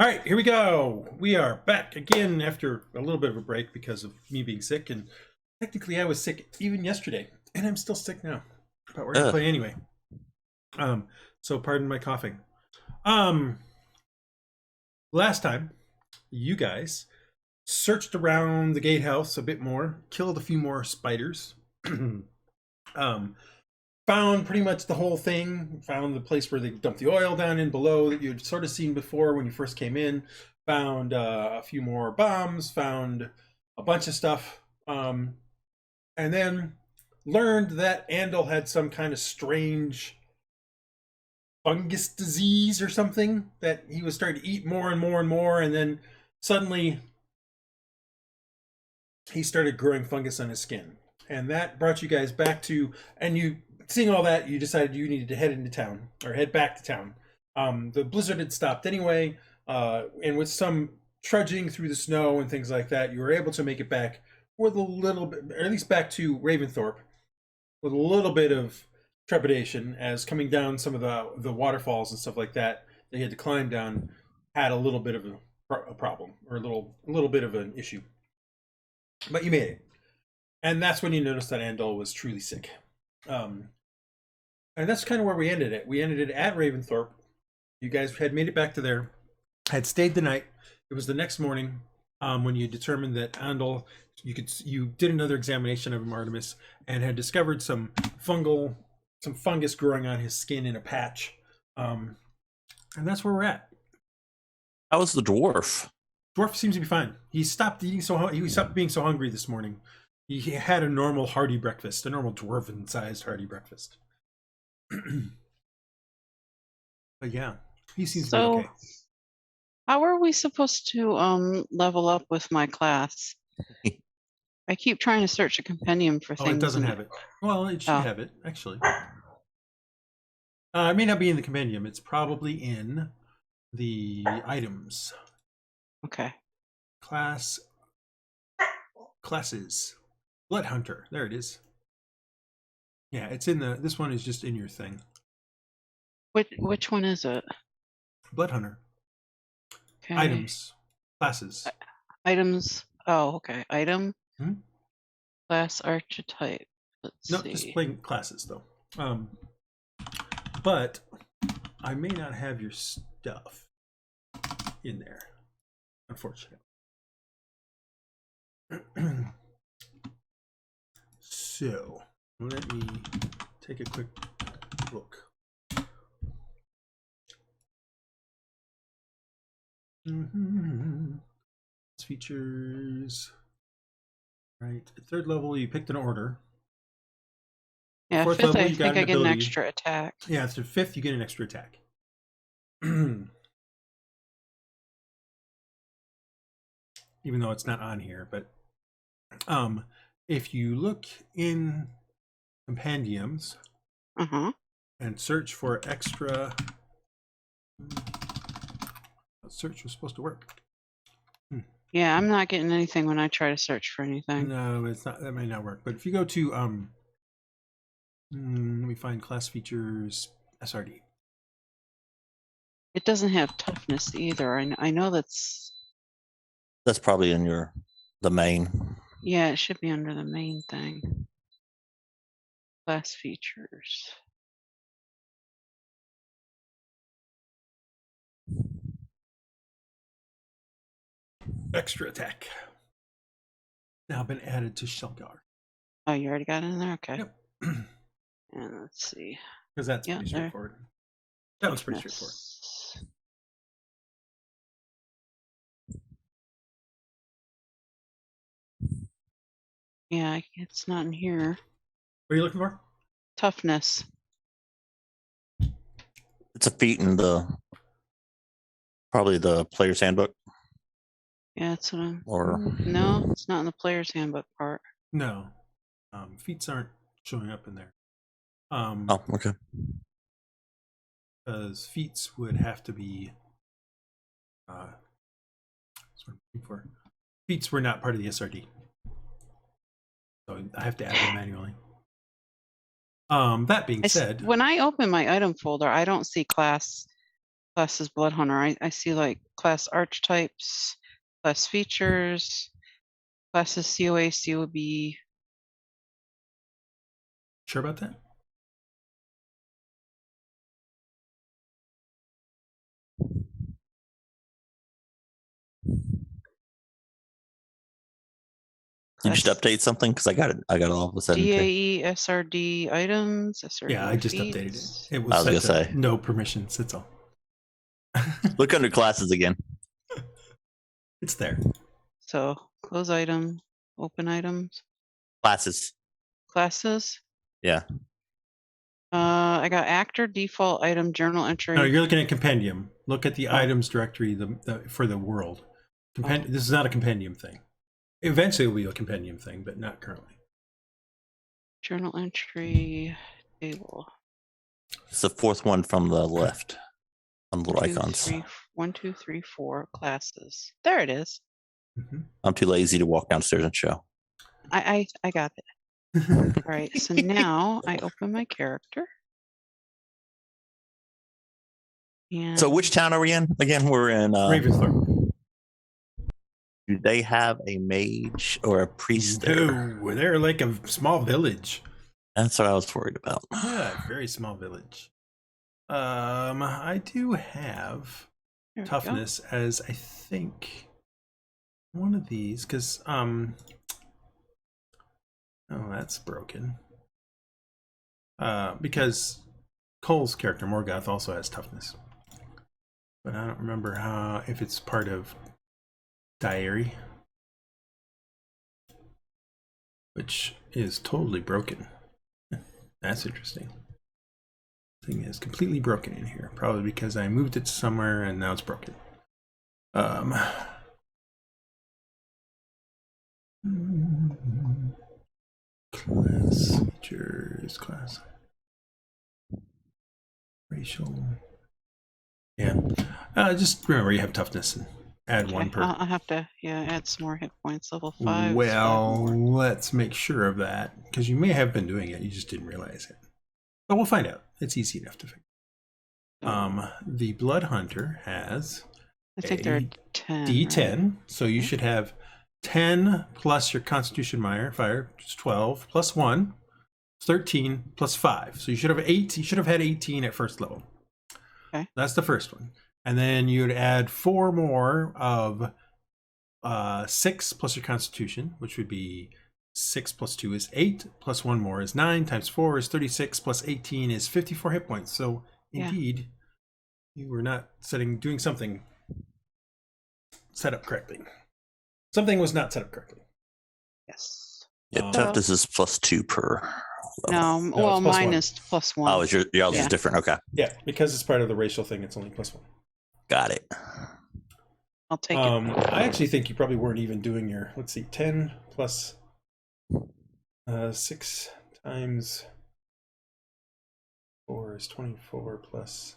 All right, here we go. We are back again after a little bit of a break because of me being sick, and technically I was sick even yesterday, and I'm still sick now. But we're gonna Ugh. play anyway. So pardon my coughing. Um, Last time you guys searched around the gatehouse a bit more, killed a few more spiders. Found pretty much the whole thing. Found the place where they dumped the oil down in below that you'd sort of seen before when you first came in. Found a few more bombs. Found a bunch of stuff. And then learned that Andal had some kind of strange fungus disease or something that he was starting to eat more and more and more. And then suddenly he started growing fungus on his skin. And that brought you guys back to, and you seeing all that, you decided you needed to head into town or head back to town. The blizzard had stopped anyway, and with some trudging through the snow and things like that, you were able to make it back with a little bit, or at least back to Raventhorpe, with a little bit of trepidation, as coming down some of the waterfalls and stuff like that that you had to climb down had a little bit of a problem, or a little bit of an issue. But you made it. And that's when you noticed that Andal was truly sick. And that's kind of where we ended it. We ended it at Raventhorpe. You guys had made it back to there, had stayed the night. It was the next morning when you determined that Andal, you did another examination of him, Artemis, and had discovered some fungus growing on his skin in a patch. And that's where we're at. How was the dwarf? Dwarf seems to be fine. He stopped eating he stopped being so hungry this morning. He had a normal hearty breakfast, a normal dwarven-sized hearty breakfast. But yeah, he seems to be okay. How are we supposed to level up with my class? I keep trying to search a compendium for things. Oh, it doesn't have it. Well, it should have it, actually. It may not be in the compendium. It's probably in the items. Okay. Classes. Blood Hunter. There it is. Yeah, it's in this one is just in your thing. Which one is it? Blood Hunter. Okay. Items. Classes. Items. Oh, okay. Item. Class archetype. Let's see. Just plain classes though. But I may not have your stuff in there, unfortunately. So let me take a quick look. Features. Right. At third level, you picked an order. Yeah, Fourth fifth, level, I you got think an I get an ability. extra attack. Yeah, after fifth, you get an extra attack. Even though it's not on here, but if you look in compendiums and search for extra, search was supposed to work. Yeah, I'm not getting anything when I try to search for anything. No, it's not. That may not work. But if you go to let me find class features SRD. It doesn't have toughness either. I know that's probably in the main. Yeah, it should be under the main thing. Class features. Extra attack. Now been added to Sealgair. Oh, you already got it in there? Okay. Yep. And let's see. Because that's pretty straightforward. That one's pretty straightforward. Yeah, it's not in here. What are you looking for? Toughness. It's a feat in probably the player's handbook. Yeah, that's what I'm. Or no, it's not in the player's handbook part. No, feats aren't showing up in there. Oh, okay. Because feats would have to be. That's what I'm looking for. Feats were not part of the SRD, so I have to add them manually. That being said, when I open my item folder, I don't see class class is Blood Hunter. I see like class archetypes, class features, classes COA, COB. Sure about that? You just update something because I got it. I got it all of a sudden. Too. DAE, SRD items, SRD. Yeah, I just feats. updated it. It was I was gonna set to say. no permissions. That's all. Look under classes again. It's there. So close item, open items, Classes. classes. Yeah. I got actor, default item, journal entry. No, you're looking at compendium. Look at the items directory for the world. This is not a compendium thing. Eventually it will be a compendium thing, but not currently. Journal entry table. It's the fourth one from the left on the little 2, icons. 3, 1, 2, 3, 4 classes. There it is. Mm-hmm. I'm too lazy to walk downstairs and show. I got it. All right, so now I open my character. And So which town are we in? Again, we're in Ravensthorpe. Do they have a mage or a priest there? No, they're like a small village. That's what I was worried about. Yeah, very small village. I do have there we go. toughness as I think one of these because oh, that's broken. Because Cole's character Morgoth also has toughness, but I don't remember if it's part of diary, which is totally broken. That's interesting. Thing is completely broken in here, probably because I moved it somewhere and now it's broken. Class features, class racial. Yeah, just remember you have toughness and add one per. I'll have to add some more hit points. Level 5. Well, let's make sure of that because you may have been doing it, you just didn't realize it. But we'll find out. It's easy enough to figure. The Blood Hunter has I think there are 10. D10, right? so you should have 10 plus your Constitution fire, which is 12 plus 1, 13 plus 5. So you should have 8. You should have had 18 at first level. Okay. That's the first one. And then you'd add 4 more of 6 plus your Constitution, which would be 6 plus 2 is 8, plus 1 more is 9, times 4 is 36, plus 18 is 54 hit points. So indeed, you were not doing something set up correctly. Something was not set up correctly. Yes. Yeah, toughness is +2 per level. No, well, it's plus mine 1. is +1. Oh, yours is different. Okay. Yeah, because it's part of the racial thing, it's only +1. Got it. I'll take it. I actually think you probably weren't even doing your, let's see, 10 plus 6 times 4 is 24 plus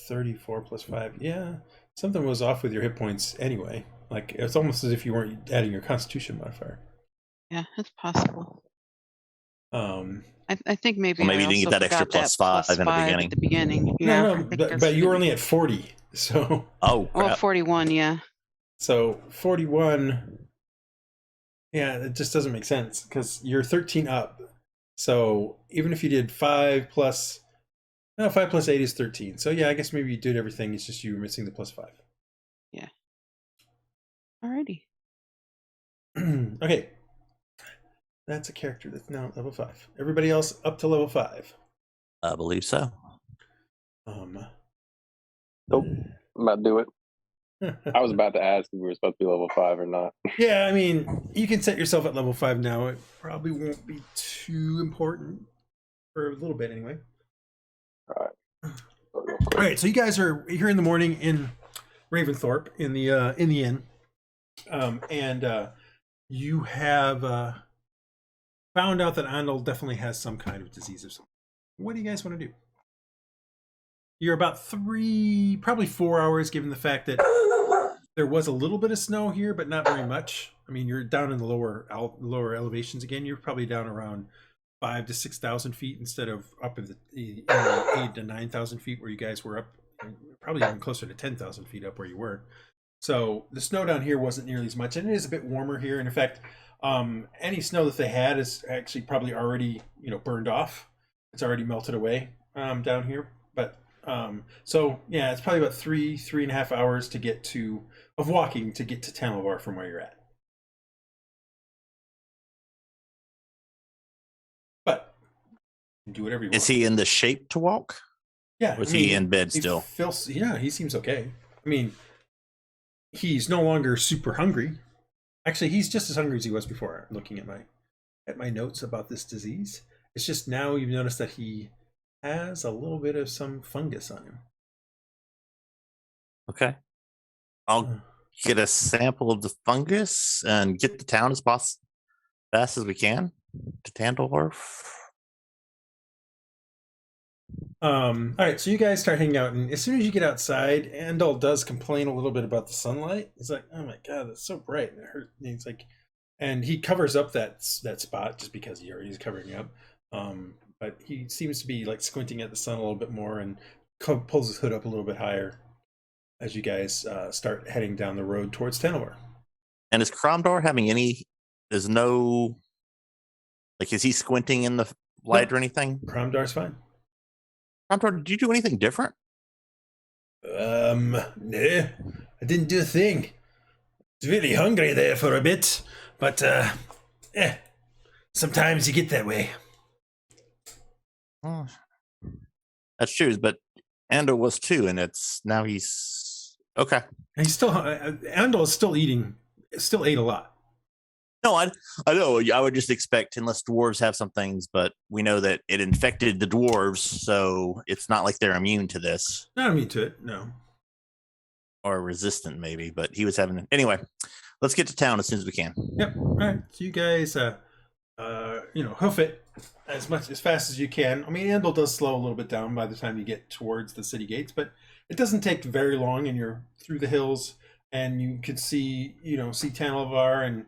34 plus 5. Yeah, something was off with your hit points anyway. Like, it's almost as if you weren't adding your Constitution modifier. Yeah, it's possible. I think maybe Well, maybe I you didn't also get that extra forgot +5 in the +5 at the beginning. Yeah, No, but you were only at 40, so. Oh, well, crap. 41. Yeah. So 41, yeah, it just doesn't make sense because you're 13 up. So even if you did 5 plus 8 is 13. So yeah, I guess maybe you did everything. It's just you were missing the +5. Yeah. Alrighty. Okay. That's a character that's now level 5. Everybody else up to level 5. I believe so. Nope. I'm about to do it. I was about to ask if we were supposed to be level 5 or not. Yeah, I mean, you can set yourself at level 5 now. It probably won't be too important for a little bit anyway. All right. All right, so you guys are here in the morning in Ravensthorpe in the inn, and you have found out that Andal definitely has some kind of disease of something. What do you guys want to do? You're about probably 4 hours, given the fact that there was a little bit of snow here, but not very much. I mean, you're down in the lower elevations again. You're probably down around 5,000 to 6,000 feet instead of up in the 8,000 to 9,000 feet where you guys were up, probably even closer to 10,000 feet up where you were. So the snow down here wasn't nearly as much, and it is a bit warmer here. And in fact, any snow that they had is actually probably already, burned off. It's already melted away down here. But so yeah, it's probably about 3.5 hours of walking to get to Tanavar from where you're at. But you can do whatever you want. Is he in the shape to walk? Yeah. Or is he in bed still? Yeah, he seems okay. I mean, he's no longer super hungry. Actually, he's just as hungry as he was before. Looking at my notes about this disease, it's just now you've noticed that he has a little bit of some fungus on him. Okay. I'll get a sample of the fungus and get to town as fast as we can to Tandorf. All right, so you guys start hanging out, and as soon as you get outside, Andal does complain a little bit about the sunlight. He's like, "Oh my god, that's so bright!" And it hurt. And he's like, and he covers up that spot just because he's covering up. But he seems to be like squinting at the sun a little bit more, and pulls his hood up a little bit higher as you guys start heading down the road towards Tanavar. And is Cromdor having any? There's no, like, is he squinting in the light or anything? Cromdar's fine. Cromdor, did you do anything different? No, I didn't do a thing. I was really hungry there for a bit, but sometimes you get that way. Oh, that's true, but Andal was too, and now he's okay. And Andal is still eating, still ate a lot. No, I know. I would just expect, unless dwarves have some things, but we know that it infected the dwarves, so it's not like they're immune to this. Not immune to it, no. Or resistant, maybe, but he was having... Anyway, let's get to town as soon as we can. Yep, all right. So you guys, hoof it as fast as you can. I mean, Andal does slow a little bit down by the time you get towards the city gates, but it doesn't take very long, and you're through the hills, and you can see Tanavar, and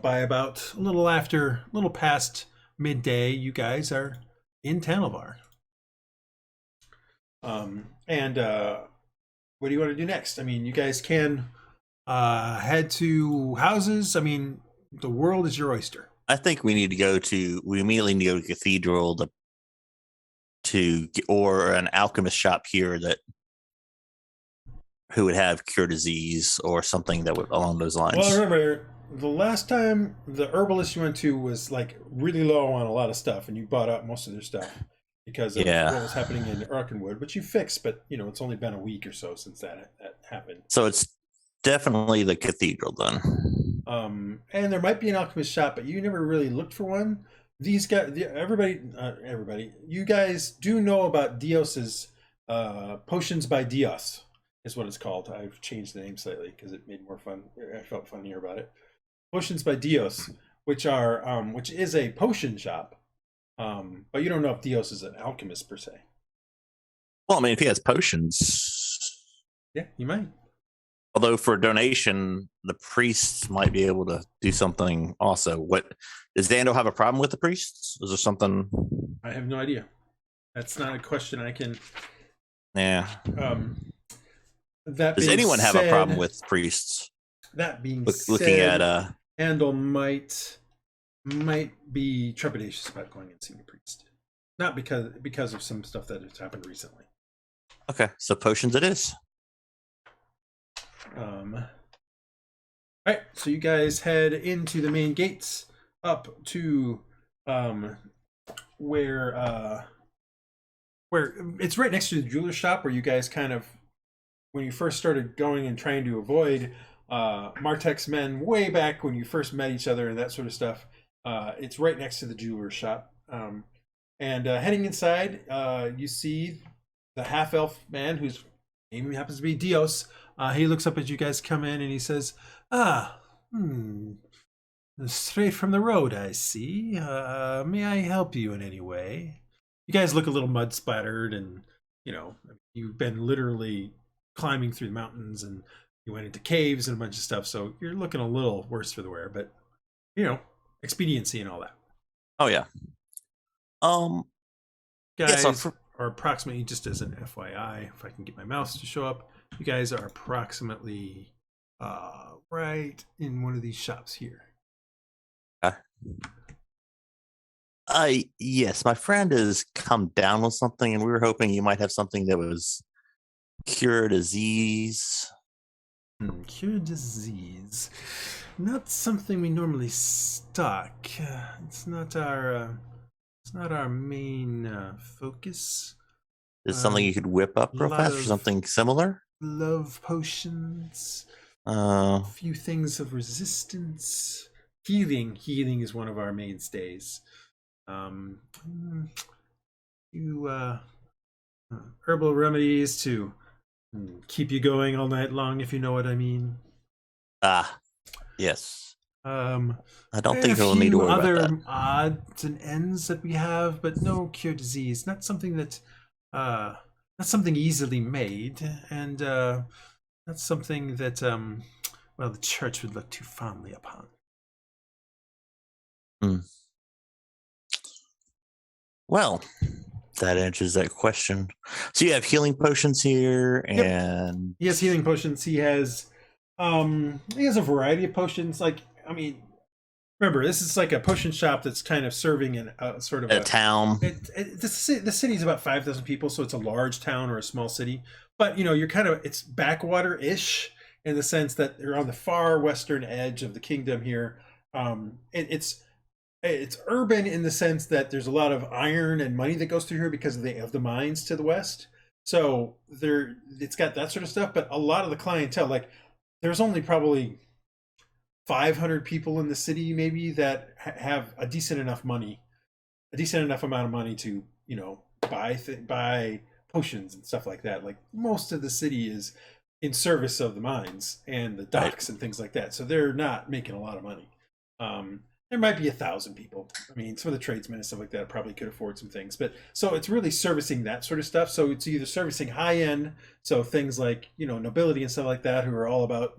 by about a little past midday, you guys are in Tanavar. And what do you want to do next? I mean, you guys can head to houses. I mean, the world is your oyster. I think we immediately need to go to Cathedral or an alchemist shop here who would have cure disease or something that would along those lines. Well, remember, the last time the herbalist you went to was like really low on a lot of stuff, and you bought out most of their stuff because of what was happening in Arkenwood, which you fixed, but it's only been a week or so since that happened. So it's definitely the Cathedral then. And there might be an alchemist shop, but you never really looked for one. These guys, everybody, you guys do know about Dios's Potions by Dios is what it's called. I've changed the name slightly because it made more fun. I felt funnier about it. Potions by Dios, which is a potion shop, but you don't know if Dios is an alchemist per se. Well, I mean, if he has potions, yeah, you might. Although for a donation, the priests might be able to do something also. What does Andal have a problem with the priests? Is there something? I have no idea. That's not a question I can. Yeah. Does anyone have a problem with priests? That being looking said, at Andal might be trepidatious about going and seeing a priest, not because of some stuff that has happened recently. Okay, so potions it is. All right, so you guys head into the main gates up to where it's right next to the jeweler's shop, where you guys kind of, when you first started going and trying to avoid Martek's men way back when you first met each other and that sort of stuff. It's right next to the jeweler's shop. And heading inside, you see the half-elf man whose name happens to be Dios. He looks up as you guys come in and he says, straight from the road, I see. May I help you in any way? You guys look a little mud splattered, and you've been literally climbing through the mountains, and you went into caves and a bunch of stuff, so you're looking a little worse for the wear, but expediency and all that. Oh yeah. Guys yes, are approximately, just as an FYI, if I can get my mouse to show up, you guys are approximately right in one of these shops here. Yes, my friend has come down with something, and we were hoping you might have something that was cure disease. Cure disease. Not something we normally stock. It's not our main focus. Is something you could whip up real fast or something similar? Love potions. A few things of resistance. Healing is one of our mainstays. Herbal remedies to keep you going all night long, if you know what I mean. Yes. I don't think we'll need to worry about that. Other odds and ends that we have, but no cure disease. Not something that, not something easily made, and not something that, well, the church would look too fondly upon. Well, that answers that question. So you have healing potions here, and he has healing potions. He has a variety of potions. Like, I mean, remember, this is like a potion shop that's kind of serving in a sort of a town. The city is about 5,000 people, so it's a large town or a small city. But you're kind of, it's backwater-ish in the sense that they're on the far western edge of the kingdom here. It's urban in the sense that there's a lot of iron and money that goes through here because of the mines to the west. So it's got that sort of stuff. But a lot of the clientele, like, there's only probably 500 people in the city maybe that have a decent enough amount of money to buy potions and stuff like that. Like, most of the city is in service of the mines and the docks and things like that, so they're not making a lot of money. There might be 1,000 people. I mean, some of the tradesmen and stuff like that probably could afford some things, but so it's really servicing that sort of stuff. So it's either servicing high end, so things like nobility and stuff like that, who are all about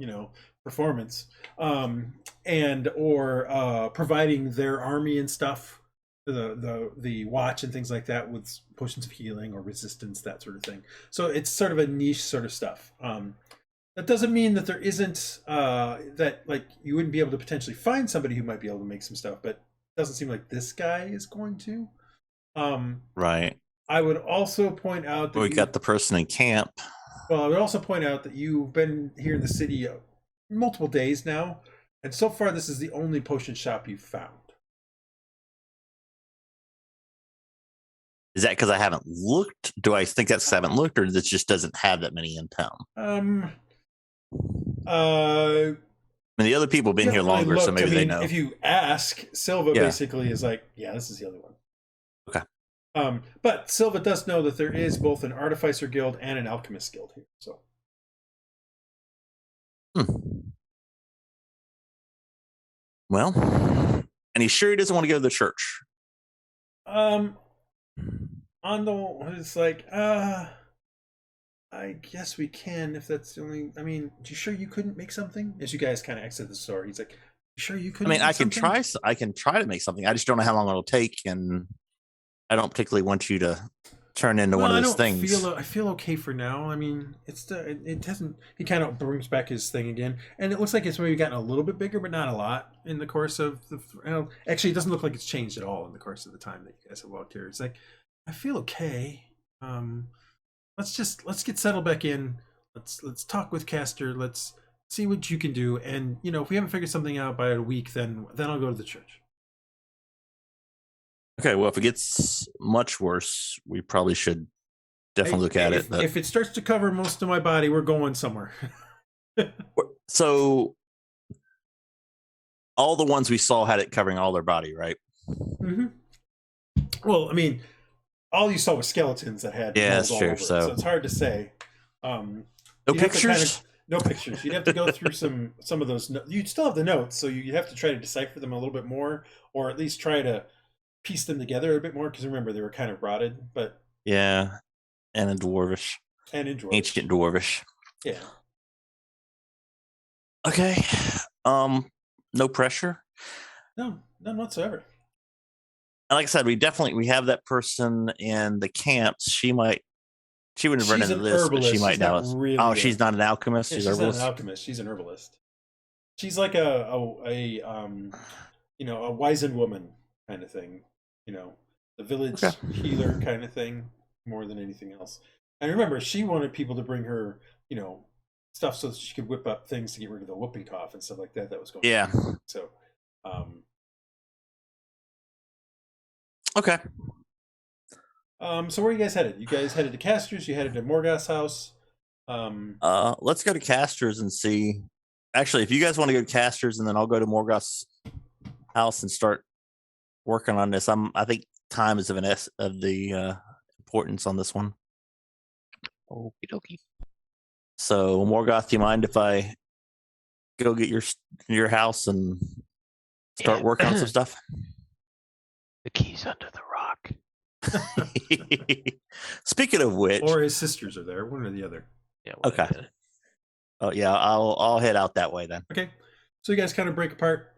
performance, and or providing their army and stuff, the watch and things like that, with potions of healing or resistance, that sort of thing. So it's sort of a niche sort of stuff. That doesn't mean that there isn't that, like, you wouldn't be able to potentially find somebody who might be able to make some stuff, but it doesn't seem like this guy is going to. Right. I would also point out that we got the person in camp. Well, I would also point out that you've been here in the city multiple days now, and so far this is the only potion shop you've found. Is that because I haven't looked? Do I think that's because I haven't looked, or this just doesn't have that many in town? I mean, the other people have been here longer, so maybe they know. If you ask, Silva basically is like, yeah, this is the other one. Okay. But Silva does know that there is both an Artificer guild and an Alchemist guild here. So. Well, and he's sure he doesn't want to go to the church. Andal is like, I guess we can, if that's the only. I mean, you sure you couldn't make something? As you guys kind of exit the store, he's like, "You sure you couldn't?" I mean, I can try. I can try to make something. I just don't know how long it'll take, and I don't particularly want you to turn into one of those things. I feel okay for now. I mean, it doesn't. He kind of brings back his thing again, and it looks like it's maybe gotten a little bit bigger, but not a lot in the course of the. Actually, it doesn't look like it's changed at all in the course of the time that you guys have walked here. It's like, I feel okay. Let's get settled back in. Let's talk with Castor. Let's see what you can do. And if we haven't figured something out by a week, then I'll go to the church. Okay. Well, if it gets much worse, we probably should definitely look at it. But if it starts to cover most of my body, we're going somewhere. So all the ones we saw had it covering all their body, right? Mm-hmm. Well, I mean, all you saw was skeletons that had that's true. So it's hard to say. No pictures. No pictures. You'd have to go through some of those. You'd still have the notes, so you have to try to decipher them a little bit more, or at least try to piece them together a bit more. Because remember, they were kind of rotted. But yeah, and in dwarvish, ancient dwarvish. Yeah. Okay. No pressure. No, none whatsoever. like I said, we have that person in the camps. She wouldn't run She's into an this, but she herbalist. might She's know not us. really Oh, a- she's not an alchemist. Yeah, she's she's not an herbalist. alchemist. She's an herbalist. She's like a wizened woman kind of thing. The village Okay. healer kind of thing, more than anything else. And remember, she wanted people to bring her, stuff so that she could whip up things to get rid of the whooping cough and stuff like that. That was going. Yeah. on. So, Okay. so where are you guys headed? You guys headed to Caster's. You headed to Morgoth's house. Let's go to Caster's and see. Actually, if you guys want to go to Caster's, and then I'll go to Morgoth's house and start working on this. I think time is of the importance on this one. Okie dokie. So, Morgoth, do you mind if I go get your house and start Yeah. working on some stuff? The key's under the rock. Speaking of which, Or his sisters are there, one or the other. Yeah. Okay. Oh yeah, I'll head out that way then. Okay, so you guys kind of break apart.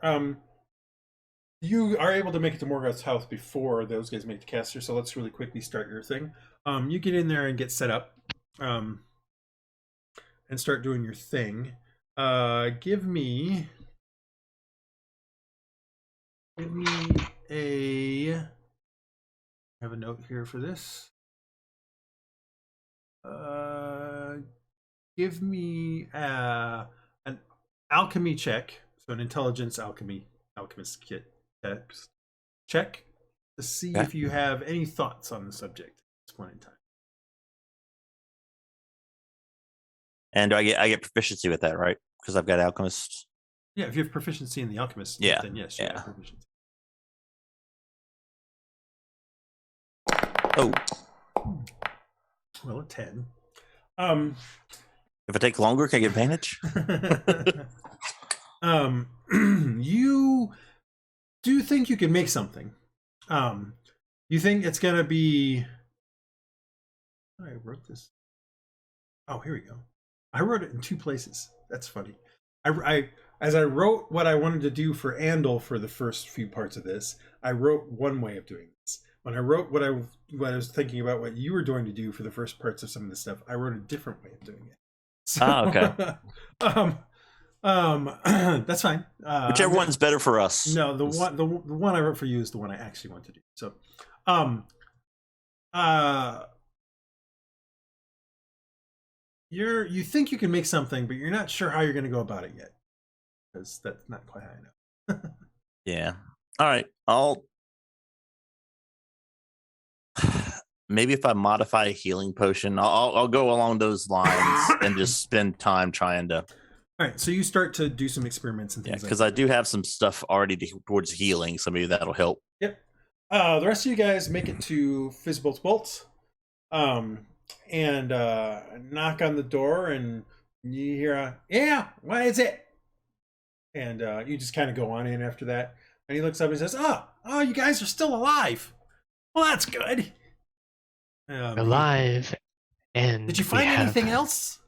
You are able to make it to Morgoth's house before those guys make the caster, so let's really quickly start your thing. You get in there and get set up, and start doing your thing. Give me a. I have a note here for this. Give me an alchemy check, so an intelligence alchemist kit check to see Okay. if you have any thoughts on the subject at this point in time. And I get proficiency with that, right? Because I've got alchemist. Yeah, if you have proficiency in the alchemist, Yeah, then yes, you yeah. have proficiency. Oh, Well, a 10. if I take longer, can I get advantage? You do think you can make something. You think it's gonna be. I wrote this. Oh, here we go. I wrote it in 2 places. That's funny. As I wrote what I wanted to do for Andal for the first few parts of this, I wrote one way of doing this. When I wrote what I was thinking about what you were going to do for the first parts of some of this stuff, I wrote a different way of doing it. So, okay. That's fine. Whichever one's better for us. No, the one I wrote for you is the one I actually want to do. So, you think you can make something, but you're not sure how you're going to go about it yet, because that's not quite how I know. Yeah. All right. I'll maybe if I modify a healing potion, I'll go along those lines and just spend time trying to. All right, so you start to do some experiments and Yeah, things. because I do have some stuff already towards healing, so maybe that'll help. Yep. The rest of you guys make it to Fizzbolt's Bolts, and knock on the door, and you hear a, "Yeah, what is it?" And you just kind of go on in after that. And he looks up and says, "Oh, you guys are still alive. Well, that's good." Alive. And Did you we find have- anything else?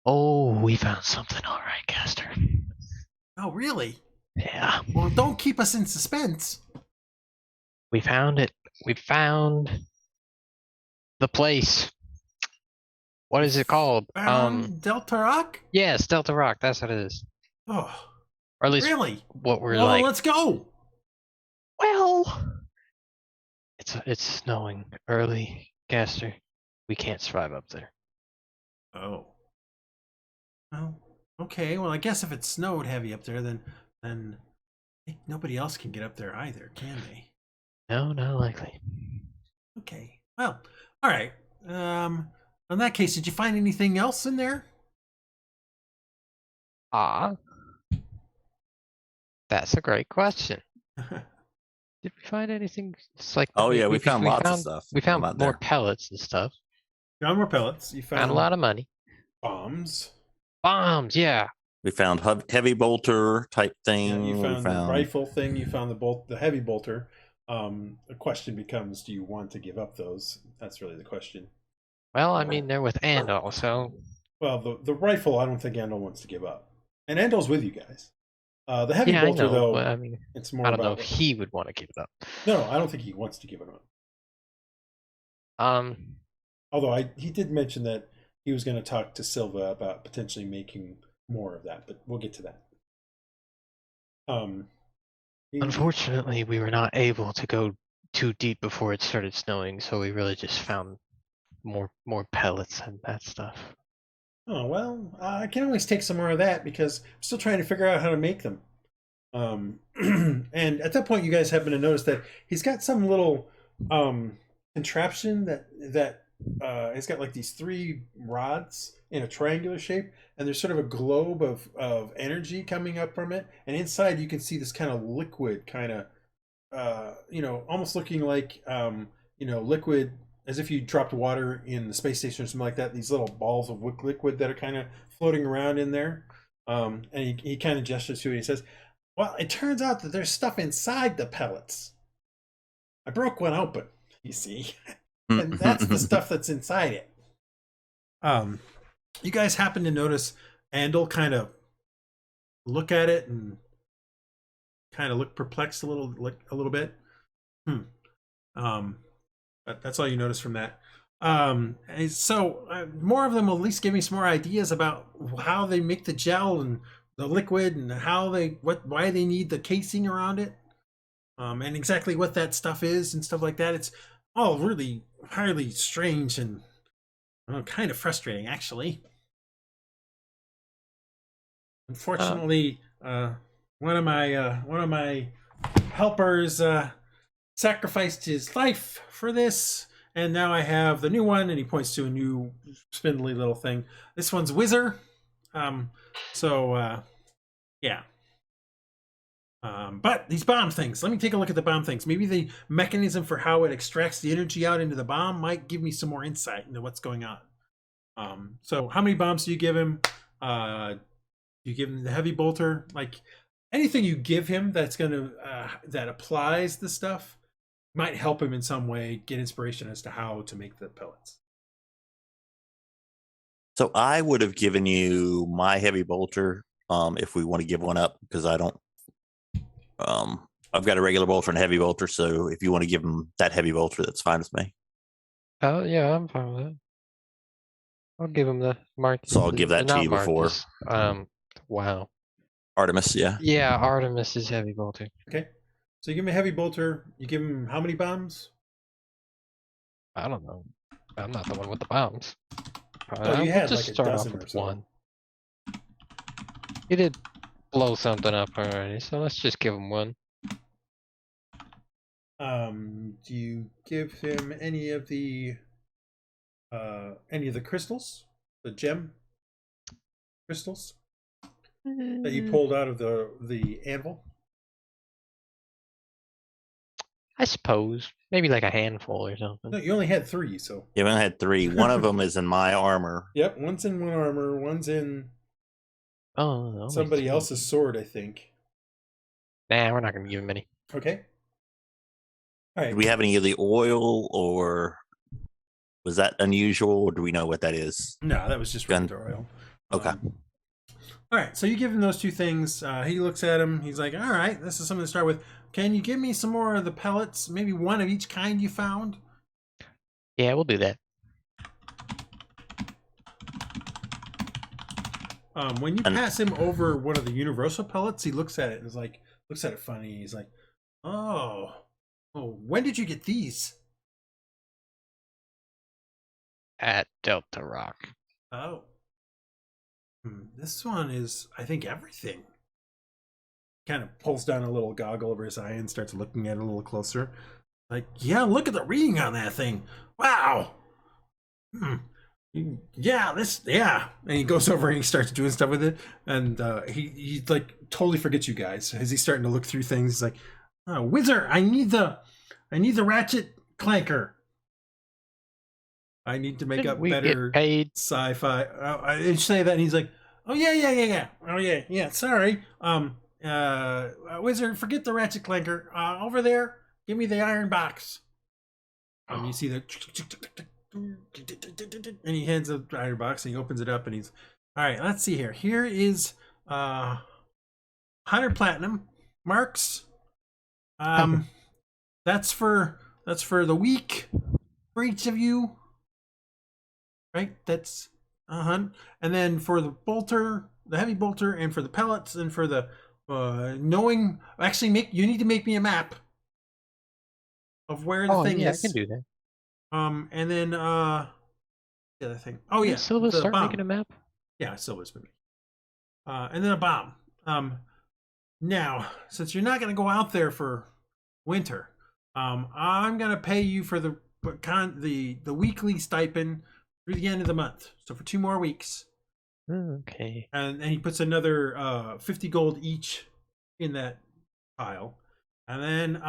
Oh, we found something, all right, Caster. Oh, really? Yeah. Well, don't keep us in suspense. We found it. We found the place. What is it called? Delta Rock? Yes, Delta Rock. That's what it is. Oh, Or at least really? what we're Well, like. let's go. Well, it's snowing early, Caster. We can't survive up there. Oh. Well, okay. Well, I guess if it snowed heavy up there, then nobody else can get up there either, can they? No, not likely. Okay. Well, all right. In that case, did you find anything else in there? That's a great question. Did we find anything? It's like Oh yeah, we found lots of stuff. We found out more there. pellets and stuff. Found more pellets. You Found a lot of money. bombs. Bombs, yeah. We found heavy bolter type Yeah, thing. you We found the rifle thing. You found the heavy bolter. The question becomes, do you want to give up those? That's really the question. Well, I mean, they're with Andal, so Well, the rifle, I don't think Andal wants to give up. And Andal's with you guys. The heavy Yeah, I bolter, know, though, but I mean, it's more I don't know about. if he would want to give it up. No, I don't think he wants to give it up. Um, Although he did mention that he was going to talk to Silva about potentially making more of that, but we'll get to that. Unfortunately, we were not able to go too deep before it started snowing, so we really just found more pellets and that stuff. Oh, well, I can always take some more of that because I'm still trying to figure out how to make them. And at that point, you guys happen to notice that he's got some little contraption that he's got like these 3 rods in a triangular shape, and there's sort of a globe of energy coming up from it, and inside you can see this kind of liquid, kind of almost looking like liquid, as if you dropped water in the space station or something like that. These little balls of liquid that are kind of floating around in there. And he kind of gestures to it. He says, well, it turns out that there's stuff inside the pellets. I broke one open, you see. And that's the stuff that's inside it. You guys happen to notice Andal kind of look at it and kind of look perplexed a little bit. But that's all you notice from that. So more of them will at least give me some more ideas about how they make the gel and the liquid, and why they need the casing around it, and exactly what that stuff is and stuff like that. It's all really highly strange and kind of frustrating, actually. Unfortunately, one of my helpers sacrificed his life for this, and now I have the new one. And he points to a new spindly little thing. This one's Whizzer. Yeah. But these bomb things, let me take a look at the bomb things. Maybe the mechanism for how it extracts the energy out into the bomb might give me some more insight into what's going on. So how many bombs do you give him? You give him the heavy bolter. Like anything you give him that's gonna that applies the stuff might help him in some way get inspiration as to how to make the pellets. So I would have given you my heavy bolter if we want to give one up, because I don't. I've got a regular bolter and a heavy bolter, so if you want to give him that heavy bolter, that's fine with me. Oh yeah, I'm fine with that. I'll give him the Marcus. So I'll give that to you before. Wow. Artemis, yeah. Yeah, Artemis is heavy bolter. Okay. So you give him a heavy bolter. You give him how many bombs? I don't know. I'm not the one with the bombs. Oh, you had just like a start off dozen or with so. one. He did blow something up already, so let's just give him one. Do you give him any of the crystals, the gem crystals that you pulled out of the anvil? I suppose maybe like a handful or something. No, you only had 3, so. Yeah, I had 3. One of them is in my armor. Yep, one's in one armor, one's in somebody else's sword, I think. Nah, we're not gonna give him any. Okay. All right. Do we have any of the oil, or was that unusual, or do we know what that is? No, that was just regular oil. Okay. All right, so you give him those 2 things. He looks at him. He's like, all right, this is something to start with. Can you give me some more of the pellets? Maybe one of each kind you found? Yeah, we'll do that. When you pass him over one of the universal pellets, he looks at it and is like, looks at it funny. He's like, oh, when did you get these? At Delta Rock. Oh. This one is, I think, everything. Kind of pulls down a little goggle over his eye and starts looking at it a little closer. Like, yeah, look at the reading on that thing. Wow. Yeah, yeah. And he goes over and he starts doing stuff with it. And he like totally forgets you guys as he's starting to look through things. He's like, oh, Whizzer, I need the ratchet clanker. I need to make up better sci-fi. I didn't say that. And he's like, oh yeah. Oh yeah. Sorry. Wizard, forget the ratchet clanker. Over there, give me the iron box. You see the, and he hands the iron box and he opens it up and he's, all right. Let's see here. Here is 100 platinum marks. Okay. That's for the week for each of you. Right? That's and then for the bolter, the heavy bolter, and for the pellets, and for the you need to make me a map of where the thing yeah, is. I can do that. And then the other thing. Oh yeah, Did Silva the start bomb. making a map? Yeah, Silva's been making. And then a bomb. Now, since you're not going to go out there for winter, I'm going to pay you for the weekly stipend through the end of the month. So for 2 more weeks. Okay. And he puts another 50 gold each in that pile. And then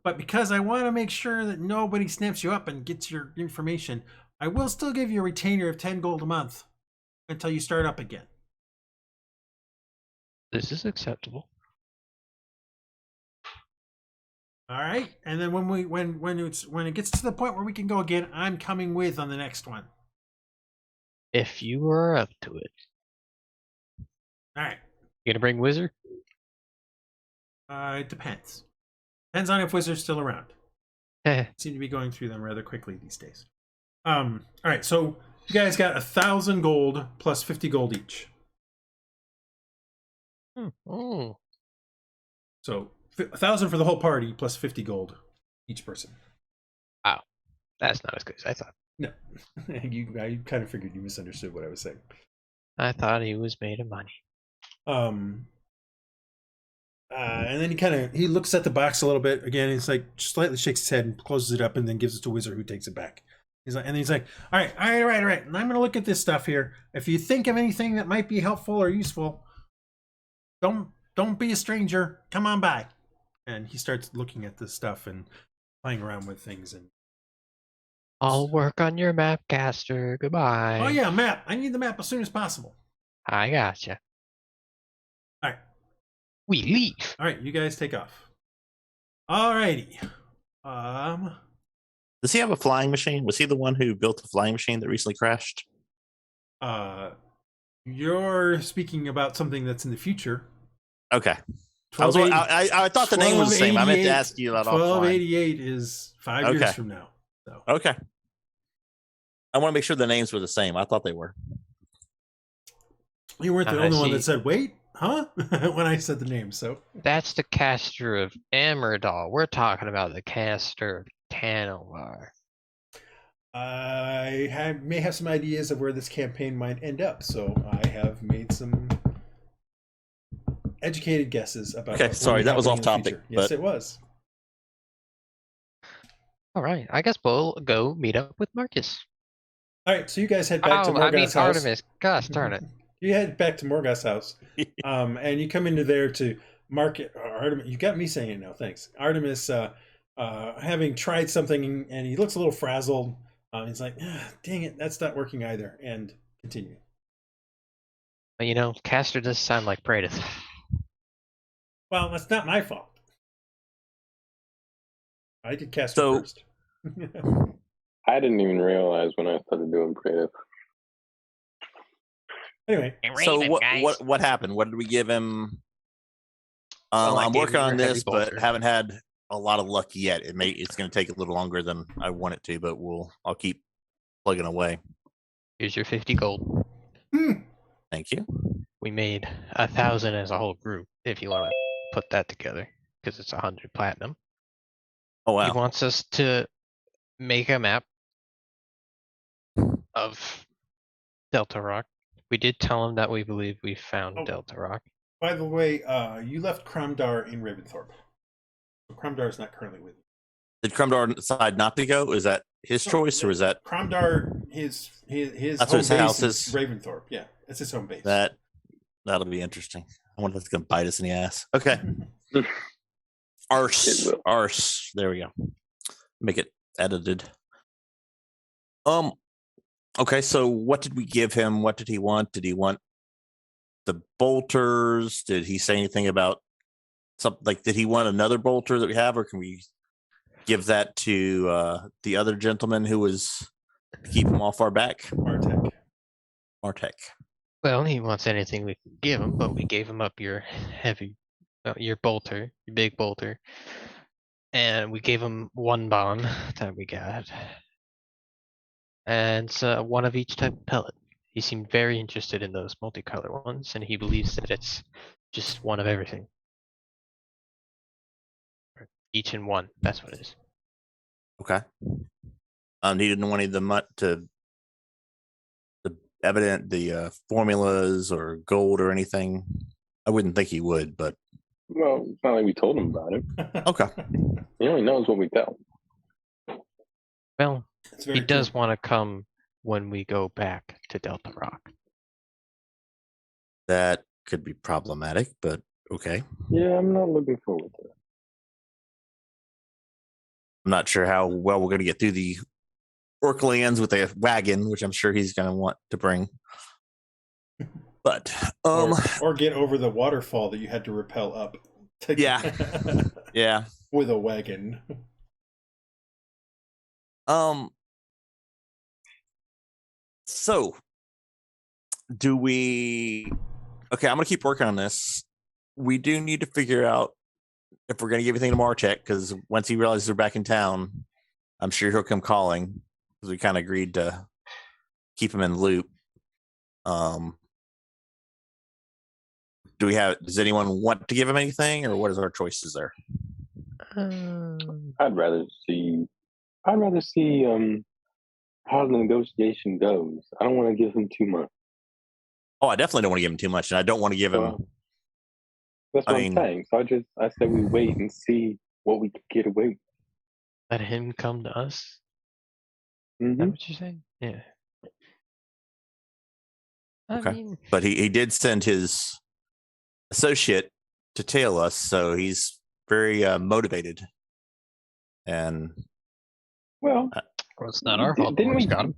but because I want to make sure that nobody snaps you up and gets your information, I will still give you a retainer of 10 gold a month until you start up again. This is acceptable. All right, and then when it gets to the point where we can go again, I'm coming with on the next one. If you are up to it. All right. You gonna bring Wizard? It depends. Depends on if Wizard's still around. Eh, Seem to be going through them rather quickly these days. All right, so you guys got 1,000 gold plus 50 gold each. oh, So 1,000 for the whole party plus 50 gold each person. that's not as good as I thought. No, I kind of figured you misunderstood what I was saying. I thought he was made of money. And then he looks at the box a little bit again. He's like slightly shakes his head and closes it up, and then gives it to Wizard, who takes it back. He's like, all right. And I'm gonna look at this stuff here. If you think of anything that might be helpful or useful, don't be a stranger. Come on by. And he starts looking at this stuff and playing around with things. And I'll work on your map, caster. Goodbye. oh yeah, map. I need the map as soon as possible. I gotcha. All right. We leave. All right, you guys take off. All righty. Does he have a flying machine? Was he the one who built the flying machine that recently crashed? You're speaking about something that's in the future. Okay. I thought the name was the same. I meant to ask you that offline. 1288 is 5 years from now. So. Okay. I want to make sure the names were the same. I thought they were. You weren't the only one that said, wait, huh? when I said the name, so. That's the caster of Amerdal. We're talking about the caster of Tanovar. I may have some ideas of where this campaign might end up, so I have made some educated guesses about. Okay, sorry, that was off topic. Yes, it was. All right, I guess we'll go meet up with Marcus. All right, so you guys head back to Morgoth's house. Artemis. Gosh darn it. You head back to Morgoth's house, and you come into there to market Artemis. You got me saying it now. Thanks, Artemis. Having tried something, and he looks a little frazzled. He's like, "Dang it, that's not working either." And continue. You know, caster does sound like Praedyth. Well, that's not my fault. I did caster first. I didn't even realize when I started doing creative. Anyway, so what happened? What did we give him? Well, I'm working on this, but bolter. haven't had a lot of luck yet. It's going to take a little longer than I want it to, but I'll keep plugging away. Here's your 50 gold. Thank you. We made 1,000 as a whole group, if you want to put that together, because it's 100 platinum. Oh wow! He wants us to make a map of Delta Rock. We did tell him that we believe we found Delta Rock. By the way, you left Cromdar in Raventhorpe. So Cromdar is not currently with you. Did Cromdar decide not to go? Is that his choice, or is that Cromdar? His that's home his base house is Raventhorpe. Yeah, that's his home base. That'll be interesting. I wonder if it's going to bite us in the ass. Okay. Arse. There we go. Make it edited. Okay, so what did we give him? What did he want? Did he want the bolters? Did he say anything about something like, did he want another bolter that we have, or can we give that to the other gentleman who was to keep him off our back? Martek. Well, he wants anything we can give him, but we gave him up your heavy your bolter, your big bolter, and we gave him one bomb that we got, and one of each type of pellet. He seemed very interested in those multicolor ones, and he believes that it's just one of everything. Each in one. That's what it is. Okay. Needed one of the evident the formulas or gold or anything. I wouldn't think he would, but Well, it's not like we told him about it. okay. He only knows what we tell him. Well, It's he very does true. want to come when we go back to Delta Rock. That could be problematic, but okay. Yeah, I'm not looking forward to it. I'm not sure how well we're going to get through the orc lands with a wagon, which I'm sure he's going to want to bring. But or get over the waterfall that you had to rappel up. Yeah. Yeah. With a wagon. So do we? Okay, I'm gonna keep working on this. We do need to figure out if we're gonna give anything to Martek, because once he realizes we're back in town, I'm sure he'll come calling, because we kind of agreed to keep him in the loop. Does anyone want to give him anything, or what is our choices there? I'd rather see how the negotiation goes. I don't want to give him too much. Oh, I definitely don't want to give him too much, and I don't want to give him. Well, that's what I'm saying. So I said we wait and see what we can get away with. Let him come to us. Is Mm-hmm. that what you're saying? Yeah. Okay. I mean, But he did send his associate to tail us, so he's very motivated. And Well, it's not our fault. Didn't we? Got him.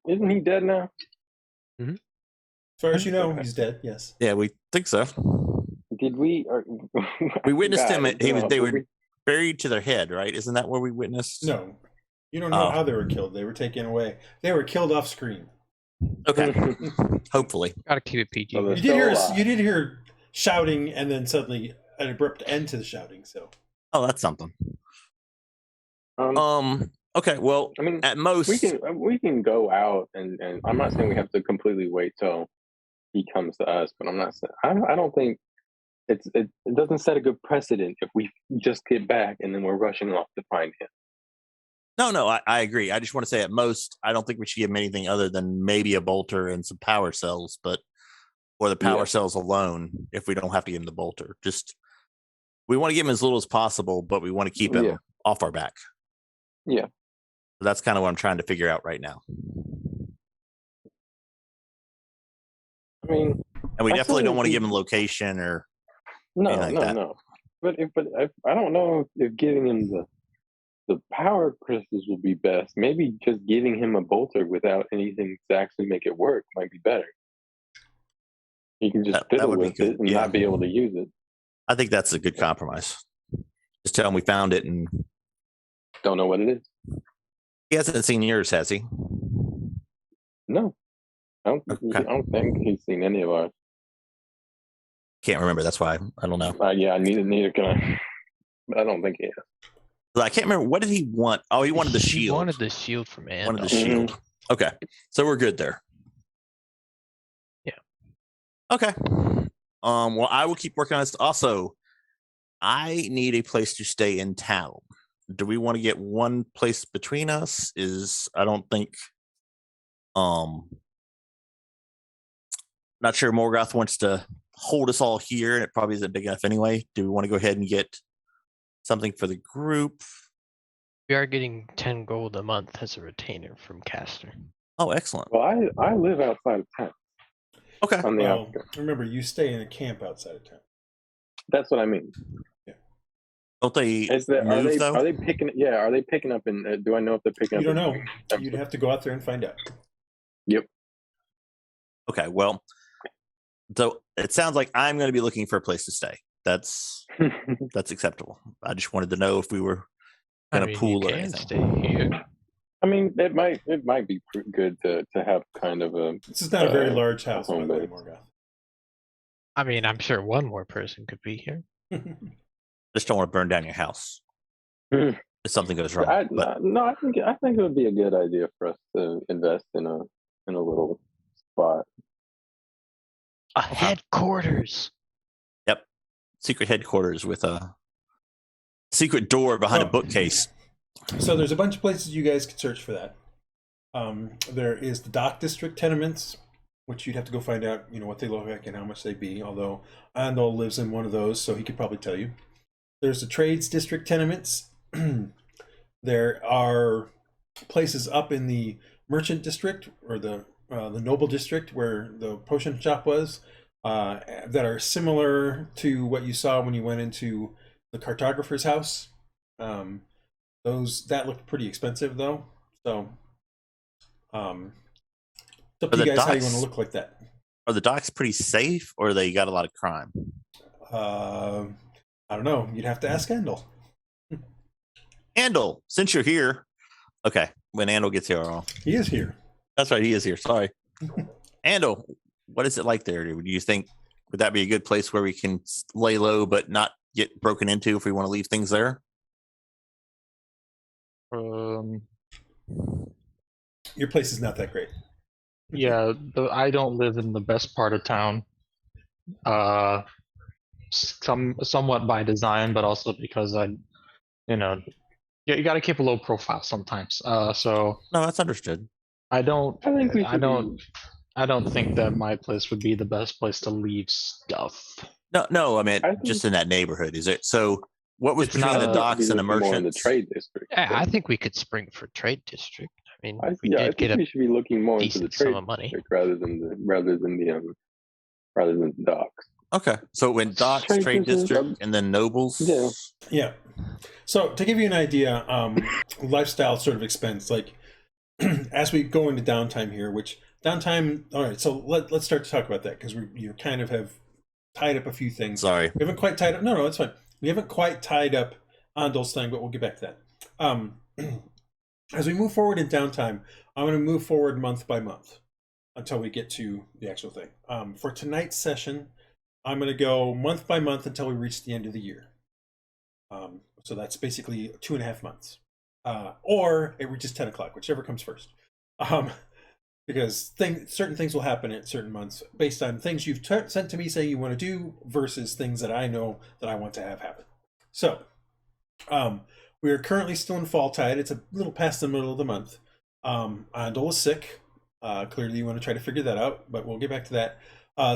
Isn't he dead now? As far as you know, he's dead. Yes. yeah, we think so. Did we? We witnessed him. God, They were buried to their head, right? Isn't that where we witnessed? No, you don't know how they were killed. They were taken away. They were killed off screen. Okay. Hopefully. Gotta keep it PG. Well, You did hear shouting, and then suddenly an abrupt end to the shouting. So. Oh, that's something. Okay. Well, I mean, at most we can go out, and I'm not saying we have to completely wait till he comes to us, but I'm not saying I don't think it doesn't set a good precedent if we just get back and then we're rushing off to find him. No, I agree. I just want to say at most, I don't think we should give him anything other than maybe a bolter and some power cells, or the power cells alone if we don't have to give him the bolter. Just we want to give him as little as possible, but we want to keep him off our back. Yeah. So that's kind of what I'm trying to figure out right now. I mean, and we definitely don't want to give him location or anything like that. No. But I don't know if giving him the power crystals will be best. Maybe just giving him a bolter without anything to actually make it work might be better. He can just fiddle with it and not be able to use it. I think that's a good compromise. Just tell him we found it and don't know what it is. He hasn't seen yours, has he? No. I don't think he's seen any of ours. Can't remember. That's why I don't know. Neither can I. But I don't think he has. I can't remember. What did he want? Oh, he wanted the shield. He wanted the shield from Andal. Wanted the shield. Okay. So we're good there. Yeah. Okay. Well, I will keep working on this. Also, I need a place to stay in town. Do we want to get one place between us? I don't think not sure Morgoth wants to hold us all here, and it probably isn't big enough anyway. Do we want to go ahead and get something for the group? We are getting 10 gold a month as a retainer from Caster. Oh, excellent. Well, I live outside of town. Okay. On the outskirts. Remember, you stay in a camp outside of town. That's what I mean. Yeah. Don't they move, though? Are they picking? Yeah. Are they picking up in? Do I know if they're picking up? You don't know. You'd have to go out there and find out. Yep. Okay. Well, so it sounds like I'm going to be looking for a place to stay. That's acceptable. I just wanted to know if we were going to pool or anything. Stay here. I mean, it might be good to have kind of a. This is not a very large house, by the way, Morgoth. I mean, I'm sure one more person could be here. Just don't want to burn down your house Hmm. if something goes wrong. I, But no, I think it would be a good idea for us to invest in a little spot. A headquarters. secret headquarters with a secret door behind a Oh. bookcase. So there's a bunch of places you guys could search for that. There is the Dock District tenements, which you'd have to go find out, what they look like and how much they'd be. Although Andal lives in one of those, so he could probably tell you. There's the Trades District tenements. There are places up in the Merchant District or the Noble District where the potion shop was, that are similar to what you saw when you went into the cartographer's house. That looked pretty expensive though. So, it's up to Are you the guys how you docks- want to look like that. Are the docks pretty safe, or they got a lot of crime? I don't know. You'd have to ask Andal. Andal, since you're here, okay. When Andal gets here, He is here. that's right, he is here. Sorry, Andal. What is it like there? Do you think would that be a good place where we can lay low but not get broken into if we want to leave things there? Your place is not that great. Yeah, I don't live in the best part of town. Somewhat by design, but also because you got to keep a low profile sometimes. So No, that's understood. I don't I think that my place would be the best place to leave stuff. No. I mean, I think- just in that neighborhood. Is it so? What was It's between not the a- docks and the more in the merchants? trade district. Yeah, I think we could spring for trade district. I mean, I we think did get we a should be looking more into the decent sum trade of money. district rather than the docks. Okay, so when docks, Trade trade district, district, and then nobles. Yeah. Yeah. So to give you an idea, lifestyle sort of expense, like as we go into downtime here, which downtime, all right, so let's start to talk about that because you kind of have tied up a few things. Sorry. We haven't quite tied up, no, it's fine. We haven't quite tied up Andal's thing, but we'll get back to that. As we move forward in downtime, I'm going to move forward month by month until we get to the actual thing. For tonight's session, I'm going to go month by month until we reach the end of the year. So that's basically 2.5 months. Or it reaches 10 o'clock, whichever comes first. Because certain things will happen at certain months based on things you've sent to me saying you want to do versus things that I know that I want to have happen. So, we are currently still in fall tide. It's a little past the middle of the month. Andal is sick. Clearly you want to try to figure that out, but we'll get back to that.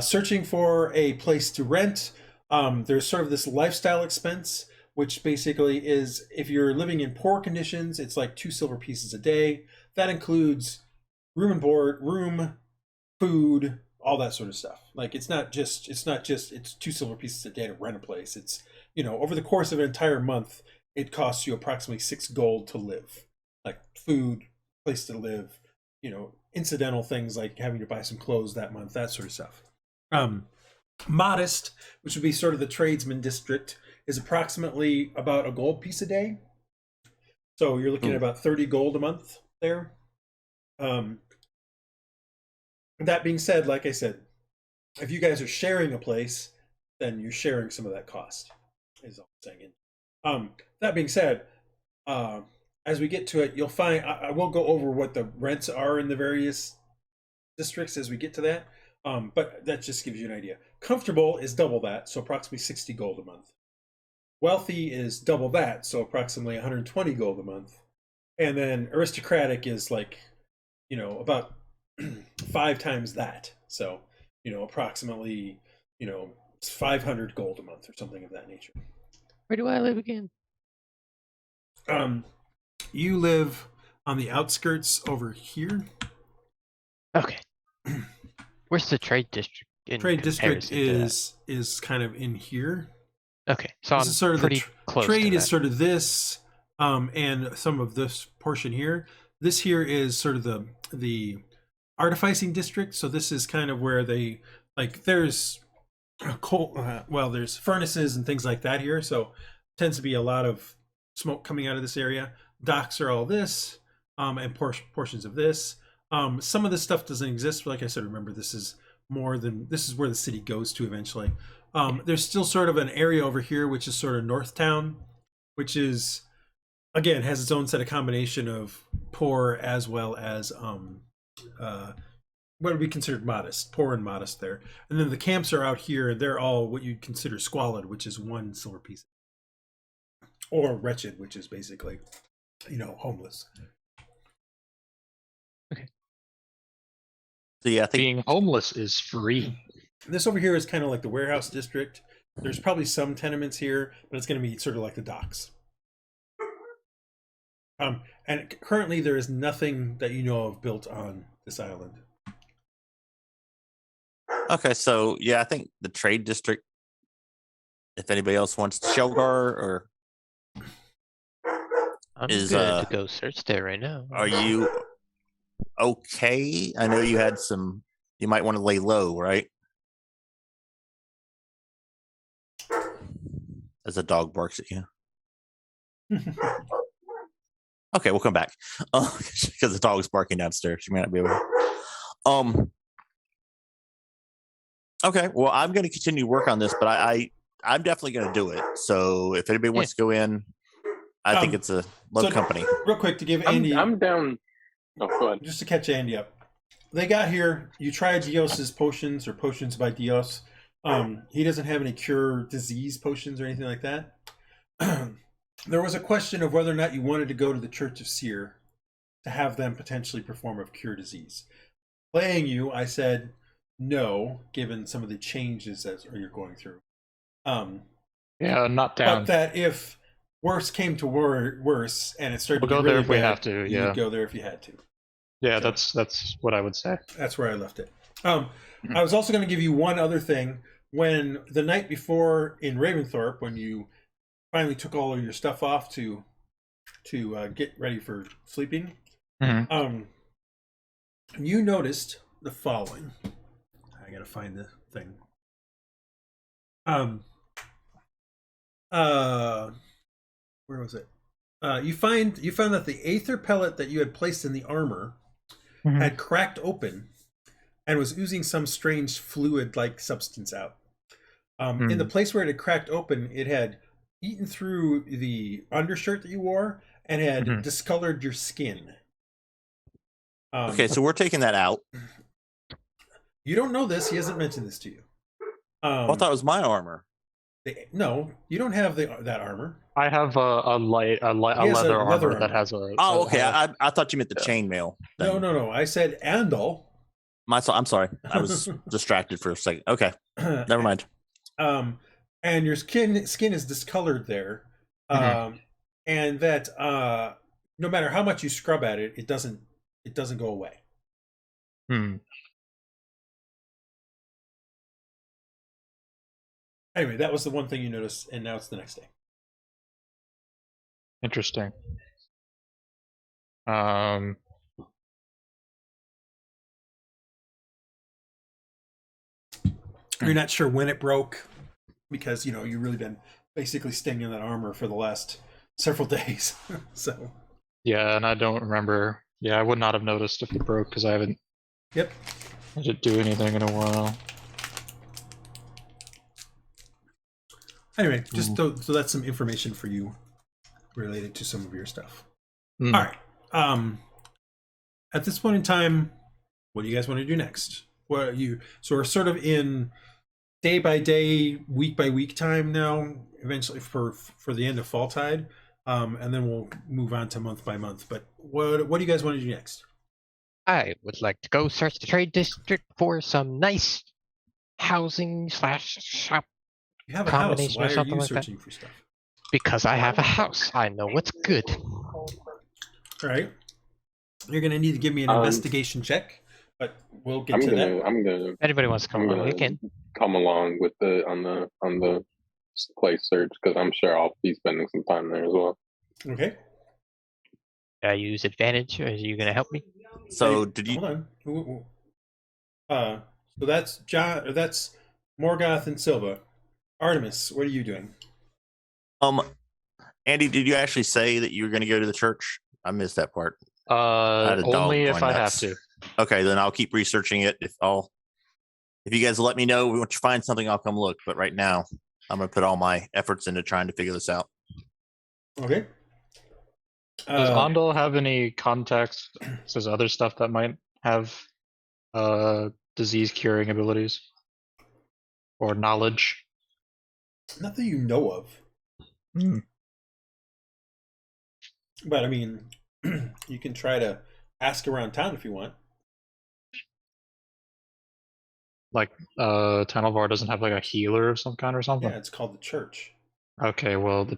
Searching for a place to rent. There's sort of this lifestyle expense, which basically is if you're living in poor conditions, it's like 2 silver pieces a day. That includes room and board, food, all that sort of stuff. Like it's 2 silver pieces a day to rent a place. It's, over the course of an entire month, it costs you approximately 6 gold to live. Like food, place to live, incidental things like having to buy some clothes that month, that sort of stuff. Modest, which would be sort of the tradesman district, is approximately about a gold piece a day. So you're looking at about 30 gold a month there. That being said, like I said, if you guys are sharing a place, then you're sharing some of that cost, is all I'm saying. That being said, as we get to it, you'll find I will go over what the rents are in the various districts as we get to that. But that just gives you an idea. Comfortable is double that, so approximately 60 gold a month. Wealthy is double that, so approximately 120 gold a month. And then aristocratic is like, about 5 times that. So, approximately, 500 gold a month or something of that nature. Where do I live again? You live on the outskirts over here. Okay. Where's the trade district? Trade district comparison to is kind of in here. that? Okay, so This I'm is sort of pretty close. trade to is that. sort of this, and some of this portion here. This here is sort of the artificing district. So this is kind of where they there's coal. There's furnaces and things like that here. So tends to be a lot of smoke coming out of this area. Docks are all this, and portions of this. Some of this stuff doesn't exist. Like I said, remember this is more than this is where the city goes to eventually. There's still sort of an area over here, which is sort of North Town, which is again has its own set of combination of poor as well as what would be considered modest, poor and modest there. And then the camps are out here. They're all what you'd consider squalid, which is 1 silver piece, or wretched, which is basically, homeless. So yeah, I think Being homeless is free. This over here is kind of like the warehouse district. There's probably some tenements here, but it's going to be sort of like the docks. And currently there is nothing that you know of built on this island. okay. So yeah, I think the trade district. If anybody else wants Sealgair, or I'm Is, good to go search there right now. are you okay? I know you had some. You might want to lay low, right? As a dog barks at you. Okay, we'll come back. Because the dog's barking downstairs. You might not be able to. Okay, well, I'm going to continue to work on this, but I'm definitely going to do it. So if anybody wants to go in, I think it's a love company. Real quick to give Andy, I'm down. Oh, go ahead. just to catch Andy up. They got here. You tried Dios's potions or potions by Dios. He doesn't have any cure disease potions or anything like that. There was a question of whether or not you wanted to go to the Church of Seer to have them potentially perform a cure disease. Playing you, I said no, given some of the changes that you're going through. Yeah, not down. But that if worse came to worse and it started We'll to go get there really if we bad, have to, yeah. you'd go there if you had to. Yeah, that's what I would say. That's where I left it. I was also going to give you one other thing. When the night before in Raventhorpe, when you finally took all of your stuff off to get ready for sleeping, you noticed the following. I gotta find the thing. Where was it? You found that the aether pellet that you had placed in the armor had cracked open and was oozing some strange fluid-like substance out. In the place where it had cracked open, it had eaten through the undershirt that you wore and had discolored your skin. Okay, so we're taking that out. You don't know this. He hasn't mentioned this to you. I thought it was my armor. No, you don't have that armor. I have a leather armor that has a. Oh, okay. I thought you meant the chainmail. No. I said Andal. I'm sorry. I was distracted for a second. Okay, never mind. And your skin is discolored there, and that no matter how much you scrub at it, it doesn't go away. Anyway, that was the one thing you noticed, and now it's the next day. Interesting. You're not sure when it broke because you've really been basically staying in that armor for the last several days. So yeah, and I don't remember. Yeah, I would not have noticed if it broke because I haven't. Yep. I didn't do anything in a while. Anyway, just so that's some information for you related to some of your stuff. All right. At this point in time, what do you guys want to do next? So we're sort of in day by day, week by week time now. Eventually, for the end of fall tide, and then we'll move on to month by month. But what do you guys want to do next? I would like to go search the trade district for some nice housing / shop. You have a house. Combination Why or are something you like that. searching for stuff? Because I have a house. I know what's good. All right. You're going to need to give me an investigation check, but we'll get to that. I'm gonna. If anybody wants to come along, we can. Come along with on the place search because I'm sure I'll be spending some time there as well. Okay. I use advantage. Or are you going to help me? So did you? Hold on. So that's John. Or that's Morgoth and Silva. Artemis, what are you doing? Andy, did you actually say that you were going to go to the church? I missed that part. had a dog Only if going I have nuts. to. Okay, then I'll keep researching it. If I'll If you guys let me know once you find something, I'll come look. But right now, I'm gonna put all my efforts into trying to figure this out. Okay. Does Andal have any context? Says other stuff that might have disease curing abilities or knowledge? Not that you know of. Hmm. But I mean, you can try to ask around town if you want. Like Tenelvar doesn't have like a healer of some kind or something? Yeah, it's called the church. Okay, well,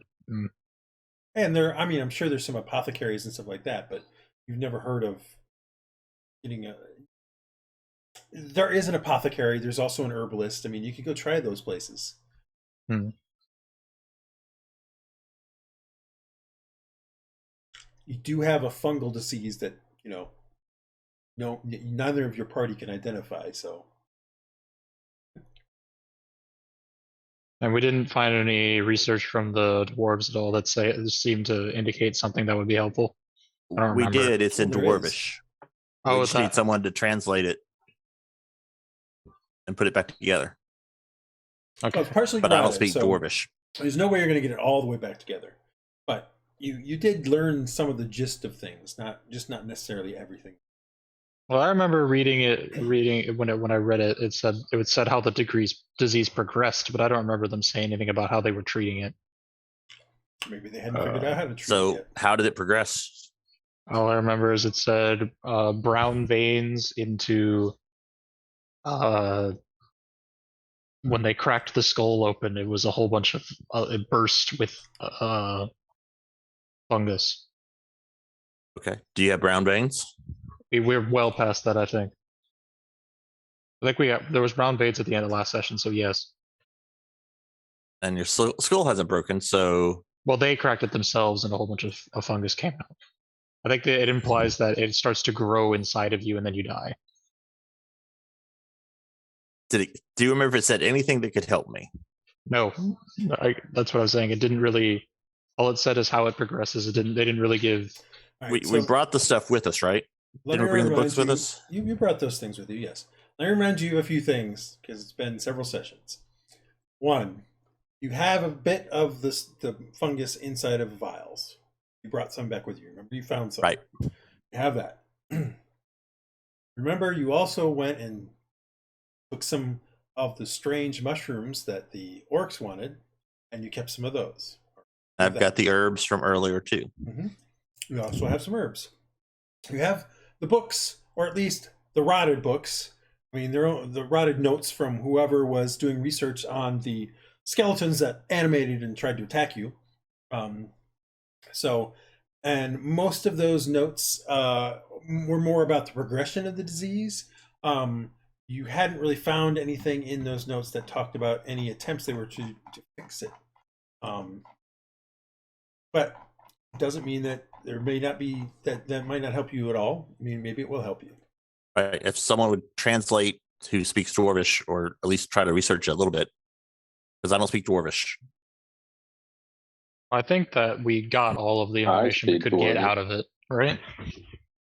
And there, I mean, I'm sure there's some apothecaries and stuff like that, but you've never heard of getting a. There is an apothecary. There's also an herbalist. I mean, you could go try those places. Hmm. You do have a fungal disease that no, neither of your party can identify. So And we didn't find any research from the dwarves at all that seemed to indicate something that would be helpful. I don't We remember. did. It's in Well, there is. Dwarvish. Oh, We it's just need that. someone to translate it and put it back together. Okay. well, it's partially But I don't rotted, speak so Dwarvish. there's no way you're going to get it all the way back together. But you did learn some of the gist of things, not necessarily everything. Well, I remember reading it when I read it. It said how the disease progressed, but I don't remember them saying anything about how they were treating it. Maybe they hadn't figured out how to treat it So yet. how did it progress? All I remember is it said brown veins into. When they cracked the skull open, it was a whole bunch of. It burst with fungus. Okay. Do you have brown veins? We're well past that, I think. I think there was brown veins at the end of last session, so yes. And your skull hasn't broken, so Well, they cracked it themselves, and a whole bunch of fungus came out. I think that it implies that it starts to grow inside of you, and then you die. do you remember if it said anything that could help me? No, that's what I was saying. It didn't really. All it said is how it progresses. They didn't really give. All We right, so brought the stuff with us, right? let Didn't me we bring the remind books with you- us? You brought those things with you, yes. Let me remind you of a few things because it's been several sessions. One, you have a bit of the fungus inside of vials. You brought some back with you. Remember, you found some. Right. You have that. Remember, you also went and took some of the strange mushrooms that the orcs wanted, and you kept some of those. I've that. got the herbs from earlier too. Mm-hmm. You also have some herbs. You have the books, or at least the rotted books. I mean, they're the rotted notes from whoever was doing research on the skeletons that animated and tried to attack you. And most of those notes were more about the progression of the disease. You hadn't really found anything in those notes that talked about any attempts they were to fix it. But it doesn't mean that there may not be that might not help you at all. I mean, maybe it will help you. Right. If someone would translate who speaks Dwarvish, or at least try to research it a little bit, because I don't speak Dwarvish. I think that we got all of the I information we speak could get Dwarvish. out of it, right?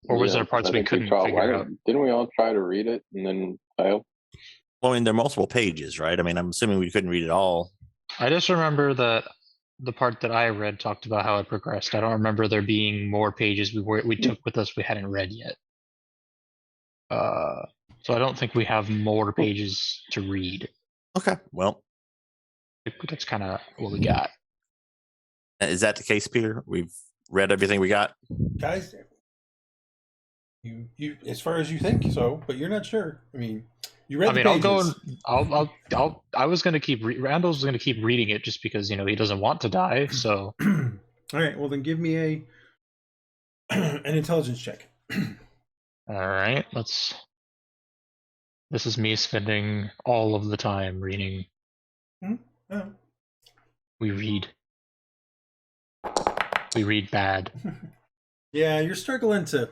Or was there parts I we think couldn't tried- figure out? Didn't we all try to read it and then fail? Well, I mean, there are multiple pages, right? I mean, I'm assuming we couldn't read it all. I just remember that the part that I read talked about how it progressed. I don't remember there being more pages we took with us we hadn't read yet. So I don't think we have more pages to read. Okay. Well, That's kind of what we got. is that the case, Peter? We've read everything we got. Guys, you as far as you think so, but you're not sure. I mean, you read I mean, the I'll go. pages. I was gonna keep. Randall's gonna keep reading it just because he doesn't want to die. So All right, well then give me an intelligence check. all right, let's. This is me spending all of the time reading. Oh. We read. We read bad. Yeah, you're struggling to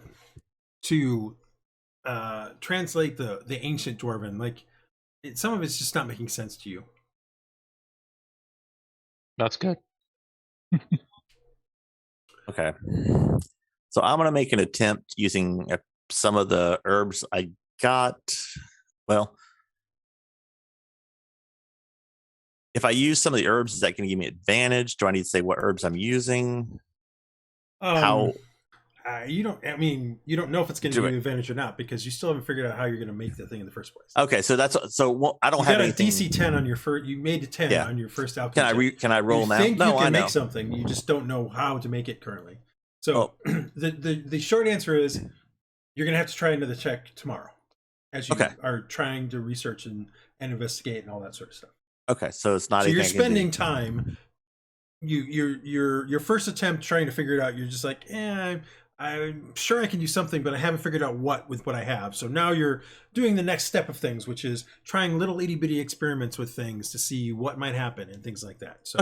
translate the ancient Dwarven. Like some of it's just not making sense to you. That's good. Okay. So I'm going to make an attempt using some of the herbs I got. Well, if I use some of the herbs, is that going to give me advantage? Do I need to say what herbs I'm using? How? You don't. I mean, you don't know if it's going to give you advantage or not because you still haven't figured out how you're going to make the thing in the first place. Okay, so that's I don't you have got anything. a DC 10 on your first. You made a 10 on your first alchemy. Can I roll you now? Think no, you can I know. make something. You just don't know how to make it currently. So the short answer is you're going to have to try another check tomorrow, as you are trying to research and investigate and all that sort of stuff. Okay, so it's not. So you're spending time. Your first attempt trying to figure it out. You're just like, I'm sure I can do something, but I haven't figured out what with what I have. So now you're doing the next step of things, which is trying little itty bitty experiments with things to see what might happen and things like that. So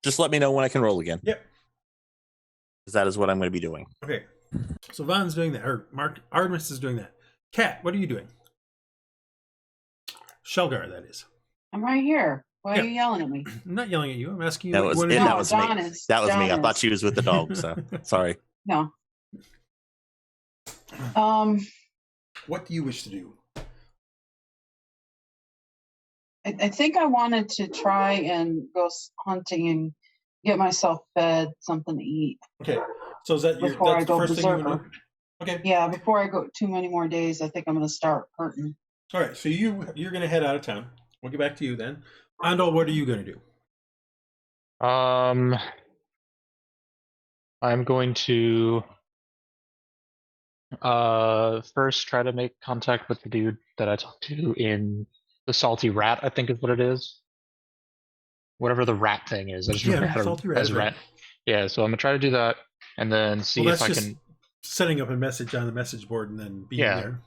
just let me know when I can roll again. Yep. Because that is what I'm going to be doing. Okay. So Von's doing that, or Artemis is doing that. Kat, what are you doing? Sealgair, that is. I'm right here. Why are you yelling at me? I'm not yelling at you. I'm asking you. That was me. That was me. I thought she was with the dog. So sorry. No. What do you wish to do? I think I wanted to try and go hunting and get myself fed something to eat. Okay. So is that before I go the first thing you want to berserker? do? Okay. Yeah, before I go too many more days, I think I'm going to start hurting. All right. So you're going to head out of town. We'll get back to you then. Andal, what are you going to do? I'm going to first try to make contact with the dude that I talked to in the Salty Rat, I think is what it is. Whatever the rat thing is. I just remember Salty Rat. as rat. Yeah, so I'm going to try to do that and then see if I can... setting up a message on the message board and then being there.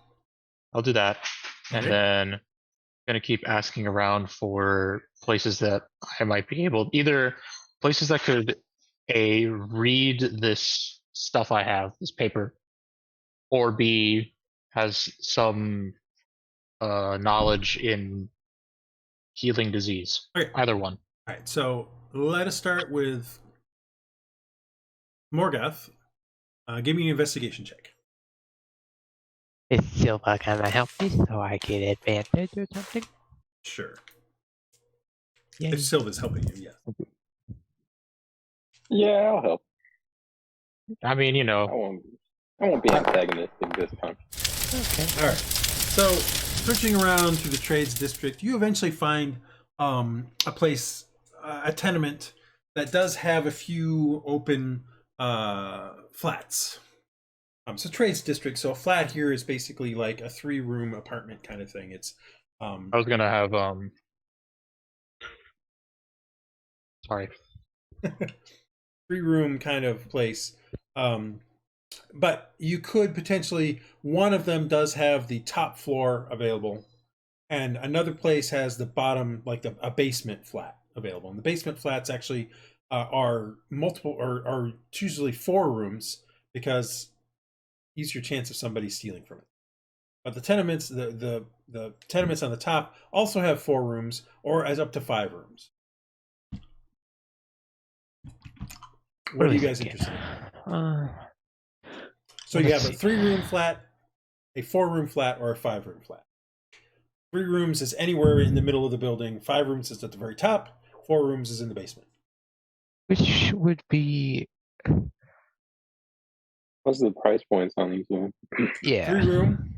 I'll do that. And then going to keep asking around for places that I might be able... Either places that could, read this stuff I have, this paper, or B, has some knowledge in healing disease. Okay. Either one. All right, so let us start with Morgoth. Give me an investigation check. Is Silva gonna help me so I get advantage or something? Sure. Yeah. If Silva's helping you, yeah. Yeah, I'll help. I mean, you know. I won't be antagonistic this time. Okay. All right. So, searching around through the trades district, you eventually find a place, a tenement that does have a few open flats. So trades district. So a flat here is basically like a 3-room apartment kind of thing. It's. I was gonna have Sorry. 3-room kind of place. But you could potentially, one of them does have the top floor available, and another place has the bottom, like a basement flat available. And the basement flats actually are multiple, or are usually 4 rooms because easier chance of somebody stealing from it. But the tenements, the tenements on the top also have 4 rooms, or as up to 5 rooms. What are you guys interested in? So you have a 3-room flat, a 4-room flat, or a 5-room flat. 3 rooms is anywhere in the middle of the building. 5 rooms is at the very top. 4 rooms is in the basement. Which would be... What's the price points on these ones? Yeah. 3-room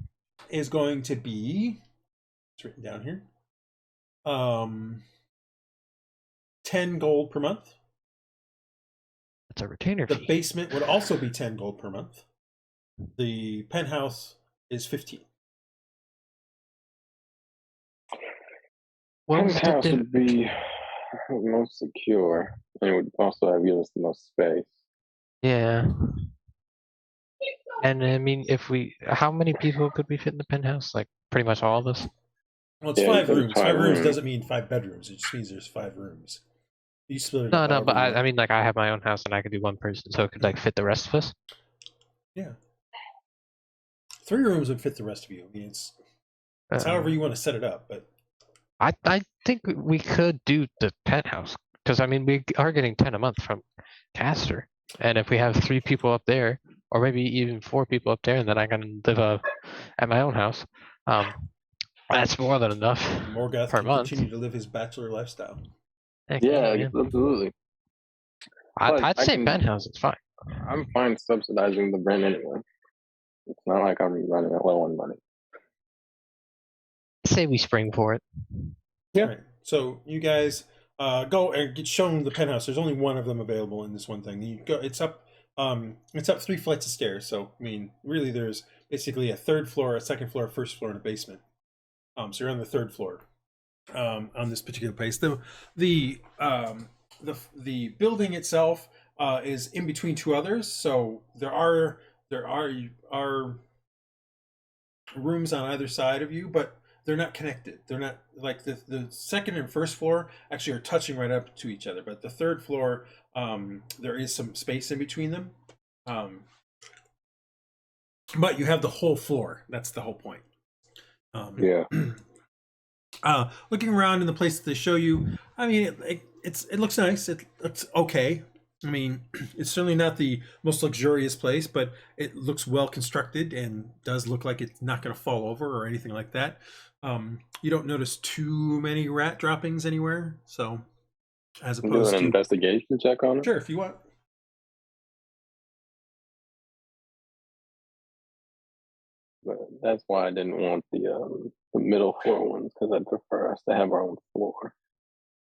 is going to be, it's written down here, 10 gold per month. That's a retainer The fee. basement would also be 10 gold per month. The penthouse is 15. Penthouse would be the most secure, and it would also have given us the most space. Yeah. And I mean, how many people could we fit in the penthouse? Like pretty much all of us? Well, it's 5 rooms. 5 rooms doesn't mean 5 bedrooms. It just means there's 5 rooms. You split it No, up but I mean, like I have my own house and I could do 1 person, so it could like fit the rest of us. Yeah. 3 rooms would fit the rest of you. I mean, it's however you want to set it up, but I think we could do the penthouse because I mean we are getting 10 a month from Caster, and if we have 3 people up there, or maybe even 4 people up there, and then I can live at my own house, that's more than enough Morgoth per can month. continue to live his bachelor lifestyle. Heck Yeah, man. absolutely. Plus, I'd I say can- penthouse is fine. I'm fine subsidizing the rent anyway. It's not like I'm running low on money. Say we spring for it. Yeah. Right. So you guys go and get shown the penthouse. There's only one of them available in this one thing. You go. It's up 3 flights of stairs. So I mean, really, there's basically a third floor, a second floor, a first floor, and a basement. So you're on the third floor on this particular place. The building itself is in between two others. So there are rooms on either side of you, but they're not connected. They're not like the second and first floor actually are touching right up to each other. But the third floor, there is some space in between them. But you have the whole floor. That's the whole point. Yeah. Looking around in the place that they show you, I mean, it looks nice. It's okay. I mean, it's certainly not the most luxurious place, but it looks well constructed and does look like it's not going to fall over or anything like that. You don't notice too many rat droppings anywhere, so as Do opposed an to investigation check on it. sure if you want. But that's why I didn't want the middle floor ones, because I prefer us to have our own floor.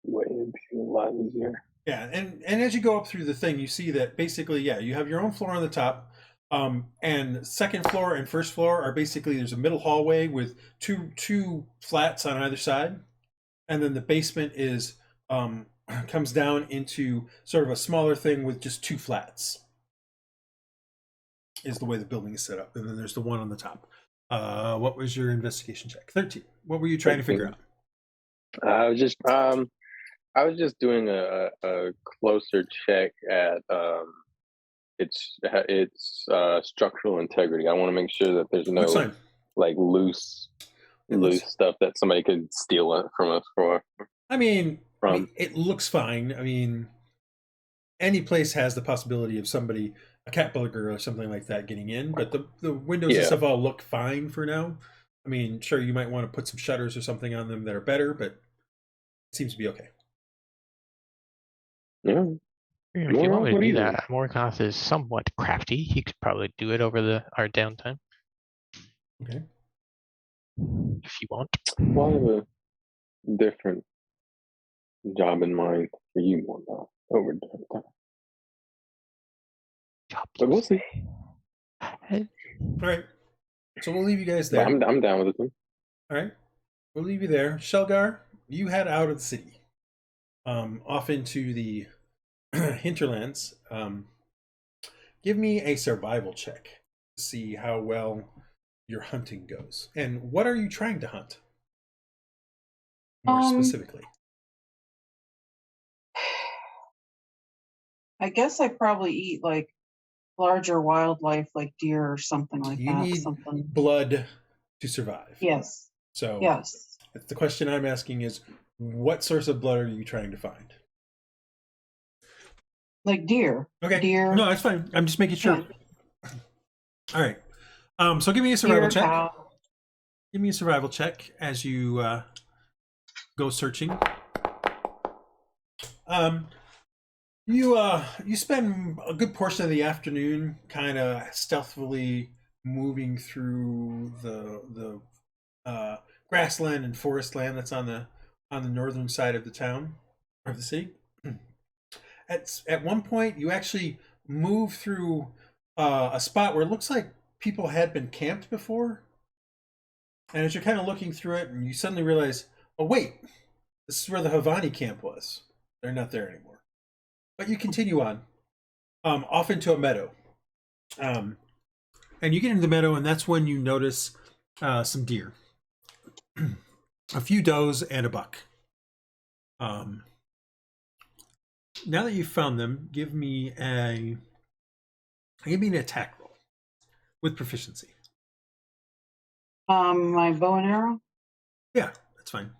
Way it'd be a lot easier. Yeah, and as you go up through the thing, you see that basically, yeah, you have your own floor on the top, and second floor and first floor are basically there's a middle hallway with two flats on either side, and then the basement is comes down into sort of a smaller thing with just 2 flats. Is the way the building is set up, and then there's the one on the top. What was your investigation check? 13. What were you trying to figure out? I was just doing a closer check at its structural integrity. I want to make sure that there's Looks no fine. like loose stuff that somebody could steal it from us for. I mean, it looks fine. I mean, any place has the possibility of somebody, a cat burglar or something like that, getting in, but the windows and stuff all look fine for now. I mean, sure, you might want to put some shutters or something on them that are better, but it seems to be okay. Yeah. If you want me to Morgoth, what do do you that, Morgoth is somewhat crafty. He could probably do it over our downtime. Okay. If you want. Well, I have a different job in mind for you, Morgoth, over time. But we'll see. All right. So we'll leave you guys But there. I'm down with it too. All right. We'll leave you there. Shelgar, you head out of the city, off into the hinterlands. Give me a survival check to see how well your hunting goes. And what are you trying to hunt? More specifically. I guess I probably eat like larger wildlife like deer or something like You that. need Something. blood to survive. Yes. So Yes. the question I'm asking is, what source of blood are you trying to find? Like deer. Okay. Deer. No, that's fine. I'm just making sure. Yeah. All right. So give me a survival Deer, check. cow. Give me a survival check as you go searching. You spend a good portion of the afternoon kind of stealthily moving through the grassland and forest land that's on the northern side of the town of the city. At one point, you actually move through a spot where it looks like people had been camped before. And as you're kind of looking through it, and you suddenly realize, oh wait, this is where the Havani camp was. They're not there anymore. But you continue on, off into a meadow. And you get into the meadow, and that's when you notice some deer. A few does and a buck. Now that you've found them, give me an attack roll with proficiency. My bow and arrow. Yeah, that's fine.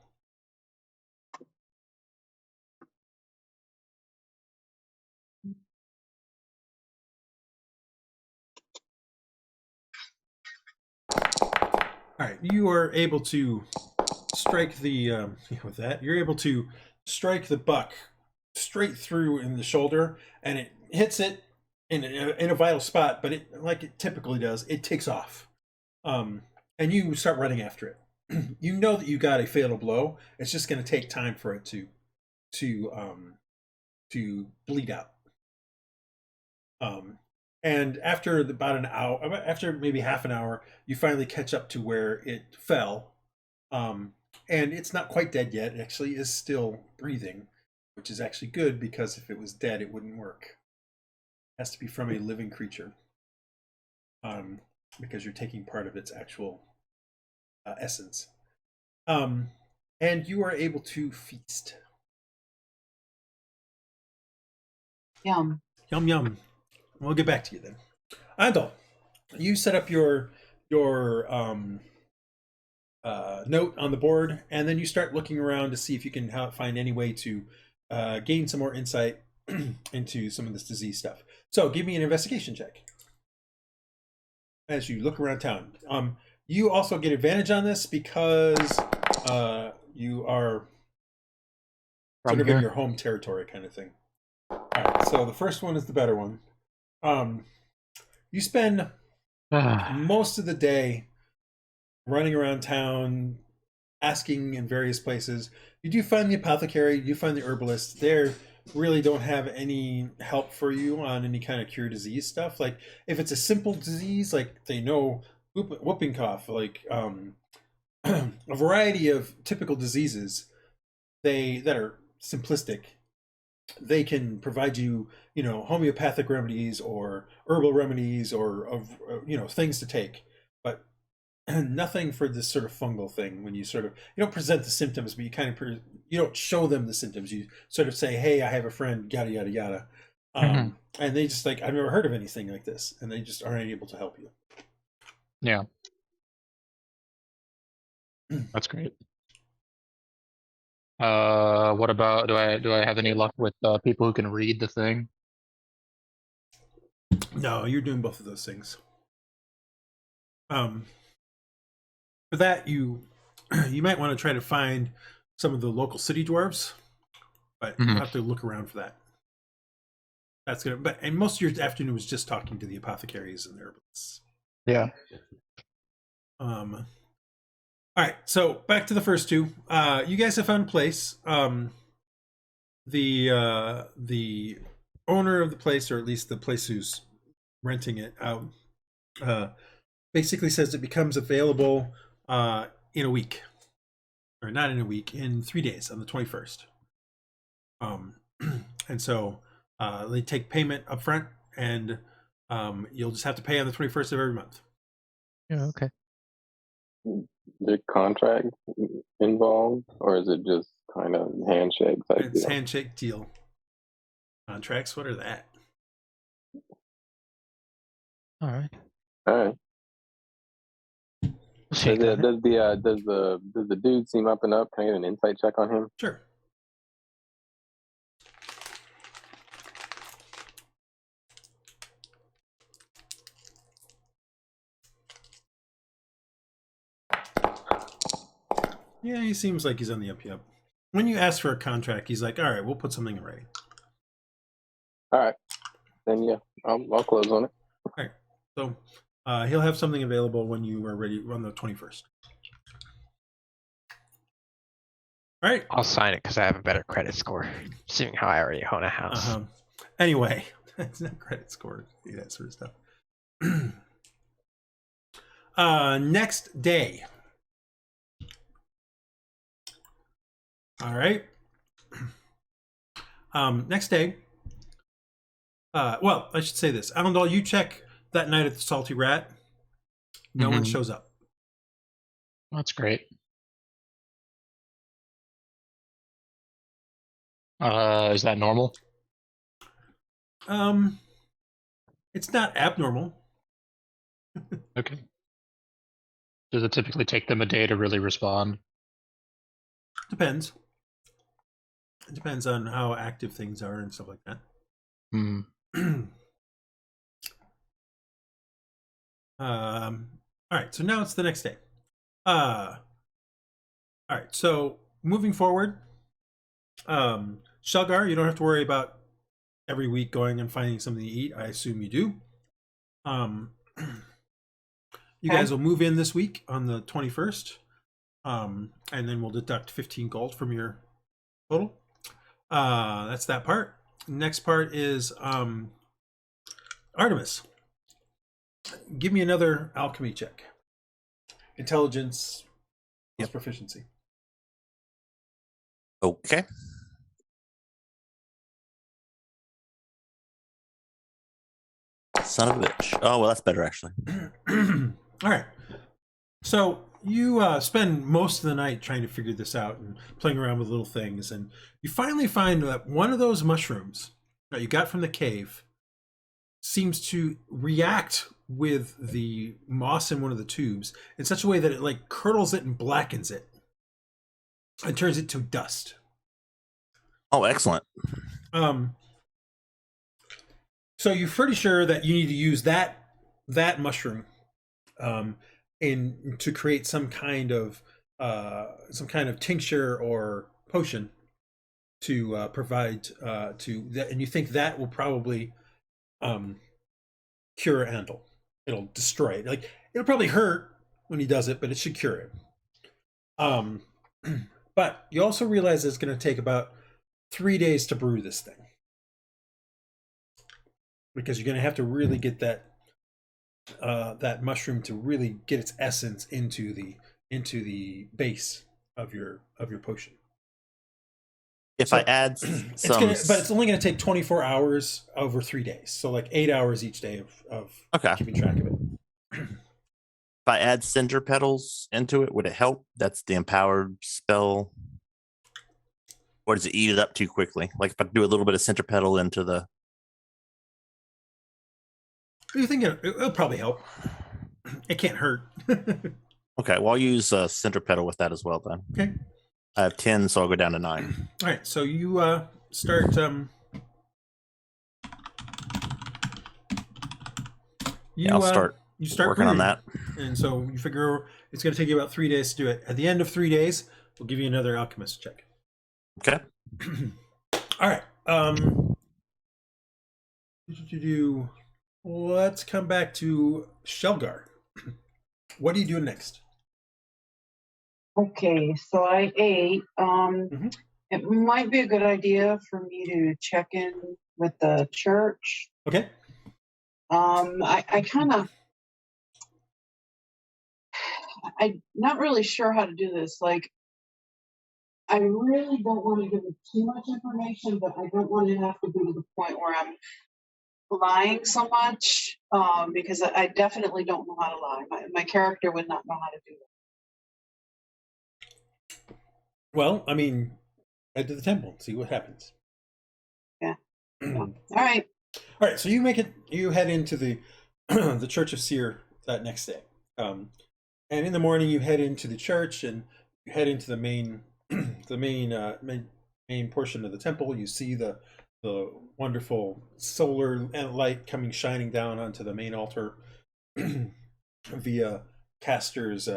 All right, you are able to strike the with that. You're able to strike the buck straight through in the shoulder, and it hits it in a vital spot, but it, like it typically does, it takes off. And you start running after it. You know that you got a fatal blow. It's just going to take time for it to bleed out. And after about an hour, after maybe half an hour, you finally catch up to where it fell. And it's not quite dead yet. It actually is still breathing, which is actually good, because if it was dead, it wouldn't work. It has to be from a living creature, because you're taking part of its actual essence. And you are able to feast. Yum. Yum yum. We'll get back to you then. Andal, you set up your note on the board, and then you start looking around to see if you can find any way to gain some more insight into some of this disease stuff. So give me an investigation check as you look around town. You also get advantage on this because you are From sort of in here? your home territory kind of thing. All right, so the first one is the better one. You spend most of the day running around town, asking in various places. You do find the apothecary, you find the herbalist. They really don't have any help for you on any kind of cure disease stuff. Like if it's a simple disease, like they know whooping cough, like a variety of typical diseases that are simplistic, they can provide you, homeopathic remedies or herbal remedies or things to take, but nothing for this sort of fungal thing. When you you don't present the symptoms, but you don't show them the symptoms. You sort of say, "Hey, I have a friend," yada yada yada, and they just like, "I've never heard of anything like this," and they just aren't able to help you. Yeah. That's great. What about, do I have any luck with people who can read the thing? No, you're doing both of those things. For that, you might want to try to find some of the local city dwarves, but you'll have to look around for that. That's gonna. And most of your afternoon was just talking to the apothecaries and the herbalists. Yeah. All right, so back to the first two. You guys have found a place. The owner of the place, or at least the place who's renting it out, basically says it becomes available in a week, or not in a week, in 3 days, on the 21st. And so they take payment up front, and you'll just have to pay on the 21st of every month. Yeah, okay. The contract involved, or is it just kind of handshake type It's deal? handshake deal. Contracts, what are that? All right. All right. See, Does the dude seem up and up? Can I get an insight check on him? Sure. Yeah, he seems like he's on the up. When you ask for a contract, he's like, "All right, we'll put something in writing." All right. Then yeah, I'll close on it. All right. So he'll have something available when you are ready on the 21st. All right. I'll sign it because I have a better credit score, seeing how I already own a house. Anyway, it's not credit score, that sort of stuff. Next day. All right. Next day. Well, I should say this. Andal, you check that night at the Salty Rat. No one shows up. That's great. Is that normal? It's not abnormal. Okay. Does it typically take them a day to really respond? Depends. It depends on how active things are and stuff like that. All right, so now it's the next day. All right, so moving forward, Sealgair, you don't have to worry about every week going and finding something to eat. I assume you do. You Okay. guys will move in this week on the 21st. And then we'll deduct 15 gold from your total. That's that part. Next part is Artemis. Give me another alchemy check. Intelligence plus proficiency. Okay. Son of a bitch. Oh, well, that's better, actually. All right. So you spend most of the night trying to figure this out and playing around with little things. And you finally find that one of those mushrooms that you got from the cave seems to react with the moss in one of the tubes in such a way that it like curdles it and blackens it and turns it to dust. Oh, excellent. So you're pretty sure that you need to use that mushroom in to create some kind of tincture or potion to provide to that, and you think that will probably cure Andal. It'll destroy it. Like it'll probably hurt when he does it, but it should cure it. But you also realize it's going to take about 3 days to brew this thing, because you're going to have to really get that mushroom to really get its essence into the base of your potion. If I add some, but it's only going to take 24 hours over 3 days, so like 8 hours each day of okay. keeping track of it. If I add cinder petals into it, would it help? That's the empowered spell. Or does it eat it up too quickly? Like if I do a little bit of cinder petal into the... You think it'll probably help? It can't hurt. Okay, well I'll use cinder petal with that as well then. Okay. I have 10, so I'll go down to 9. All right, so you start. I'll start. You start working on brewing. that. And so you figure it's going to take you about 3 days to do it. At the end of 3 days, we'll give you another alchemist check. Okay. All right. Let's come back to Sealgair. What are you doing next? Okay, so I ate. It might be a good idea for me to check in with the church. Okay. I'm not really sure how to do this. Like, I really don't want to give them too much information, but I don't want to have to go to the point where I'm lying so much, because I definitely don't know how to lie. My character would not know how to do that. Well, I mean, head to the temple and see what happens. Yeah. All right. All right. So you make it. You head into the the Church of Seer that next day, and in the morning you head into the church and you head into the main main portion of the temple. You see the wonderful solar light coming shining down onto the main altar via Castor's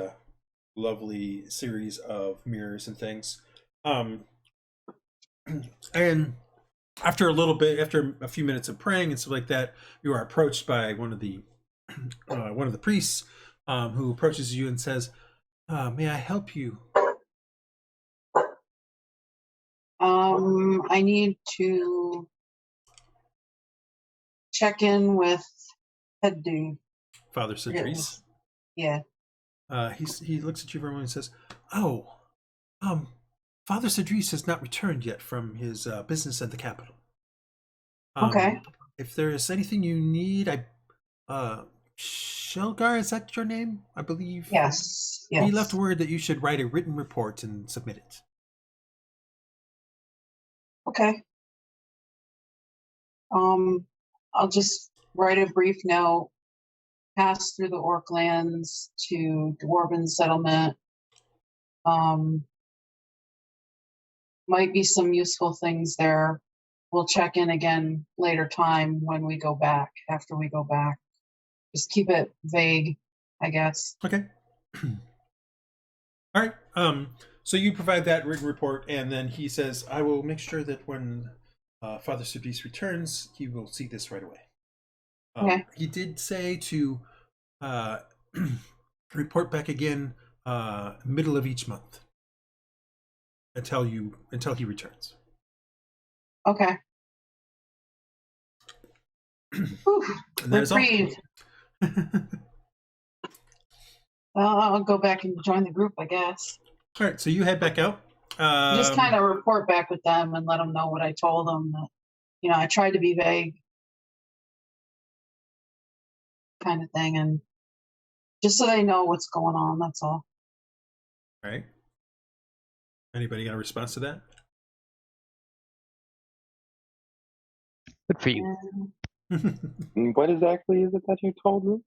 lovely series of mirrors and things. And after a few minutes of praying and stuff like that, you are approached by one of the priests, who approaches you and says, "May I help you?" I need to check in with head dude. Father Cedrice. Yeah. He looks at you for a moment and says, "Oh, Father Cedrice has not returned yet from his business at the capital. Okay. If there is anything you need, Sealgair, is that your name? I believe. Yes. He left word that you should write a written report and submit it." Okay. I'll just write a brief note, pass through the Orc lands to Dwarven settlement. Might be some useful things there. We'll check in again later time when we go back, after we go back. Just keep it vague, I guess. Okay. All right. So you provide that written report, and then he says, "I will make sure that when Father Subis returns, he will see this right away." Okay. He did say to report back again middle of each month until he returns. Okay. Whew, And that is all. reprieve. Well, I'll go back and join the group, I guess. All right, so you head back out. Just kind of report back with them and let them know what I told them. That, I tried to be vague, kind of thing, and just so they know what's going on. That's all. All right. Anybody got a response to that? Good for you. And What exactly is it that you told me?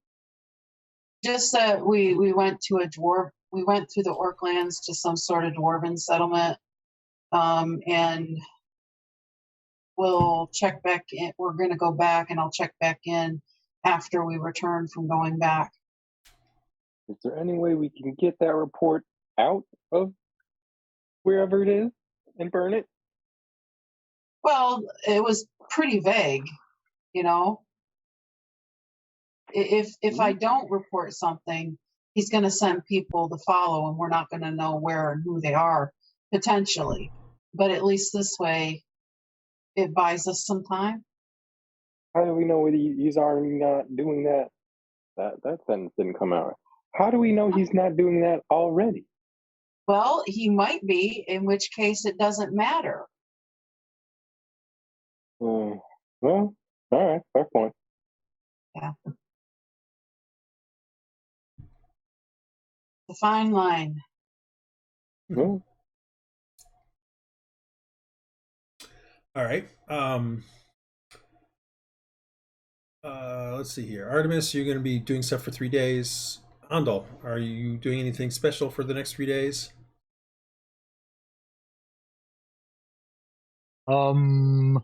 just that we went to we went through the Orklands to some sort of dwarven settlement, and we'll check back in. We're going to go back, and I'll check back in after we return from going back. Is there any way we can get that report out of wherever it is and burn it? Well, it was pretty vague, If I don't report something, he's going to send people to follow, and we're not going to know where and who they are, potentially. But at least this way, it buys us some time. How do we know he's already not doing that? That sentence didn't come out. How do we know he's not doing that already? Well, he might be, in which case it doesn't matter. Well, all right, fair point. Yeah. The fine line. Well, All right. Let's see here. Artemis, you're going to be doing stuff for 3 days. Andal, are you doing anything special for the next 3 days? You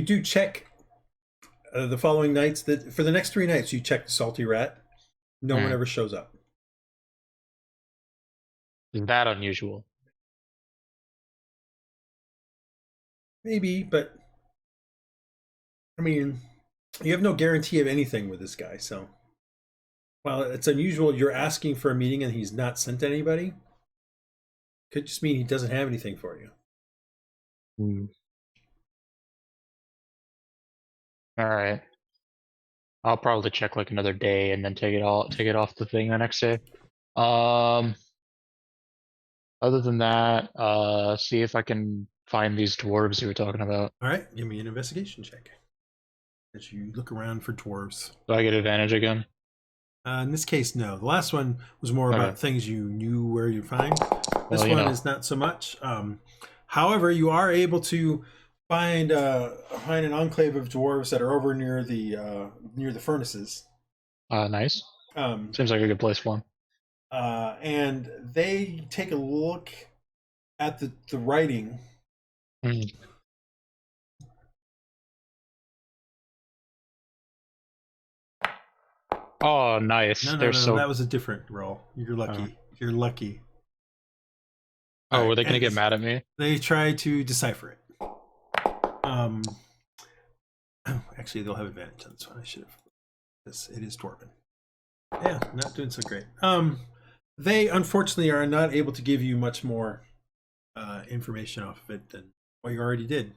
do check the following nights. That for the next 3 nights, you check the Salty Rat. No one ever shows up. Is that unusual? Maybe, but I mean, you have no guarantee of anything with this guy. So, while it's unusual, you're asking for a meeting and he's not sent anybody. Could just mean he doesn't have anything for you. All right. I'll probably check like another day and then take it off the thing the next day. Other than that, see if I can find these dwarves you were talking about. All right, give me an investigation check as you look around for dwarves. Do I get advantage again? In this case, no. The last one was more about things you knew where you find. This one is not so much. However, you are able to find an enclave of dwarves that are over near the furnaces. Nice. Seems like a good place for them. And they take a look at the writing. Oh, nice. No, that was a different roll. You're lucky. You're lucky. Oh, were they going to get mad at me? They try to decipher it. Actually, they'll have advantage on this one. I should have. It is Dwarven. Yeah, not doing so great. They unfortunately are not able to give you much more information off of it than what you already did.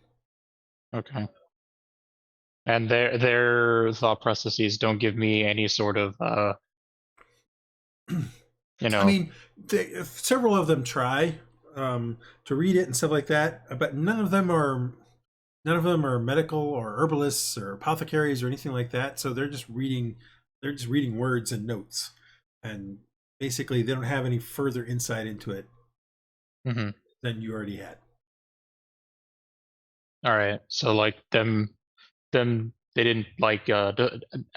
Okay. And their thought processes don't give me any sort of, I mean, several of them try to read it and stuff like that, but none of them are medical or herbalists or apothecaries or anything like that. So they're just reading words and notes, and basically they don't have any further insight into it than you already had. All right. So like them they didn't like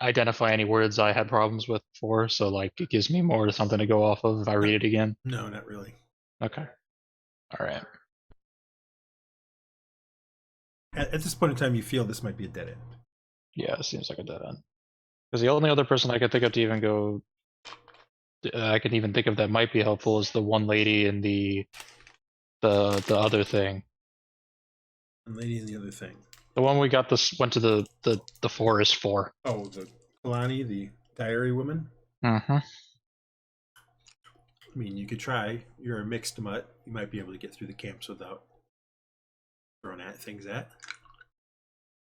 identify any words I had problems with before, so like it gives me more something to go off of if I read it again. No, not really. Okay. All right. At this point in time, you feel this might be a dead end. Yeah, it seems like a dead end. Because the only other person I could think of to even go I can even think of that might be helpful is the one lady in the other thing. And lady and the other thing. The one we went to the forest for. Oh, the Kalani, the diary woman. Mm-hmm. I mean, you could try. You're a mixed mutt. You might be able to get through the camps without throwing at things at.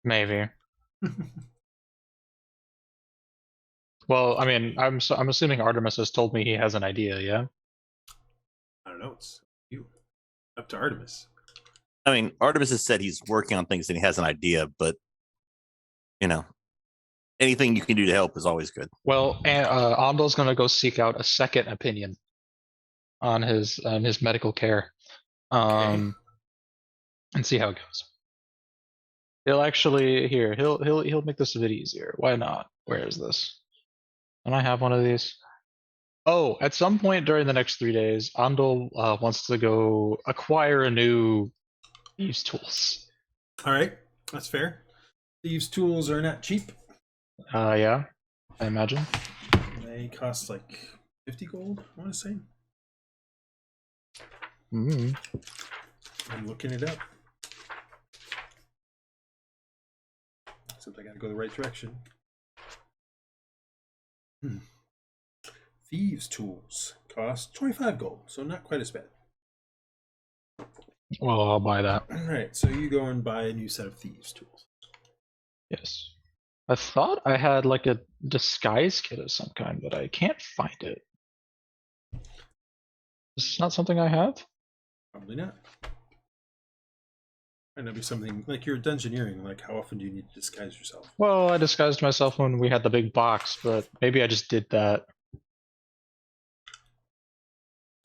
Maybe. Well, I mean, I'm assuming Artemis has told me he has an idea. Yeah. I don't know. It's you. Up to Artemis. I mean, Artemis has said he's working on things and he has an idea, but anything you can do to help is always good. Well, and Andal's gonna go seek out a second opinion on his medical care, and see how it goes. He'll actually he'll make this a bit easier. Why not? Where is this? Can I have one of these? Oh, at some point during the next 3 days, Andal wants to go acquire a new thieves' tools. All right, that's fair. Thieves' tools are not cheap. Yeah, I imagine. They cost like 50 gold, I want to say. Mm-hmm. I'm looking it up. Except I gotta go the right direction. Thieves' tools cost 25 gold, so not quite as bad. Well, I'll buy that. Alright, so you go and buy a new set of thieves' tools. Yes. I thought I had like a disguise kit of some kind, but I can't find it. Is this not something I have? Probably not. Might not be something like you're dungeoneering, like how often do you need to disguise yourself? Well, I disguised myself when we had the big box, but maybe I just did that.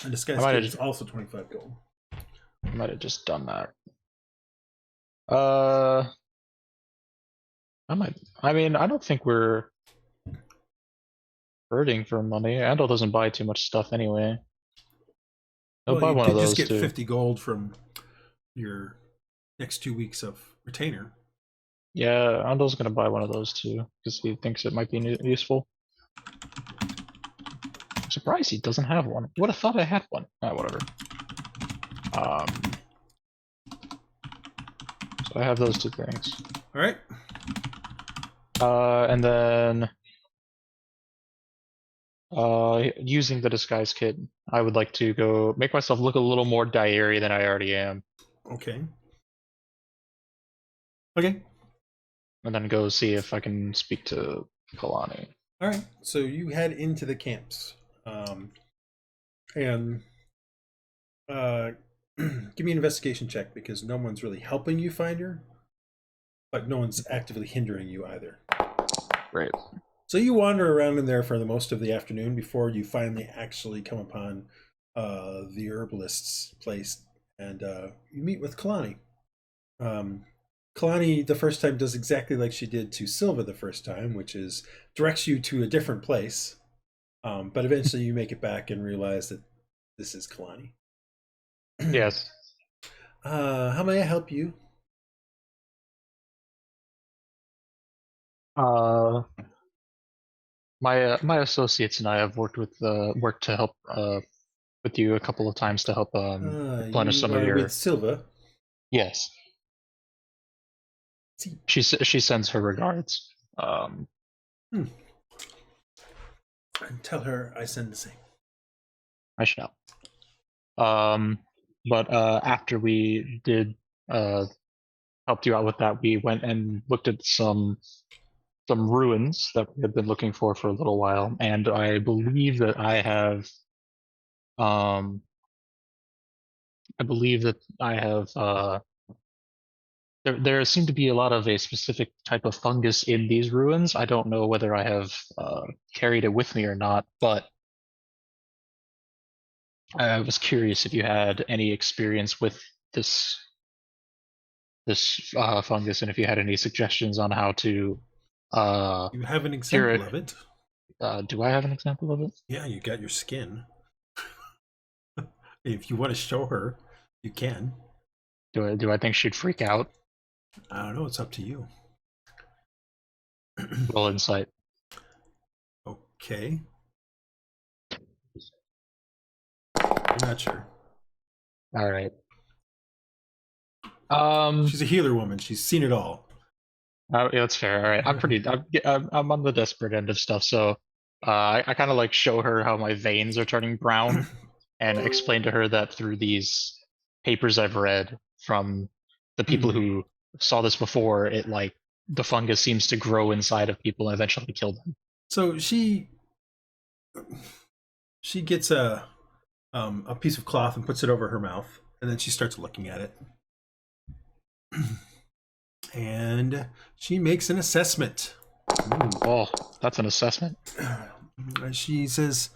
And disguise I might kit have- is also 25 gold. I might have just done that. I mean, I don't think we're hurting for money. Andal doesn't buy too much stuff anyway. He'll Well, buy you one could of those just get too. 50 gold from your next 2 weeks of retainer. Yeah, Andal's gonna buy one of those too because he thinks it might be useful. I'm surprised he doesn't have one. Would have thought I had one. Whatever. So I have those two things. All right. And then using the disguise kit, I would like to go make myself look a little more diary than I already am, Okay. Okay. and then go see if I can speak to Kalani. All right. So you head into the camps, and give me an investigation check because no one's really helping you find her, but no one's actively hindering you either. Right. So you wander around in there for the most of the afternoon before you finally actually come upon the herbalist's place, and you meet with Kalani. Kalani, the first time, does exactly like she did to Silva the first time, which is directs you to a different place. But eventually you make it back and realize that this is Kalani. Yes. How may I help you? My associates and I have worked to help with you a couple of times to help replenish You some of are your. with Silva. Yes. She sends her regards. And tell her I send the same. I shall. But after we did helped you out with that, we went and looked at some ruins that we had been looking for a little while, and I believe that I have there seemed to be a lot of a specific type of fungus in these ruins. I don't know whether I have carried it with me or not, but I was curious if you had any experience with this fungus, and if you had any suggestions on how to You have an example of it. do I have an example of it? Yeah, you got your skin. If you want to show her, you can. Do I think she'd freak out? I don't know. It's up to you. Roll insight. Okay. I'm not sure. All right. She's a healer woman. She's seen it all. Yeah, that's fair. All right. I'm on the desperate end of stuff, so I kind of like show her how my veins are turning brown, and explain to her that through these papers I've read from the people who saw this before, it like the fungus seems to grow inside of people and eventually kill them. So she gets a piece of cloth and puts it over her mouth, and then she starts looking at it. And she makes an assessment. Oh, that's an assessment. She says,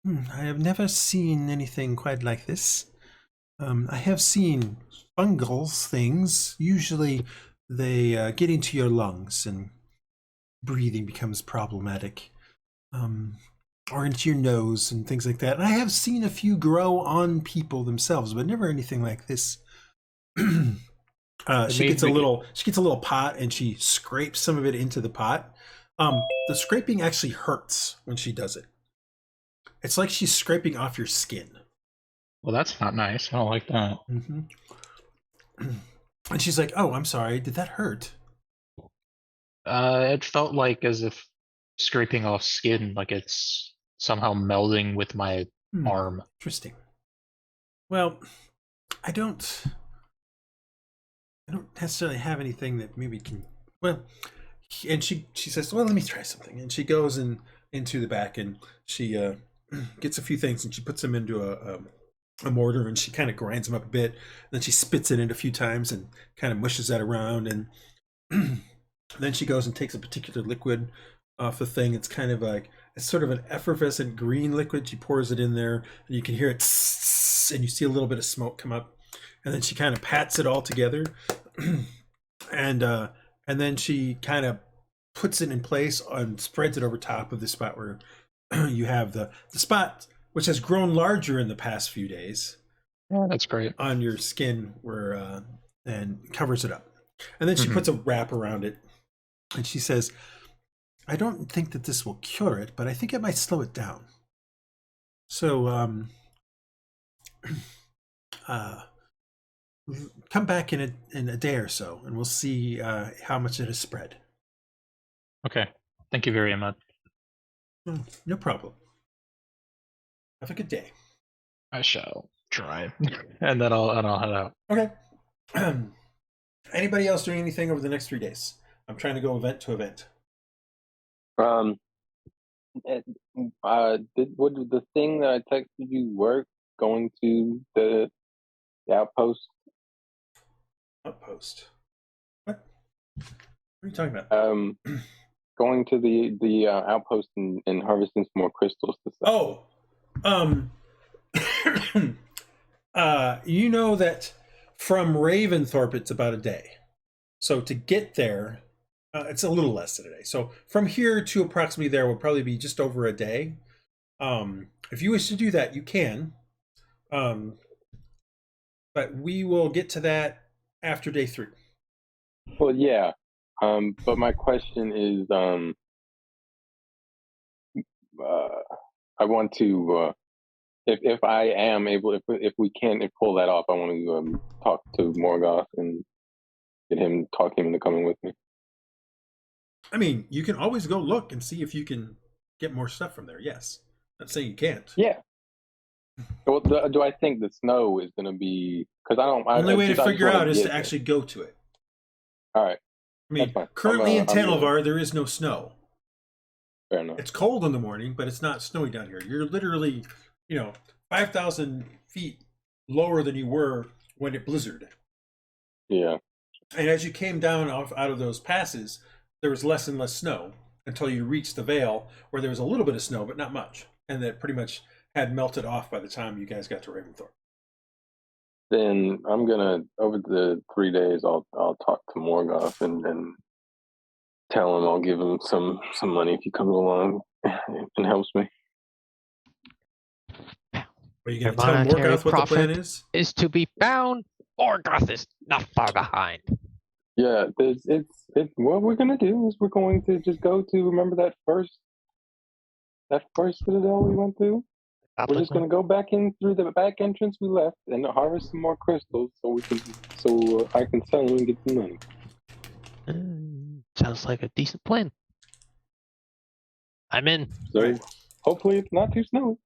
I have never seen anything quite like this. I have seen fungal things. Usually they get into your lungs and breathing becomes problematic. Or into your nose and things like that. And I have seen a few grow on people themselves, but never anything like this. She gets a little pot and she scrapes some of it into the pot. The scraping actually hurts when she does it. It's like she's scraping off your skin. Well, that's not nice. I don't like that. Mm-hmm. And she's like, "Oh, I'm sorry. Did that hurt?" It felt like as if scraping off skin, like it's somehow melding with my arm. Interesting. Well, I don't necessarily have anything that maybe can. Well, and she says, "Well, let me try something." And she goes into the back and she gets a few things and she puts them into a mortar and she kind of grinds them up a bit. And then she spits it in a few times and kind of mushes that around. And then she goes and takes a particular liquid off the thing. It's kind of like it's sort of an effervescent green liquid. She pours it in there and you can hear it, and you see a little bit of smoke come up. And then she kind of pats it all together, and then she kind of puts it in place and spreads it over top of the spot where you have the spot which has grown larger in the past few days. Yeah, that's great. On your skin, where and covers it up, and then she puts a wrap around it, and she says, "I don't think that this will cure it, but I think it might slow it down. So, come back in a day or so, and we'll see how much it has spread." Okay. Thank you very much. No problem. Have a good day. I shall try, and then I'll head out. Okay. Anybody else doing anything over the next 3 days? I'm trying to go event to event. Did the thing that I texted you work? Going to the outpost? Outpost. What? What are you talking about? Going to the outpost and harvesting some more crystals to sell. You know that from Raventhorpe it's about a day. So to get there, it's a little less than a day. So from here to approximately there will probably be just over a day. If you wish to do that, you can. But we will get to that after day 3. Well, yeah. But my question is, I want to, if I am able, if we can pull that off, I want to talk to Morgoth and talk him into coming with me. I mean, you can always go look and see if you can get more stuff from there. Yes, I'm not saying you can't. Yeah. Well, do I think the snow is going to be? Because I don't. The only way to figure out is to actually go to it. All right. I mean, currently in Tanalvar, there is no snow. Fair enough. It's cold in the morning, but it's not snowy down here. You're literally, 5,000 feet lower than you were when it blizzarded. Yeah. And as you came down out of those passes, there was less and less snow until you reached the Vale, where there was a little bit of snow, but not much. And that pretty much had melted off by the time you guys got to Raventhorpe. Then I'm gonna, over the 3 days, I'll talk to Morgoth and tell him I'll give him some money if he comes along and helps me. Are you going to tell Morgoth what the plan is? Is to be found. Morgoth is not far behind. Yeah, it's what we're gonna do is we're going to just go to, remember that first citadel we went to? We're just gonna go back in through the back entrance we left and harvest some more crystals so I can sell them and get some money. Sounds like a decent plan. I'm in. So hopefully it's not too snowy.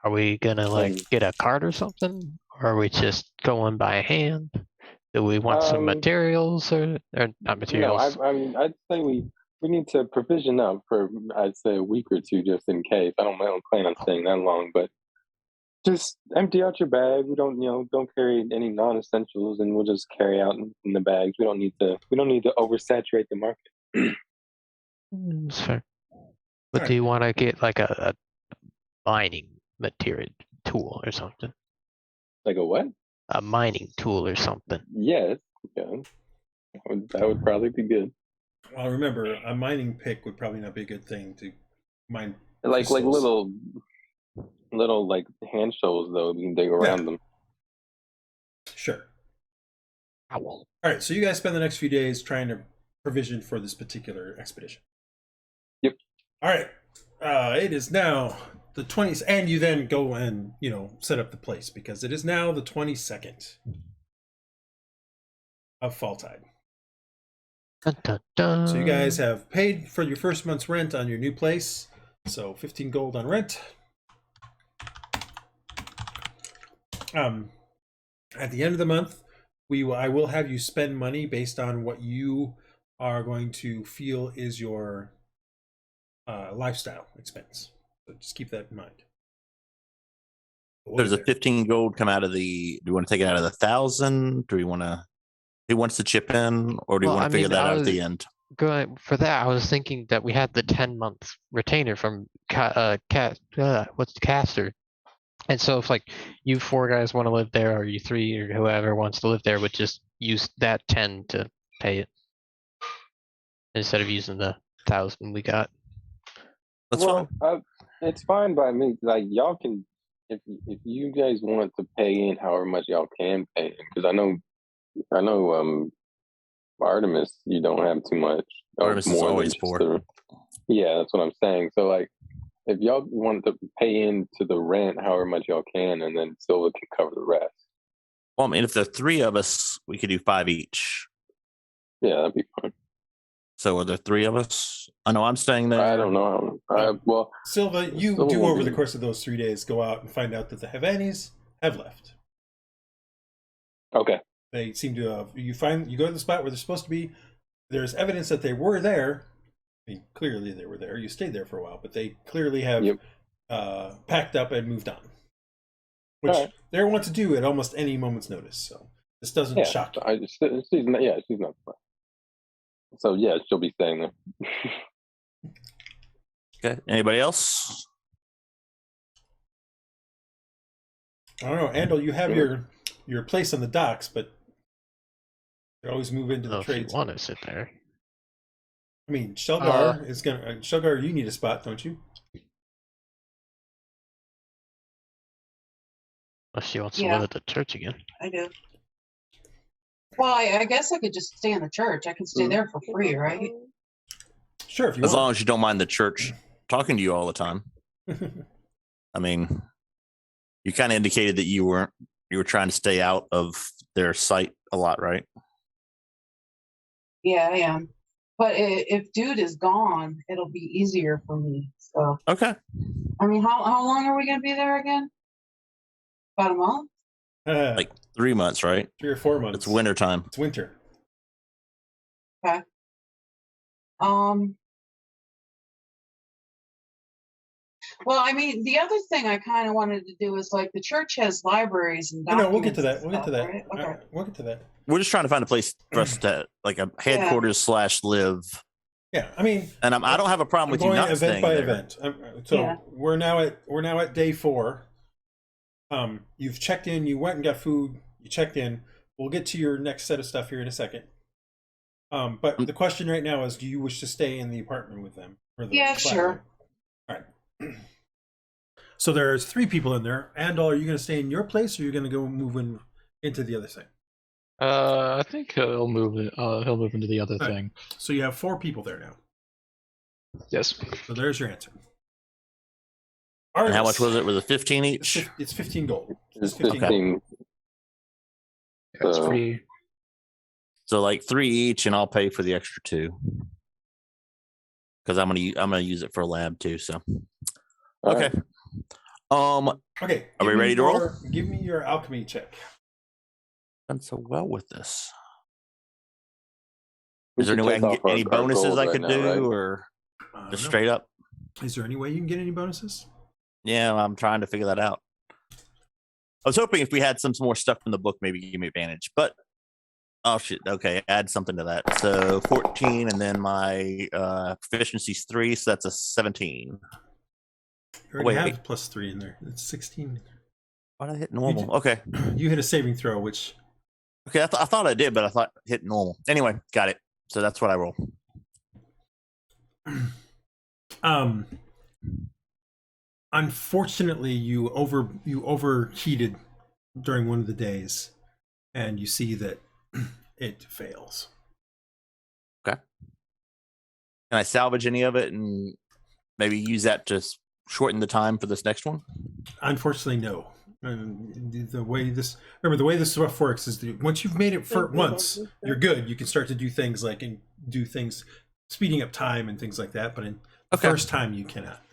Are we gonna get a cart or something? Or are we just going by hand? Do we want some materials or not materials? No, I mean I'd say we need to provision up for I'd say a week or two just in case. I don't plan on staying that long, but just empty out your bag. We don't carry any non-essentials, and we'll just carry out in the bags. We don't need to oversaturate the market. That's fair. But do you want to get like a mining material tool or something? Like a what? A mining tool or something. Yes, yeah. That would probably be good. Well, remember, a mining pick would probably not be a good thing to mine. Like crystals. little like hand shovels though. You can dig around them. Sure. Owl. All right, so you guys spend the next few days trying to provision for this particular expedition. Yep. All right. It is now the 20th, and you then go and set up the place because it is now the 22nd of Falltide. Dun, dun, dun. So you guys have paid for your first month's rent on your new place. So 15 gold on rent. At the end of the month, I will have you spend money based on what you are going to feel is your lifestyle expense. So just keep that in mind. There's a 15 gold come out of the. Do you want to take it out of the 1,000? Do we want to? Who wants to chip in, or do you want to figure that out at the end? Going for that, I was thinking that we had the 10-month retainer from what's the caster, and so if like you 4 guys want to live there, or you 3 or whoever wants to live there, would just use that 10 to pay it instead of using the 1,000 we got. That's fine. It's fine by me. Like y'all can, if you guys want to pay in however much y'all can pay in, because I know Artemis, you don't have too much. Artemis is always poor. Yeah, that's what I'm saying. So like, if y'all want to pay into the rent however much y'all can, and then Silva can cover the rest. Well, I mean, if there are 3 of us, we could do 5 each. Yeah, that'd be fine. So are there 3 of us? I know I'm staying there. I don't know. Well, Silva, you do over the course of those 3 days go out and find out that the Havanis have left. Okay. They seem to you go to the spot where they're supposed to be. There's evidence that they were there. I mean, clearly they were there. You stayed there for a while, but they clearly have packed up and moved on, which they want to do at almost any moment's notice. So this doesn't shock you. She's not. So yeah, she'll be staying there. Okay. Anybody else? I don't know, Andal. You have your place on the docks, but you always move into the trades. If you want to sit there. I mean, Sealgair is gonna. Sealgair, you need a spot, don't you? Unless she wants to live at the church again. I do. Well, I guess I could just stay in the church. I can stay there for free, right? Sure, if you as want. long as you don't mind the church talking to you all the time. I mean, you kind of indicated that you were trying to stay out of their sight a lot, right? Yeah, I am. But if dude is gone, it'll be easier for me. So okay. I mean, how long are we gonna be there again? About a month? Like 3 months, right? 3 or 4 months. It's winter time. It's winter. Okay. Well, I mean, the other thing I kind of wanted to do is like the church has libraries and documents. No, we'll get to that. We'll get to that. Right? Okay. We'll get to that. We're just trying to find a place for us to like a headquarters / live. Yeah, I mean, and I don't have a problem with you not staying there. Event by event. So we're now at day 4. You've checked in. You went and got food. You checked in. We'll get to your next set of stuff here in a second. But the question right now is, do you wish to stay in the apartment with them? Yeah, sure. All right. So there's 3 people in there. Andal, are you going to stay in your place, or are you going to go move into the other thing? I think he'll move. He'll move into the other thing. So you have 4 people there now. Yes. So there's your answer. And how much was it? Was it 15 each? It's 15 gold. It's 15 15. That's So- pretty. So like 3 each, and I'll pay for the extra 2 because I'm gonna use it for a lab too. So All okay. right. Okay. Are we ready to roll? Give me your alchemy check. Done so well with this. We Is there should any way I take can off get any our bonuses gold I right could now, do, right? or just straight up? Is there any way you can get any bonuses? Yeah, I'm trying to figure that out. I was hoping if we had some more stuff in the book, maybe give me advantage. But oh shit, okay, add something to that. So 14, and then my proficiency's 3, so that's a 17. You already Wait. have +3 in there. It's 16. Why did I hit normal? did. Okay, You hit a saving throw, which okay, I thought I did, but I thought hit normal. Anyway, got it. So that's what I roll. Unfortunately, you overheated during one of the days, and you see that it fails. Can I salvage any of it and maybe use that to shorten the time for this next one? Unfortunately, no. The way this stuff works is that once you've made it for once, you're good. You can start to do things like speeding up time and things like that. But in the first time, you cannot.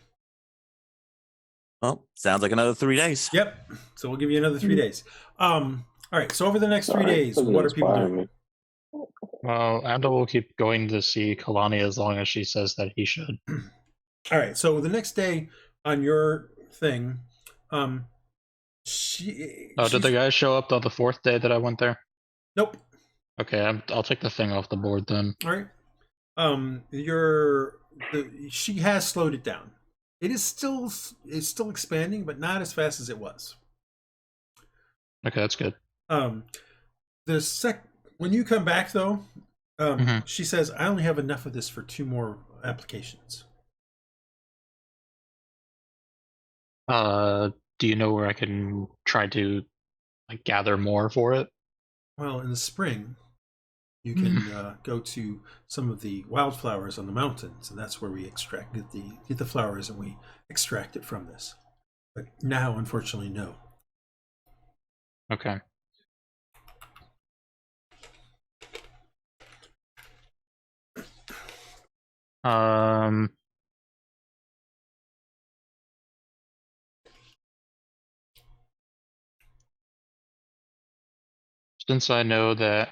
Well, sounds like another 3 days. Yep. So we'll give you another 3 days. All right. So over the next 3 days, Doesn't what are people inspire doing? me. Well, Andal will keep going to see Kalani as long as she says that he should. All right. So the next day on your thing, she. Oh, did she's- the guy show up on the 4th day that I went there? Nope. Okay, I'll take the thing off the board then. All right. She has slowed it down. It's still expanding, but not as fast as it was. Okay, that's good. When you come back though, Mhm. she says, "I only have enough of this for 2 more applications." Do you know where I can try to gather more for it? Well, in the spring, you can go to some of the wildflowers on the mountains, and that's where we get the flowers, and we extract it from this. But now, unfortunately, no. Okay. Since I know that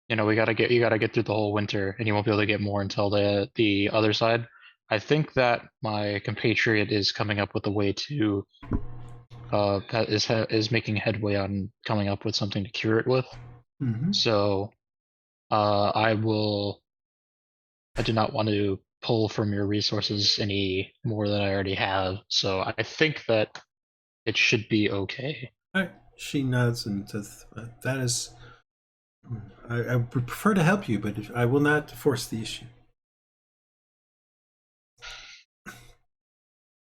you gotta get through the whole winter, and you won't be able to get more until the other side. I think that my compatriot is coming up with a way to that is making headway on coming up with something to cure it with. Mm-hmm. So I do not want to pull from your resources any more than I already have. So I think that it should be okay. All right. She nods and says, "That is. I would prefer to help you, but I will not force the issue."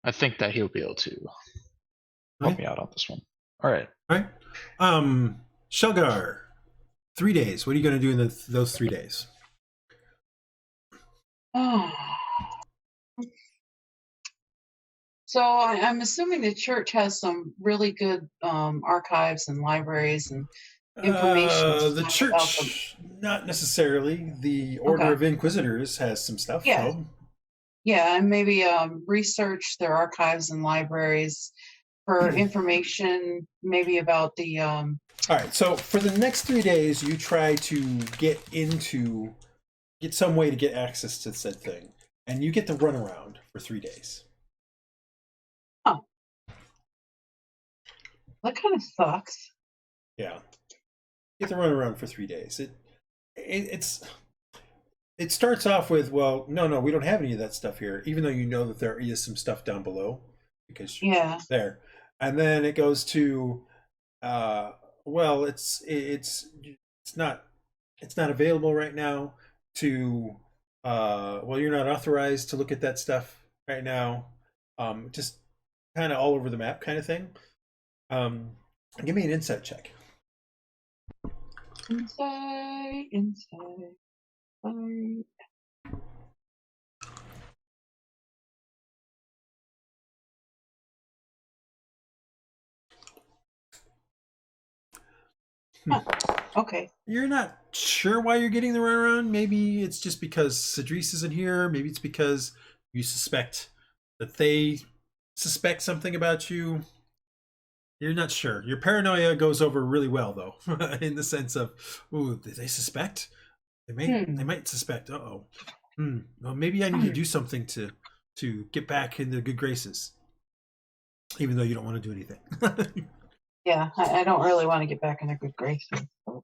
I think that he'll be able to help me out on this one. All right. All right. Shelgar, 3 days. What are you going to do in those 3 days? So I'm assuming the church has some really good archives and libraries and information. The stuff about church, not necessarily. The Order Okay. of Inquisitors has some stuff. Yeah. So. Yeah, and maybe research their archives and libraries for information, maybe about the. All right. So for the next 3 days, you try to get some way to get access to said thing, and you get the runaround for 3 days. That kind of sucks. Yeah. Get the runaround for 3 days. It starts off with, well, no, we don't have any of that stuff here, even though you know that there is some stuff down below because Yeah. there. And then it goes to, well, it's not available right now. Well, you're not authorized to look at that stuff right now. Just kind of all over the map kind of thing. Give me an insight check. Insight. Okay. You're not sure why you're getting the runaround. Maybe it's just because Cedrice isn't here. Maybe it's because you suspect that they suspect something about you. You're not sure. Your paranoia goes over really well, though, in the sense of, ooh, did they suspect? They might suspect. Uh-oh. Well, maybe I need to do something to get back in the good graces, even though you don't want to do anything. Yeah, I don't really want to get back in their good graces. So.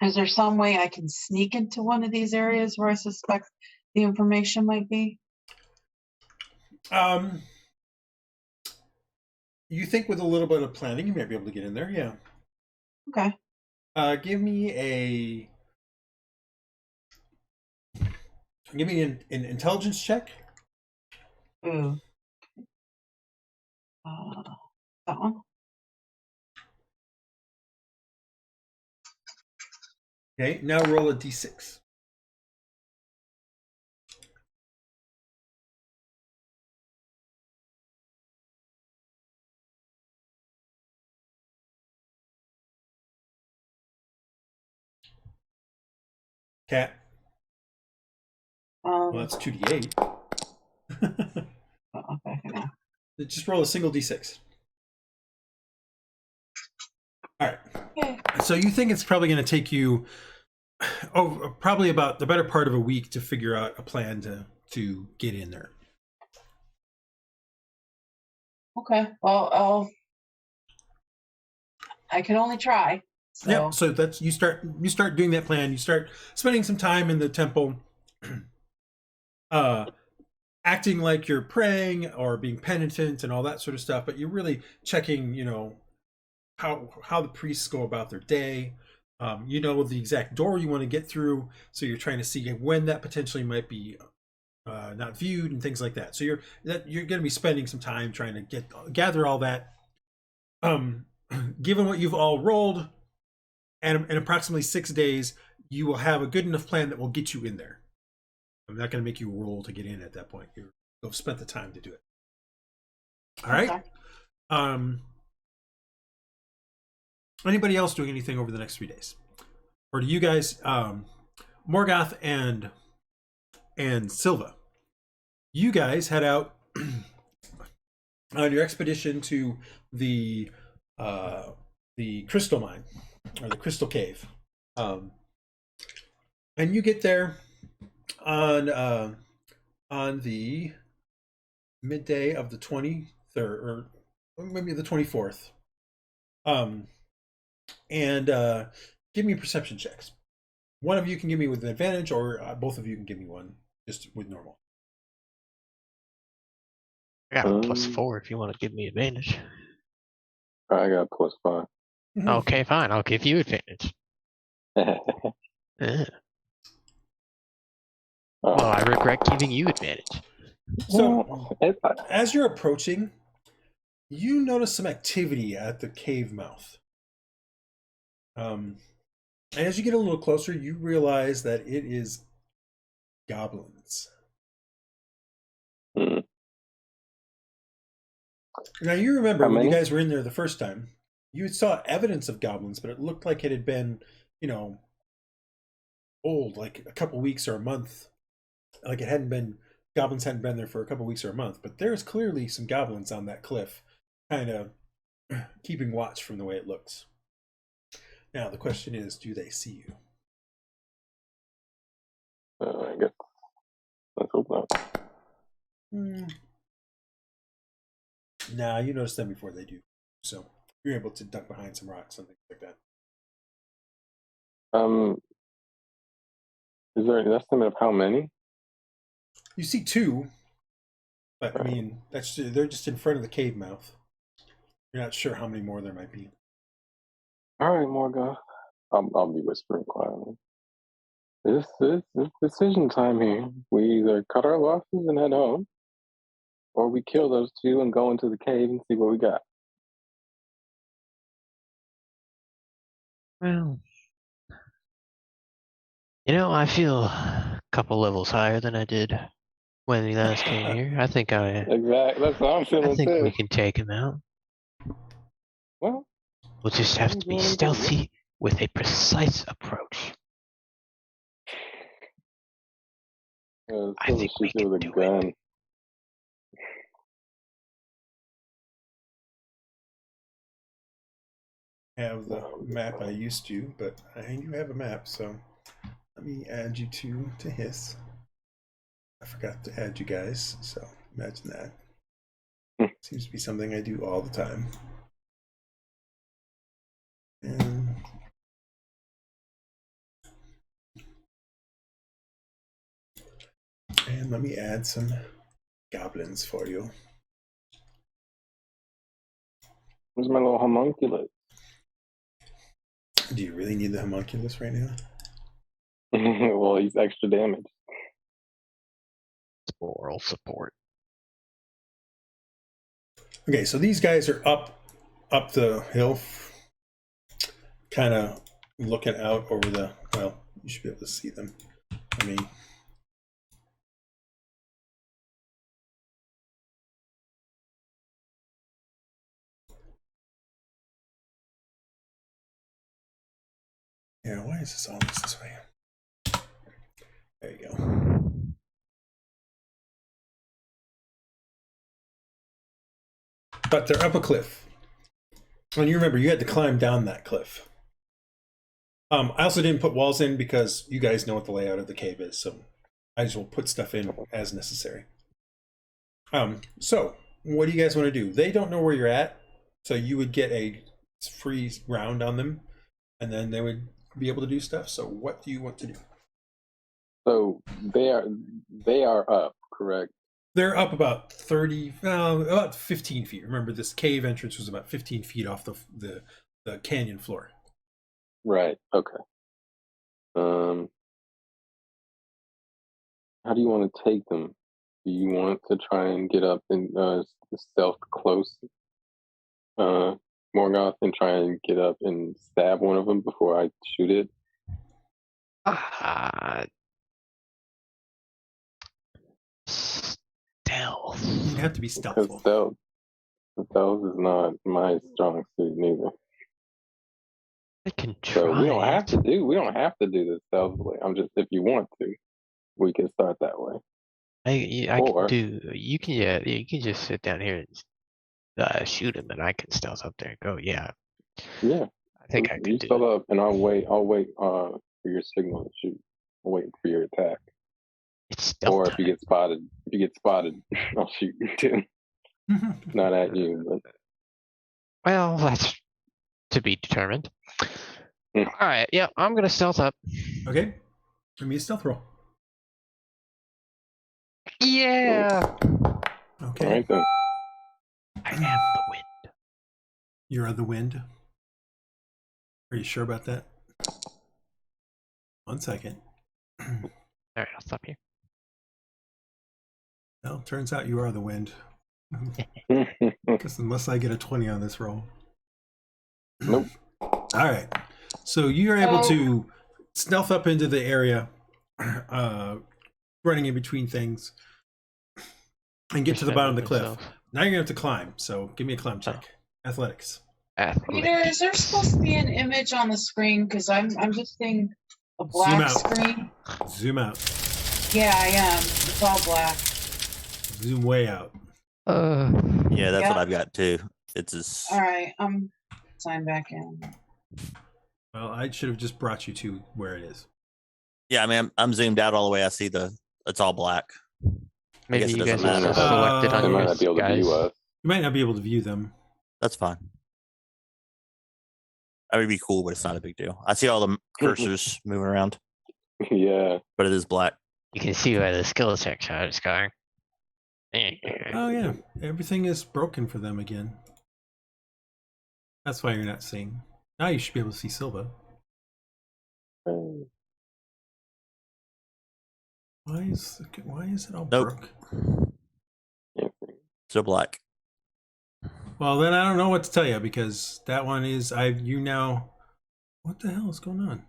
Is there some way I can sneak into one of these areas where I suspect the information might be? You think with a little bit of planning, you might be able to get in there. Yeah. Okay. Give me an intelligence check. Ooh. That one. Okay. Now roll a d6. Cat. Well, that's 2d8. Okay. Yeah. Just roll a single d6. All right. Okay. So you think it's probably going to take you probably about the better part of a week to figure out a plan to get in there. Okay. Well, I can only try. So. Yeah. So that's you start doing that plan. You start spending some time in the temple, acting like you're praying or being penitent and all that sort of stuff. But you're really checking, how the priests go about their day. The exact door you want to get through, so you're trying to see when that potentially might be not viewed and things like that. So you're going to be spending some time trying to gather all that. Given what you've all rolled, and in approximately 6 days, you will have a good enough plan that will get you in there. I'm not going to make you roll to get in at that point. You've spent the time to do it. All right. Okay. Anybody else doing anything over the next 3 days? Or do you guys, Morgoth and Silva, you guys head out on your expedition to the crystal mine, or the crystal cave. And you get there on the midday of the 23rd, or maybe the 24th. And give me perception checks. One of you can give me with an advantage, or both of you can give me one just with normal. I got a +4 if you want to give me advantage. I got +5. Okay, fine. I'll give you advantage. Yeah. Well, I regret giving you advantage. So, as you're approaching, you notice some activity at the cave mouth. And as you get a little closer, you realize that it is goblins. Now, you remember when you guys were in there the first time, you saw evidence of goblins, but it looked like it had been, old, like a couple weeks or a month. Like goblins hadn't been there for a couple weeks or a month. But there's clearly some goblins on that cliff, kind of keeping watch from the way it looks. Now, the question is, do they see you? I guess. Let's hope not. Nah, you notice them before they do. So you're able to duck behind some rocks and things like that. Is there an estimate of how many? You see 2, but I mean, they're just in front of the cave mouth. You're not sure how many more there might be. All right, Morgoth. I'll be whispering quietly. This is decision time here. We either cut our losses and head home, or we kill those 2 and go into the cave and see what we got. Well, I feel a couple levels higher than I did when we last came here. I think Exactly. That's what I'm feeling I think too. we can take him out. Well, We'll just have to be stealthy with a precise approach. I think we can with a do gun. it. Have the map I used to, but I do have a map, so let me add you to Hiss. I forgot to add you guys, so imagine that. Seems to be something I do all the time. And let me add some goblins for you. Where's my little homunculus? Do you really need the homunculus right now? Well, he's extra damage. Moral support. Okay, so these guys are up the hill, kind of looking out over the. Well, you should be able to see them. I mean, yeah. Why is this always this way? There you go. But they're up a cliff. And you remember, you had to climb down that cliff. I also didn't put walls in because you guys know what the layout of the cave is, so I just will put stuff in as necessary. So, what do you guys want to do? They don't know where you're at, so you would get a free round on them, and then they would be able to do stuff. So, what do you want to do? So they are up, correct? They're up about 15 feet. Remember, this cave entrance was about 15 feet off the canyon floor. Right. Okay. How do you want to take them? Do you want to try and get up and stealth close Morgoth and try and get up and stab one of them before I shoot it? Stealth. You'd have to be Because stealthful. stealth is not my strong suit neither. I can try. So we don't have to do this stealthily. I'm just, if you want to, we can start that way. You can just sit down here and shoot him, and I can stealth up there and go. Yeah. Yeah. I think I can You do stealth it. up, and I'll wait for your signal to shoot. I'll wait for your attack. It's stealth Or time. if you get spotted, I'll shoot you too. Not at you, but Well, that's to be determined. All right, yeah, I'm gonna stealth up. Okay, give me a stealth roll. Yeah. Okay, all right then. I am the wind. you're on the wind. Are you sure about that? 1 second. All right, I'll stop you. Well, turns out you are the wind. Because unless I get a 20 on this roll. Nope. All right. So you're able to stealth up into the area, running in between things, and get to the bottom of the cliff. Now you're going to have to climb. So give me a climb check. Athletics. Peter, is there supposed to be an image on the screen? Because I'm just seeing a black screen. Zoom out. Yeah, I am. It's all black. Zoom way out. Yeah, that's Yep. what I've got too. It's as All right, sign back in. Well, I should have just brought you to where it is. yeah. I mean, I'm zoomed out all the way. I see it's all black. Maybe guess it you guys doesn't are matter. selected They on might your not be able to guys. view us. You might not be able to view them. That's fine. That would be cool, but it's not a big deal. I see all the cursors moving around, Yeah. but it is black. You can see where the skill checks are just going. Oh, yeah. Everything is broken for them again. That's why you're not seeing. Now you should be able to see Silva. Why is it all Nope. broke? Still black. Well, then I don't know what to tell you because that one is you now. What the hell is going on?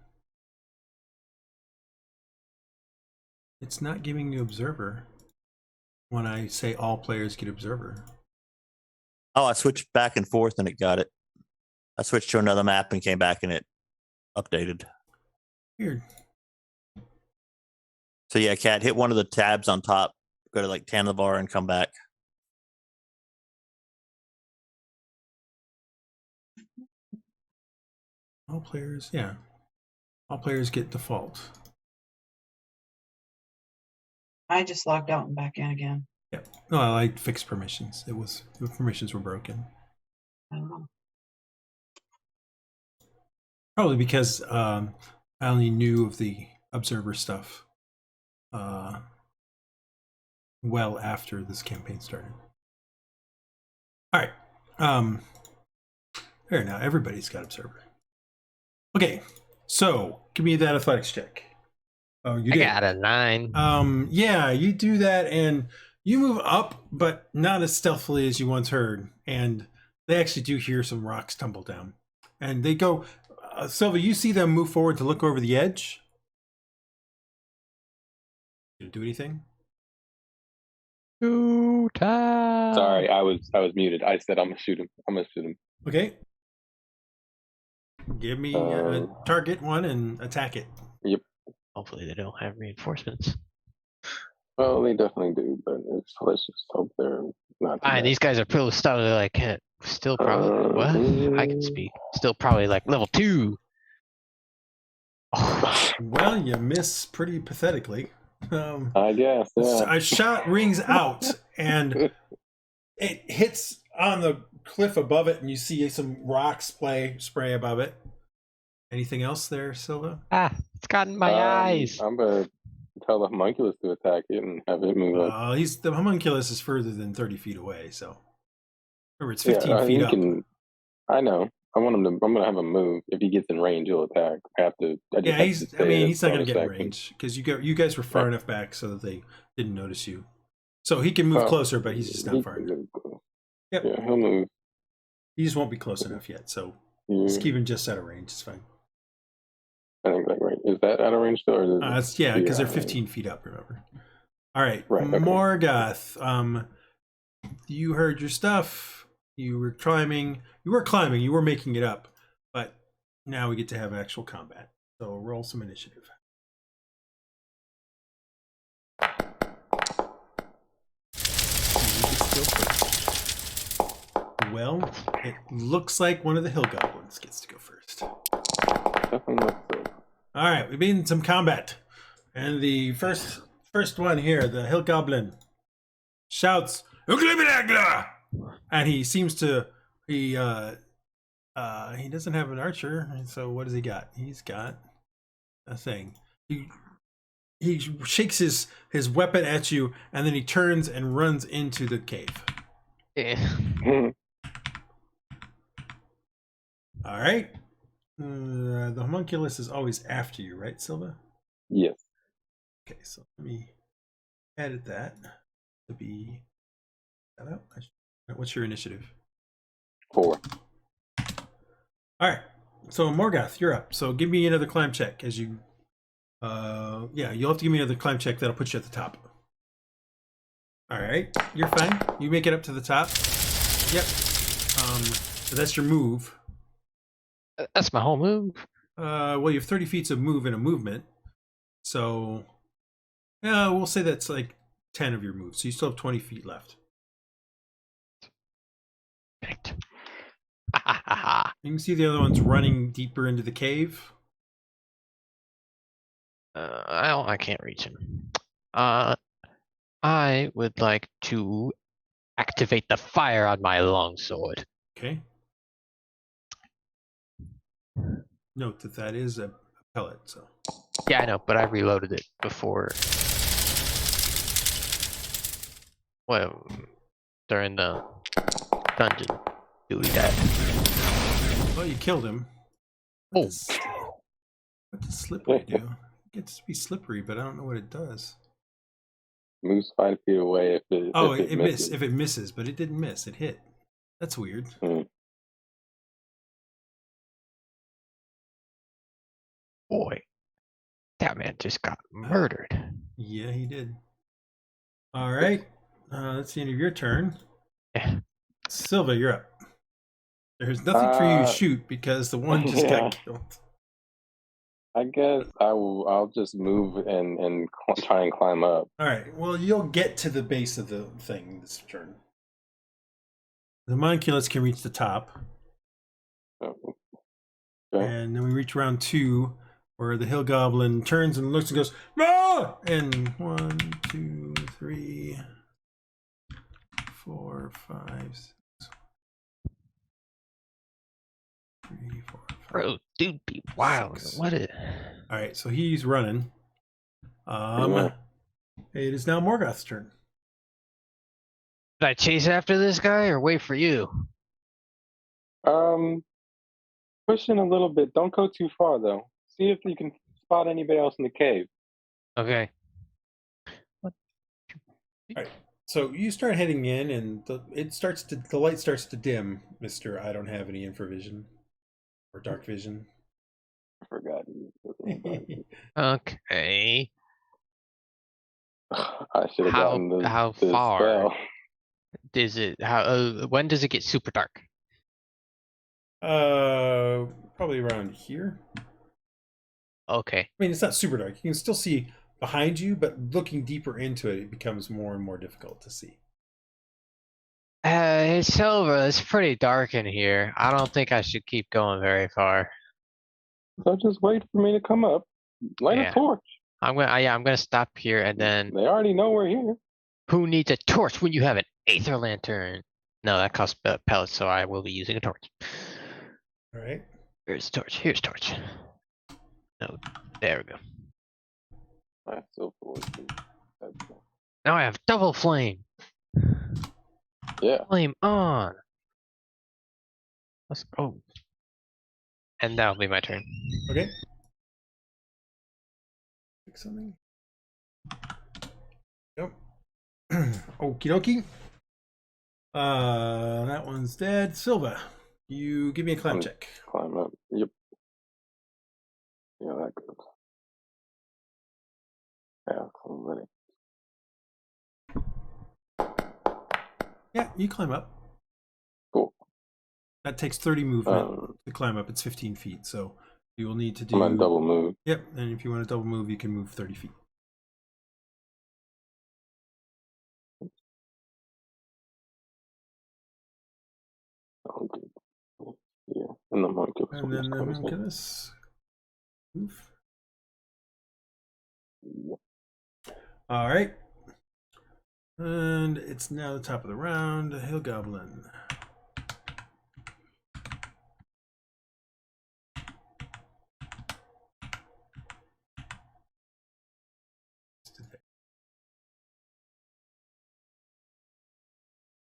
It's not giving you observer when I say all players get observer. Oh, I switched back and forth and it got it. I switched to another map and came back and it updated. Weird. So yeah, Cat, hit one of the tabs on top, go to like Tanavar and come back. All players, yeah. All players get default. I just logged out and back in again. Yep. No, I fixed permissions. The permissions were broken. I don't know. Probably because I only knew of the observer stuff well after this campaign started. All right. There now, everybody's got observer. Okay, so give me that athletics check. Oh, you did. I got a 9. Yeah, you do that, and you move up, but not as stealthily as you once heard. And they actually do hear some rocks tumble down, and they go. Silva, you see them move forward to look over the edge. You do anything? Shoot. Sorry, I was muted. I said I'm gonna shoot him. I'm gonna shoot him. Okay. Give me a target one and attack it. Yep. Hopefully they don't have reinforcements. Well, they definitely do, but let's just hope they're not. Fine, these guys are pretty stuff. They're like still probably what? I can speak. Still probably like level 2. Oh. Well, you miss pretty pathetically. I guess. Yeah. A shot rings out and it hits on the cliff above it, and you see some rock spray above it. Anything else there, Silva? It's got in my eyes. I'm gonna tell the homunculus to attack it and have it move up. The homunculus is further than 30 feet away, so remember it's 15 feet up. I know. I'm gonna have him move. If he gets in range, he'll attack. He's not gonna get in range because you guys were far enough back so that they didn't notice you. So he can move closer, but he's just not far enough. Yep. Yeah, he'll move. He just won't be close enough yet, so just keep him just out of range. It's fine. I think like range. Is that out of range still? Or it's because they're 15 feet up. Remember. All right, okay. Morgoth. You heard your stuff. You were climbing. You were making it up, but now we get to have actual combat. So roll some initiative. Well, it looks like one of the hill goblins gets to go first. All right, we've been in some combat, and the first one here, the hill goblin, shouts, "Uglibidagla!" And he seems to he doesn't have an archer, so what does he got? He's got a thing. He shakes his weapon at you, and then he turns and runs into the cave. Yeah. All right. The homunculus is always after you, right, Silva? Yes. Okay, so let me edit that to be that up. What's your initiative? 4. All right. So Morgoth, you're up. So give me another climb check as you. You'll have to give me another climb check that'll put you at the top. All right, you're fine. You make it up to the top. Yep. So that's your move. That's my whole move. Well, you have 30 feet of move in a movement. So, we'll say that's like 10 of your moves. So you still have 20 feet left. Perfect. You can see the other one's running deeper into the cave. I can't reach him. I would like to activate the fire on my longsword. Okay. Note that is a pellet, so. Yeah, I know, but I reloaded it before. Well, during the dungeon doing that. Well, you killed him. Oh. What does slippery do? It gets to be slippery, but I don't know what it does. Moves 5 feet away if it misses. If it misses, but it didn't miss. It hit. That's weird. Boy, that man just got murdered. Yeah, he did. All right. That's the end of your turn. Yeah. Silva, you're up. There's nothing for you to shoot because the one just got killed. I guess I'll just move and try and climb up. All right. Well, you'll get to the base of the thing this turn. The homunculus can reach the top. Oh, okay. And then we reach round 2, where the hill goblin turns and looks and goes, "No!" And 1, 2, 3, 4, 5, 6, 3, 4, 5. Bro, dude, be wild. 6. What is? All right, so he's running. It is now Morgoth's turn. Should I chase after this guy or wait for you? Push in a little bit. Don't go too far though. See if you can spot anybody else in the cave. Okay. All right. So you start heading in, and the light starts to dim, Mister. I don't have any infravision or dark vision. I forgot. Okay. I should have gotten the How the far spell. is it? How? When does it get super dark? Probably around here. Okay. I mean, it's not super dark. You can still see behind you, but looking deeper into it, it becomes more and more difficult to see. Hey, Silva, it's pretty dark in here. I don't think I should keep going very far. So just wait for me to come up. Light Yeah. a torch. I'm gonna stop here and then. They already know we're here. Who needs a torch when you have an aether lantern? No, that costs pellets, so I will be using a torch. All right. Here's a torch. Here's a torch. No, there we go. Alright, so Now I have double flame. yeah. Flame on. Let's go. And that'll be my turn. Okay. Pick something. Nope. Okie dokie. That one's dead. Silva, you give me a climb check. Climb up. Yep. Yeah, that goes. Yeah, I'm ready. Yeah, you climb up. Cool. That takes 30 movement to climb up. It's 15 feet, so you will need to do. I'm gonna double move. Yep, and if you want to double move, you can move 30 feet. Okay. Yeah, and the monkey. And then the homunculus. Move. Yeah. All right. And it's now the top of the round. Hill Goblin.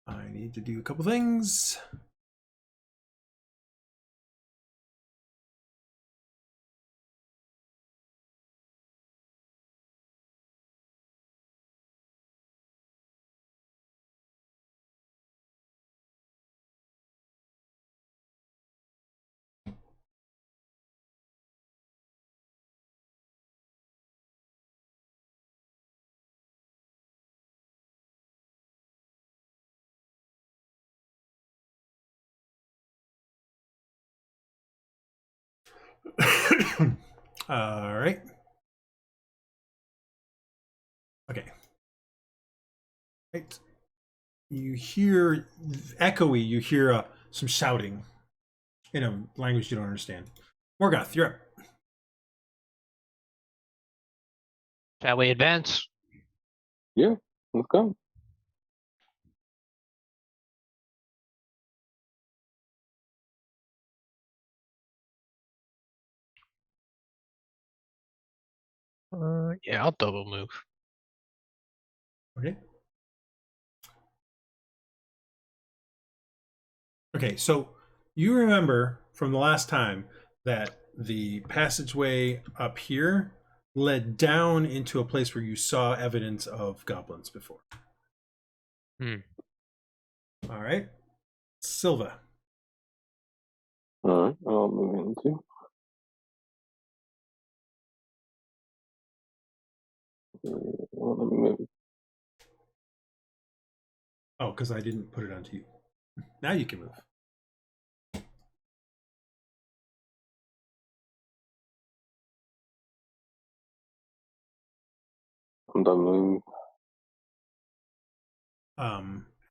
I need to do a couple things. All right. Okay. Right. You hear echoey. You hear some shouting in a language you don't understand. Morgoth, you're up. Shall we advance? Yeah, let's go. Yeah, I'll double move. Okay. Okay, so you remember from the last time that the passageway up here led down into a place where you saw evidence of goblins before. Hmm. All right. Silva. Alright, I'll move into. Well, let me move. Oh, because I didn't put it onto you. Now you can move. on the move.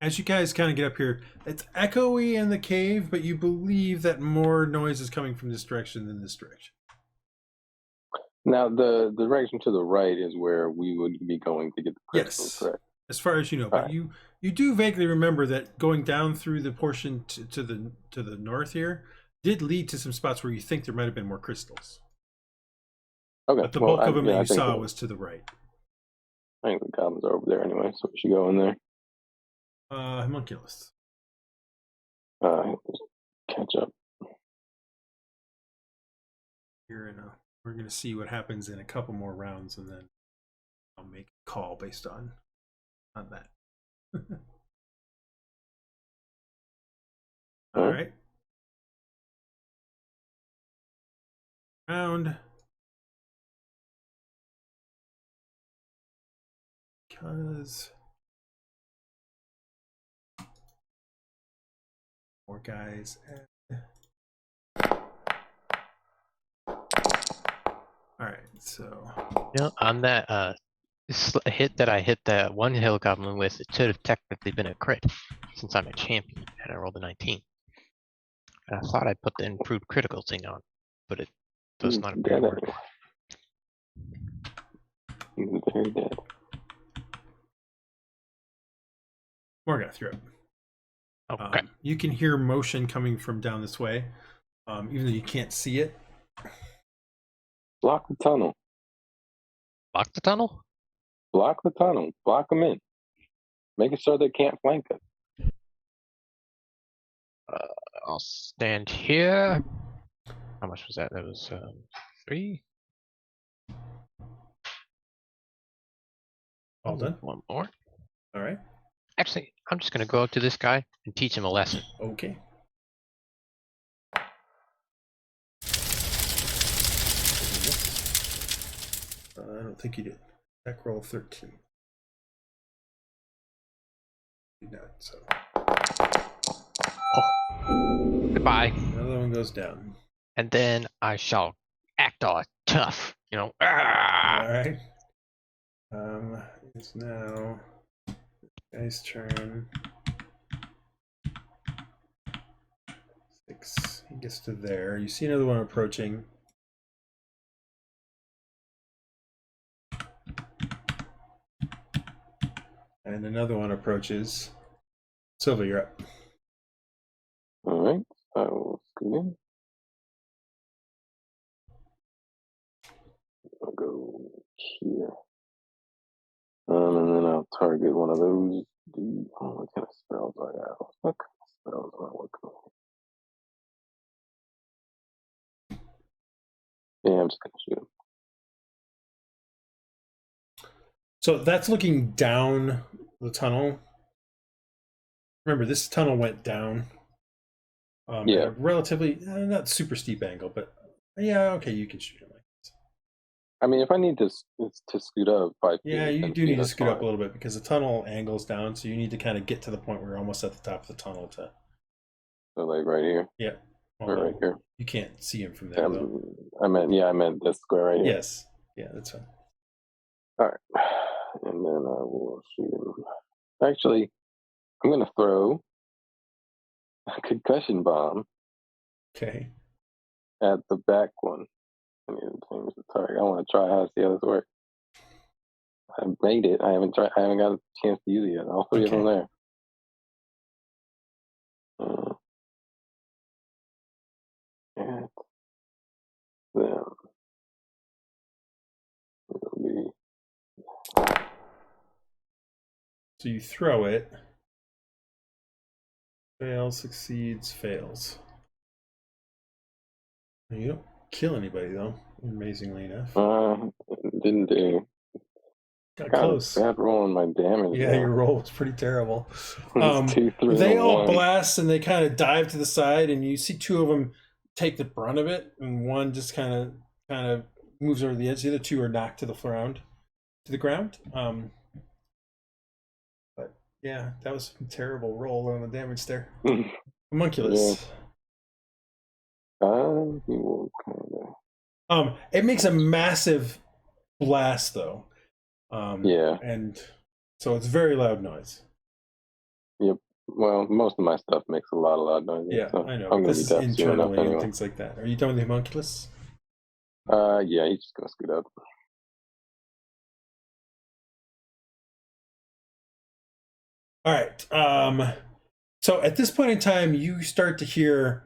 As you guys kind of get up here, it's echoey in the cave, but you believe that more noise is coming from this direction than this direction. Now, the direction to the right is where we would be going to get the crystals, Yes, correct? as far as you know. But Right. you do vaguely remember that going down through the portion to the north here did lead to some spots where you think there might have been more crystals. Okay. But the well, bulk of them yeah, that I you think saw the- was to the right. I think the goblins are over there anyway, so we should go in there. Homunculus. Just catch up. Here in we're going to see what happens in a couple more rounds, and then I'll make a call based on that. All right. Round. Because more guys. All right, so On that hit that I hit that one hill goblin with, it should have technically been a crit, since I'm a champion and I rolled a 19. And I thought I put the improved critical thing on, but it does not appear to work. He's very dead. Morgoth, you're up. Okay. You can hear motion coming from down this way, even though you can't see it. Block the tunnel. Lock the tunnel? Block the tunnel. Block them in. Making sure they can't flank us. I'll stand here. How much was that? That was 3. All done. One more. All right. Actually, I'm just gonna go up to this guy and teach him a lesson. Okay. I don't think you did. Attack roll 13. You did not, so Goodbye. another one goes down. And then I shall act all tough. All Ah! right. It's now guy's turn. 6. He gets to there. You see another one approaching. And another one approaches. Silva, you're up. All right. I will scoot in. I'll go here. And then I'll target one of those. What kind of spells I have? What kind of spells am I working on? Yeah, I'm just gonna shoot him. So that's looking down the tunnel. Remember, this tunnel went down. Yeah. At a relatively, not super steep angle, but yeah, okay, you can shoot him like this. I mean, if I need to scoot up 5 feet, Yeah, you 10 do feet, need to that's scoot up a fine. little bit because the tunnel angles down, so you need to kind of get to the point where you're almost at the top of the tunnel to. So like right here, Yeah. or right here. You can't see him from there, though. I meant this square right here. Yes. Yeah, that's fine. All right, and then I will shoot him. Actually, I'm gonna throw a concussion bomb Okay. at the back one. I need to change the target. I want to try how to see how this works. I made it. I haven't got a chance to use it yet. All 3 of them there. And then it'll be So you throw it. Fails, succeeds, fails. And you don't kill anybody, though, amazingly enough. didn't do. Got Got close. a bad roll on my damage. Yeah, now. your roll was pretty terrible. It's 2, 3, They and all 1. blast and they kind of dive to the side, and you see 2 of them take the brunt of it, and one just kind of moves over the edge. The other 2 are knocked to the ground. But yeah, that was a terrible roll on the damage there. Homunculus. He will kind of. It makes a massive blast though. Yeah. And so it's very loud noise. Yep. Well, most of my stuff makes a lot of loud noises. Yeah, so I know. I'm gonna This be is deaf soon enough internally and anyway. things like that. Are you done with the homunculus? Yeah, he's just gonna scoot up. All right. So at this point in time, you start to hear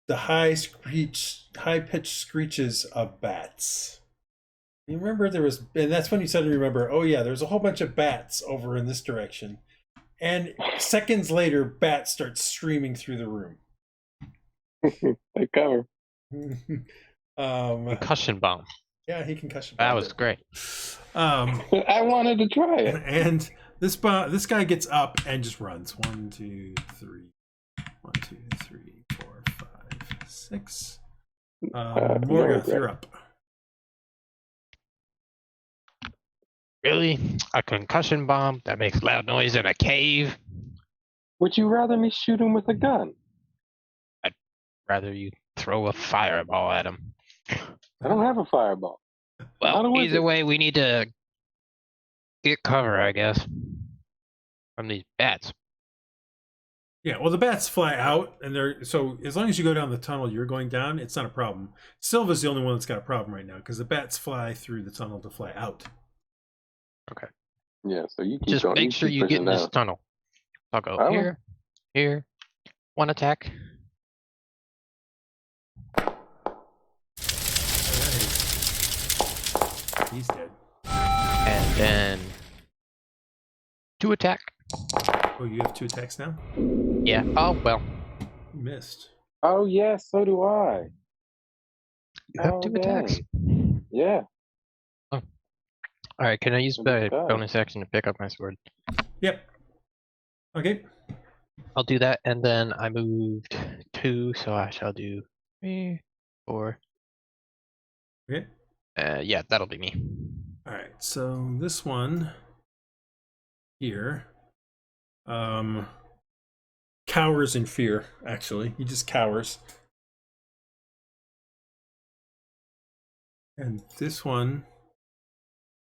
the high-pitched screeches of bats. You remember and that's when you suddenly remember, oh yeah, there's a whole bunch of bats over in this direction. And seconds later, bats start streaming through the room. Take cover. Concussion bomb. Yeah, he concussion. That was great. I wanted to try it. And this guy gets up and just runs. 1, 2, 3. 1, 2, 3, 4, 5, 6. Morgoth, you're up. Really? A concussion bomb that makes loud noise in a cave? Would you rather me shoot him with a gun? I'd rather you throw a fireball at him. I don't have a fireball. Well, either way, we need to get cover, I guess, from these bats. Yeah, well, the bats fly out, and so as long as you go down the tunnel you're going down, it's not a problem. Silva's the only one that's got a problem right now because the bats fly through the tunnel to fly out. Okay. Yeah, so you keep Just going, make sure keep you get in pushing this down. tunnel. I'll go Oh. here, here. One attack. He's dead. And then 2 attack. Oh, you have 2 attacks now? Yeah. Oh, well. You missed. Oh, yes, so do I. You have Oh, 2 attacks. Yeah. All right. Can I use What is my that? bonus action to pick up my sword? Yep. Okay. I'll do that. And then I moved 2, so I shall do 3, 4. Okay. Yeah, that'll be me. All right. So this one here cowers in fear, actually. He just cowers. And this one,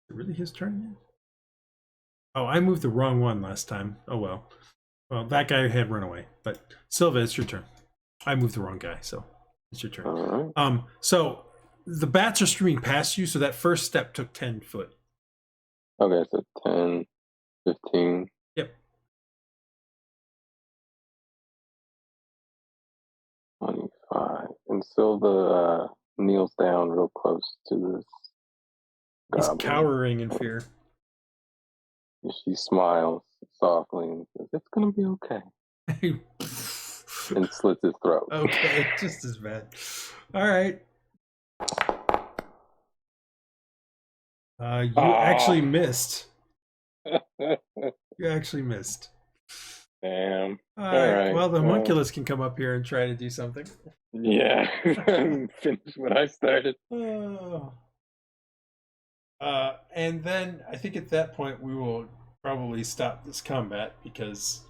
is it really his turn yet? Oh, I moved the wrong one last time. Oh well. Well, that guy had run away. But Silva, it's your turn. I moved the wrong guy, so it's your turn. All right. So the bats are streaming past you, so that first step took 10 foot. Okay, so 10, 15. Yep. 25. And Silva kneels down real close to this He's goblin. cowering in fear. She smiles softly and says, "It's gonna be okay," and slits his throat. Okay, just as bad. All right. You actually missed. You actually missed. Damn. All right. right, Well, the well. homunculus can come up here and try to do something. Yeah. Finish what I started. Oh. And then I think at that point we will probably stop this combat because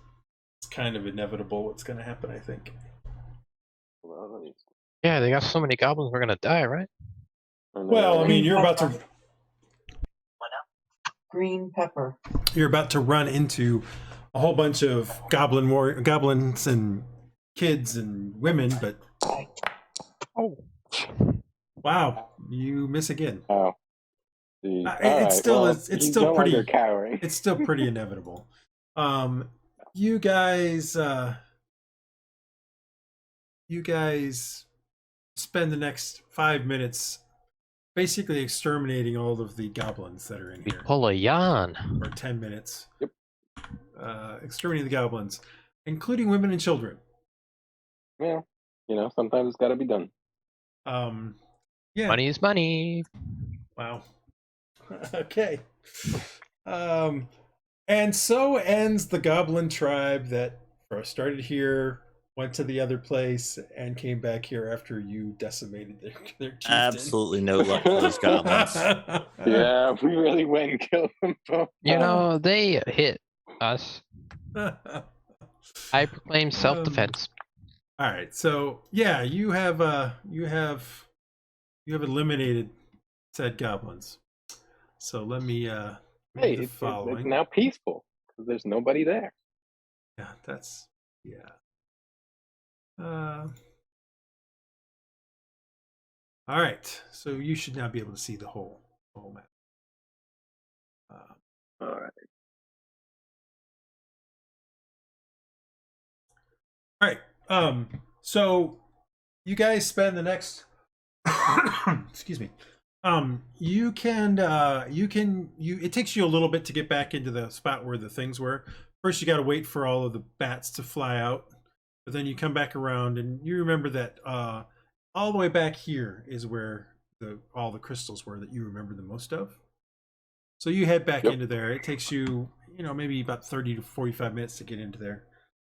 it's kind of inevitable what's going to happen, I think. Yeah, they got so many goblins, we're gonna die, right? Well, I mean, you're about to Green pepper. run into a whole bunch of goblins and kids and women, but Oh. wow, you miss again. Oh. Geez. It's All right, still- well, it's you still don't like pretty- her cowering. It's still pretty inevitable. You guys spend the next 5 minutes basically exterminating all of the goblins that are in We here, pull a yawn. or 10 minutes. Yep. Exterminating the goblins, including women and children. Yeah. Sometimes it's got to be done. Yeah. Money is money. Wow. Okay. And so ends the goblin tribe that first started here, went to the other place, and came back here after you decimated their chieftain. Absolutely no luck for those goblins. Yeah, we really went and killed them both. You know, they hit us. I proclaim self-defense. All right, so yeah, you have eliminated said goblins. So let me Hey, the it's following. now peaceful because there's nobody there. Yeah, that's yeah. All right, so you should now be able to see the whole map. All right. All right. So you guys spend the next excuse me. You can it takes you a little bit to get back into the spot where the things were. First you gotta wait for all of the bats to fly out, but then you come back around and you remember that all the way back here is where all the crystals were that you remember the most of. So you head back into there. It takes you, maybe about 30 to 45 minutes to get into there.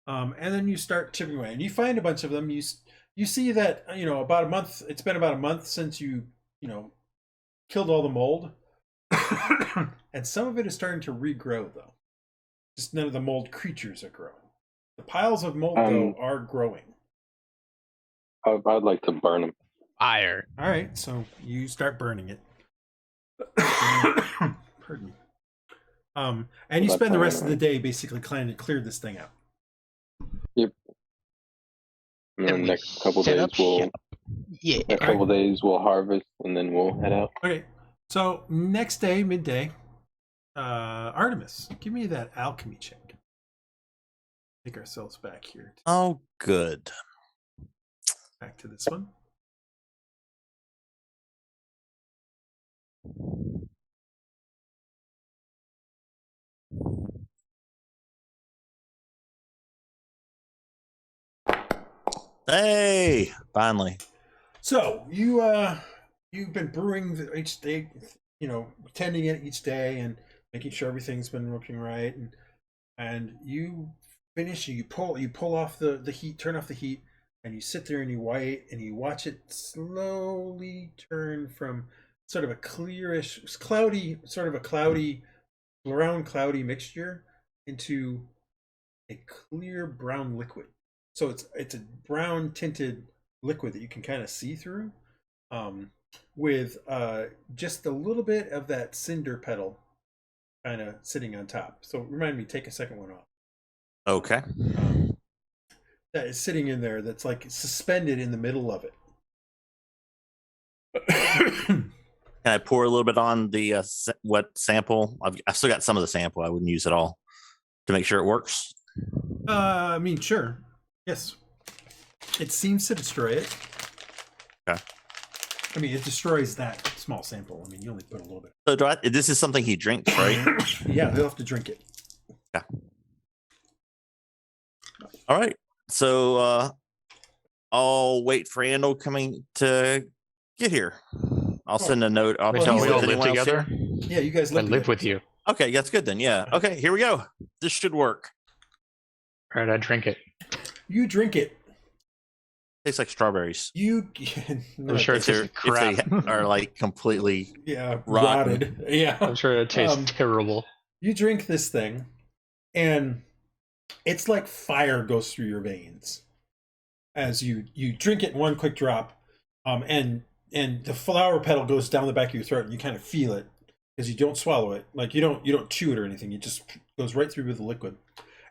And then you start chipping away and you find a bunch of them. You see that, about a month, it's been about a month since you killed all the mold. And some of it is starting to regrow though. Just none of the mold creatures are growing. The piles of mold though are growing. I'd like to burn them. Fire. All right, so you start burning it. Pardon me. And you spend the rest of the day basically trying to clear this thing out. Yep. And then the next couple days we'll harvest and then we'll head out. Okay. So next day, midday, Artemis, give me that alchemy check. Take ourselves back here. Oh, good. Back to this one. Hey, finally. So you've been brewing each day, tending it each day and making sure everything's been looking right, and you finish. You pull off the heat, turn off the heat, and you sit there and you wait and you watch it slowly turn from sort of a clearish, cloudy, brown cloudy mixture into a clear brown liquid. So it's a brown tinted liquid that you can kind of see through, with just a little bit of that cinder petal kind of sitting on top. So remind me, take a second one off. Okay. That is sitting in there. That's like suspended in the middle of it. Can I pour a little bit on the what sample? I've still got some of the sample. I wouldn't use it all to make sure it works. Sure. Yes. It seems to destroy it. Okay. It destroys that small sample. You only put a little bit. So this is something he drinks, right? Yeah, they'll have to drink it. Yeah. All right. So I'll wait for Andal coming to get here. I'll send a note. I'll tell we all live anyone else together. here. Yeah, you guys I live live with you. Okay, that's good then. Yeah. Okay, here we go. This should work. All right, I drink it. You drink it. Tastes like strawberries. I'm sure it tastes crap. If they are like completely rotted. Yeah. I'm sure it tastes terrible. You drink this thing, and it's like fire goes through your veins as you drink it in one quick drop, and the flower petal goes down the back of your throat, and you kind of feel it because you don't swallow it, like you don't chew it or anything. It just goes right through with the liquid,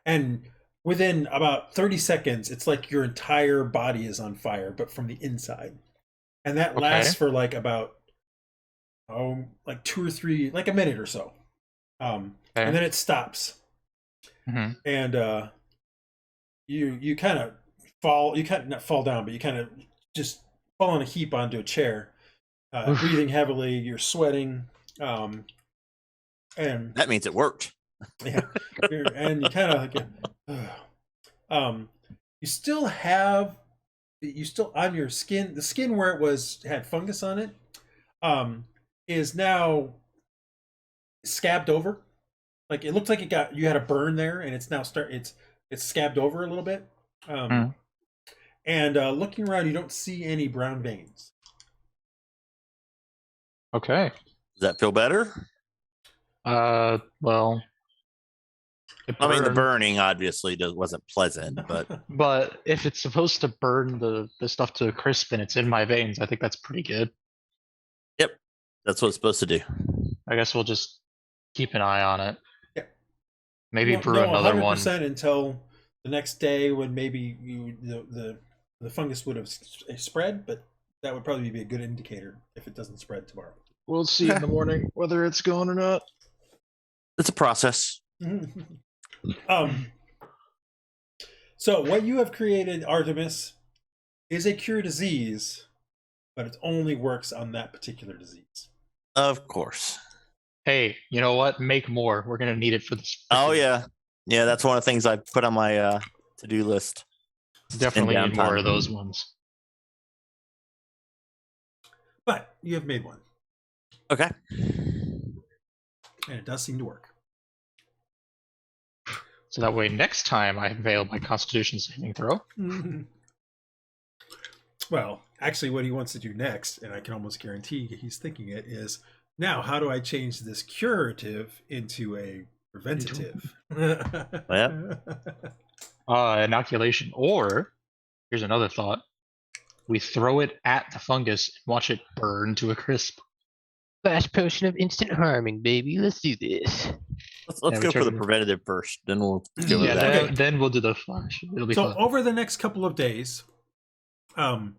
and within about 30 seconds, it's like your entire body is on fire, but from the inside. And that lasts for like about, like 2 or 3, like a minute or so. And then it stops. Mm-hmm. And you kind of not fall down, but you kind of just fall in a heap onto a chair, breathing heavily, you're sweating. And that means it worked. Yeah. And you kind of like, you still on your skin, the skin where it had fungus on it, is now scabbed over. Like it looked like you had a burn there, and it's now it's scabbed over a little bit. And looking around, you don't see any brown veins. Okay. Does that feel better? Well, the burning obviously wasn't pleasant, but if it's supposed to burn the stuff to a crisp and it's in my veins, I think that's pretty good. Yep, that's what it's supposed to do. I guess we'll just keep an eye on it. Yeah. Maybe You won't brew know another one. 100% until the next day when maybe the fungus would have spread, but that would probably be a good indicator if it doesn't spread tomorrow. We'll see in the morning whether it's gone or not. It's a process. So what you have created, Artemis, is a cure disease, but it only works on that particular disease. Of course. Hey, you know what? Make more. We're gonna need it for this. Oh yeah, yeah. That's one of the things I put on my to-do list. Definitely in need more downtime. of those ones. But you have made one, Okay. and it does seem to work. So that way, next time I fail my Constitution saving throw. Well, actually, what he wants to do next, and I can almost guarantee he's thinking it, is now how do I change this curative into a preventative? Inoculation. Or here's another thought: we throw it at the fungus and watch it burn to a crisp. Flash potion of instant harming, baby. Let's do this. Let's go for the preventative first, then we'll go with that. Okay. Then we'll do the flash. It'll be So fun. over the next couple of days, Silva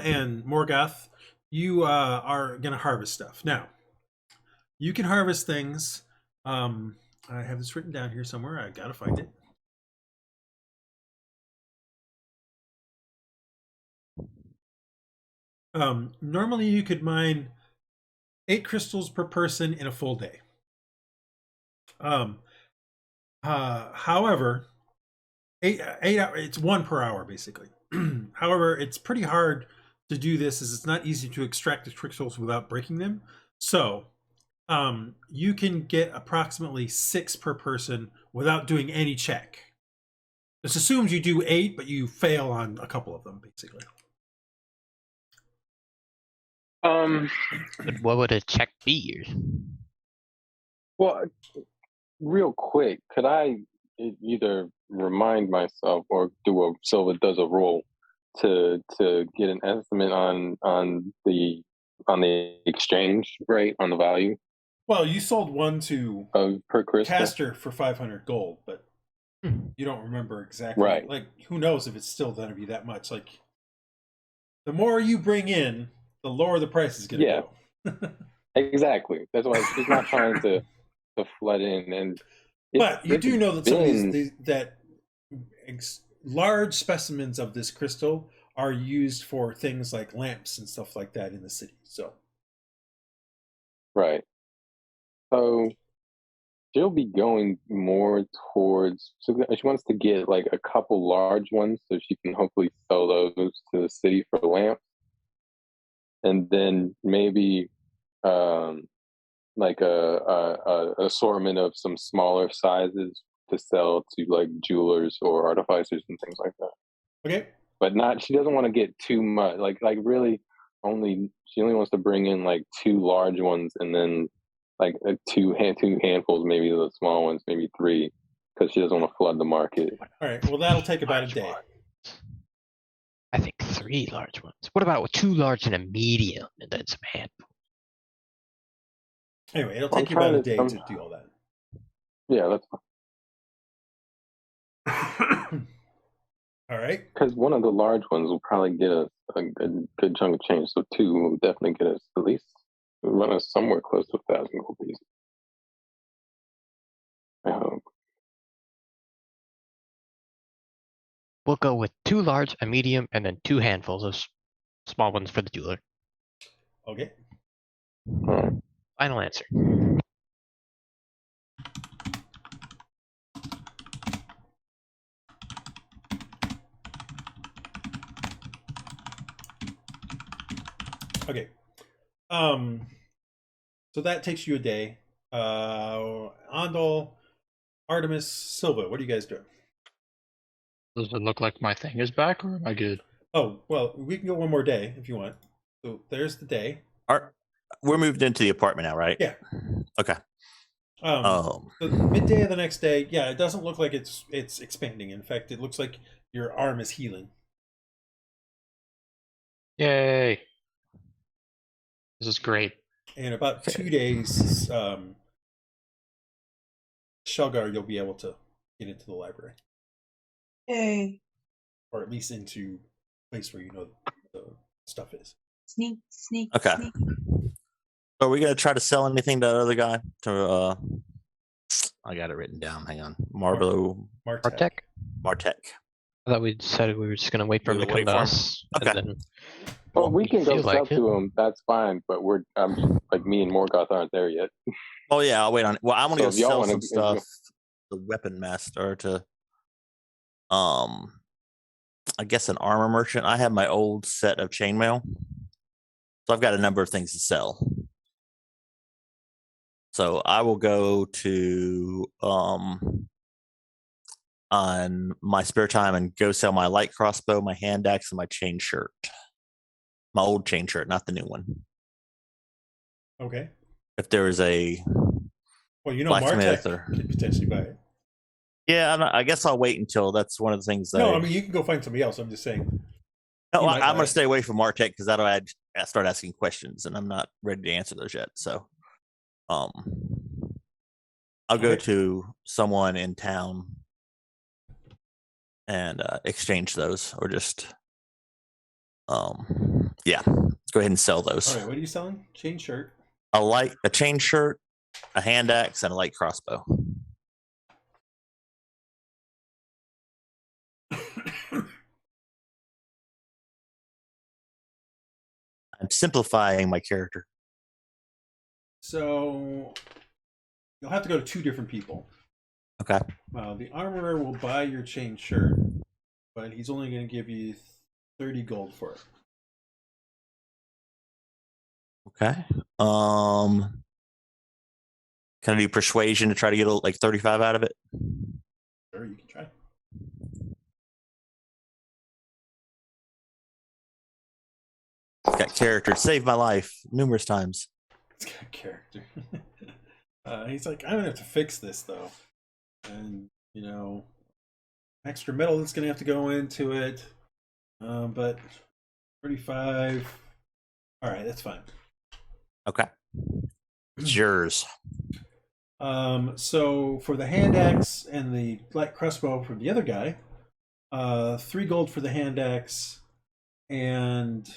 and Morgoth, you are going to harvest stuff. Now, you can harvest things. I have this written down here somewhere. I got to find it. Normally, you could mine 8 crystals per person in a full day. However, eight it's 1 per hour basically. However, it's pretty hard to do this as it's not easy to extract the crystals without breaking them. So you can get approximately 6 per person without doing any check. This assumes you do 8, but you fail on a couple of them basically. But what would a check be? Well, real quick, could I either remind myself or Silva does a roll to get an estimate on the exchange rate on the value? Well, you sold one to per crystal Caster for 500 gold, but you don't remember exactly. Right. Like, who knows if it's still going to be that much? Like, the more you bring in, the lower the price is going to go. Exactly. That's why she's not trying to flood in. And but you do know that some of these large specimens of this crystal are used for things like lamps and stuff like that in the city. So, right. So she'll be going more towards. So she wants to get like a couple large ones so she can hopefully sell those to the city for lamps, and then maybe like a assortment of some smaller sizes to sell to like jewelers or artificers and things like that. Okay. But she doesn't want to get too much. Like really she only wants to bring in like 2 large ones and then like two handfuls, maybe the small ones, maybe 3, because she doesn't want to flood the market. All right. Well, that'll take about a day. I think 3 large ones. What about 2 large and a medium, and then some handfuls? Anyway, it'll take you about a day to do all that. Yeah, that's fine. All right. Because one of the large ones will probably get us a good chunk of change. So 2 will definitely get us at least run us somewhere close to 1,000 gold pieces. I hope. We'll go with 2 large, a medium, and then 2 handfuls of small ones for the jeweler. Okay. All right. Final answer. Okay. So that takes you a day. Andal, Artemis, Silva, what are you guys doing? Does it look like my thing is back, or am I good? Oh, well, we can go one more day if you want. So there's the day. We're moved into the apartment now, right? Yeah. Okay. So midday of the next day, yeah, it doesn't look like it's expanding. In fact, it looks like your arm is healing. Yay! This is great. In about 2 days, Shelgar, you'll be able to get into the library, Yay. or at least into a place where you know the stuff is. Sneak, sneak, Okay. sneak. Are we gonna try to sell anything to that other guy? To I got it written down. Hang on. Martech. Martech. I thought we decided we were just gonna wait for him to We'll wait come to for him? us. Okay. And then Well, we can go feel sell like it. to him. That's fine. But like me and Morgoth aren't there yet. Oh yeah, I'll wait on it. Well, I'm gonna So go if y'all sell wanna- some if stuff. The weapon master to, I guess an armor merchant. I have my old set of chainmail, so I've got a number of things to sell. So I will go to on my spare time and go sell my light crossbow, my hand axe, and my chain shirt. My old chain shirt, not the new one. Okay. If there is a Well, you know, blacksmith Martech or could potentially buy it. yeah, I guess I'll wait until that's one of the things that. No, I mean you can go find somebody else. I'm just saying. No, he might I'm buy going it. to stay away from Martech because that'll start asking questions, and I'm not ready to answer those yet. So, I'll go Okay. to someone in town and exchange those, or just, yeah, go ahead and sell those. All right, what are you selling? Chain shirt. A chain shirt, a hand axe, and a light crossbow. I'm simplifying my character. So you'll have to go to 2 different people. Okay. The armorer will buy your chain shirt, but he's only going to give you 30 gold for it. Okay. Can I do persuasion to try to get like 35 out of it? Sure, you can try. It's got character. Saved my life numerous times. It's got character. He's like, I'm going to have to fix this, though. And, you know, extra metal that's going to have to go into it. But 35. All right, that's fine. Okay. It's yours. So for the hand axe and the light crossbow from the other guy, 3 gold for the hand axe and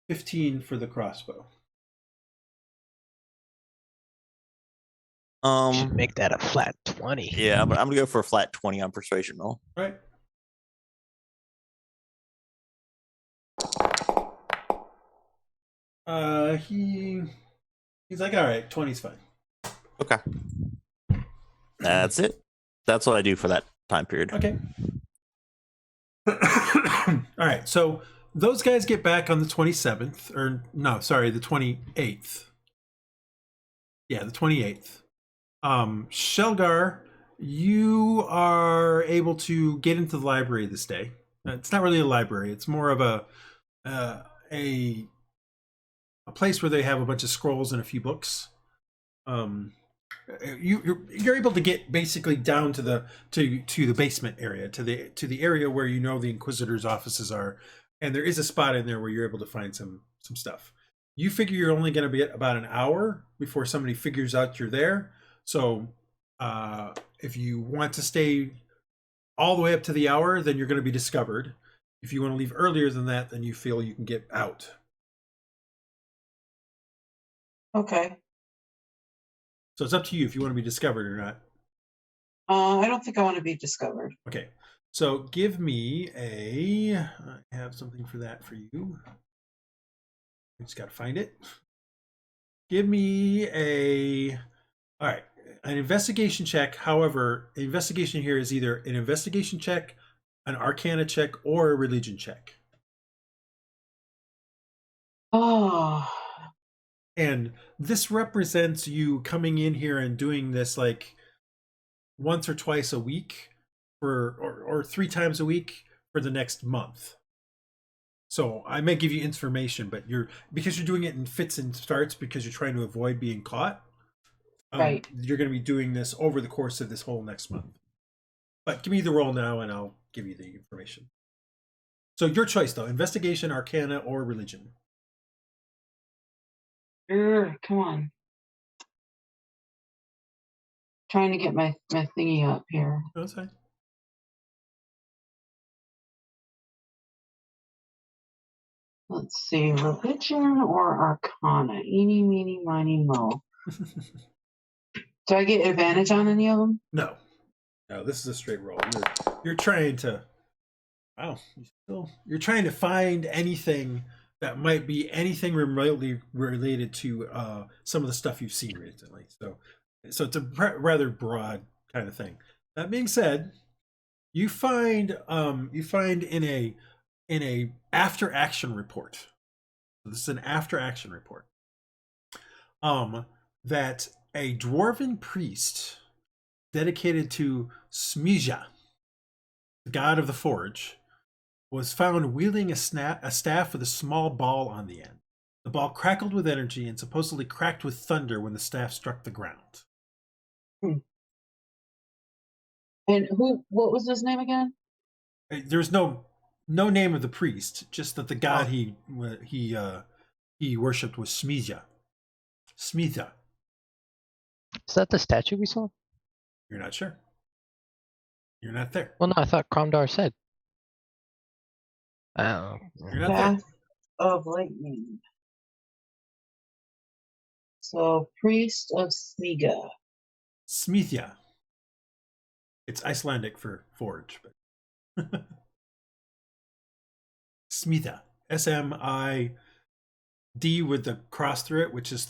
15 for the crossbow. Should make that a flat 20. Yeah, but I'm gonna go for a flat 20 on persuasion roll. All right. He's like, all right, 20's fine. Okay. That's it. That's what I do for that time period. Okay. All right, so those guys get back on the 27th, or no, sorry, the 28th. Yeah, the 28th. Shelgar, you are able to get into the library this day. It's not really a library; it's more of a place where they have a bunch of scrolls and a few books. You're able to get basically down to the basement area, to the area where you know the Inquisitor's offices are, and there is a spot in there where you're able to find some stuff. You figure you're only going to be at about an hour before somebody figures out you're there. So if you want to stay all the way up to the hour, then you're going to be discovered. If you want to leave earlier than that, then you feel you can get out. Okay. So it's up to you if you want to be discovered or not. I don't think I want to be discovered. Okay. So give me I have something for that for you. I just got to find it. Give me all right, an investigation check. However, an investigation here is either an investigation check, an arcana check, or a religion check. Oh. And this represents you coming in here and doing this like once or twice a week or 3 times a week for the next month. So I may give you information, but because you're doing it in fits and starts because you're trying to avoid being caught. Right. You're going to be doing this over the course of this whole next month. But give me the roll now and I'll give you the information. So your choice though, investigation, arcana, or religion. Come on. Trying to get my thingy up here. That's fine. Let's see, religion or arcana? Eeny, meeny, miny, mo. Do I get advantage on any of them? No, this is a straight roll. You're trying to. Wow, you're trying to find anything that might be anything remotely related to some of the stuff you've seen recently. So it's a rather broad kind of thing. That being said, you find in a after action report. This is an after action report. That a dwarven priest dedicated to Smija, the god of the forge, was found wielding a staff with a small ball on the end. The ball crackled with energy and supposedly cracked with thunder when the staff struck the ground. And what was his name again? There's no name of the priest, just that the god he worshipped was Smija. Smija. Is that the statue we saw? You're not sure. You're not there. Well, no, I thought Kromdar said. Oh. You're not there. Path of lightning. So, priest of Smiga. Smithia. It's Icelandic for forge, but Smithia. SMID with the cross through it, which is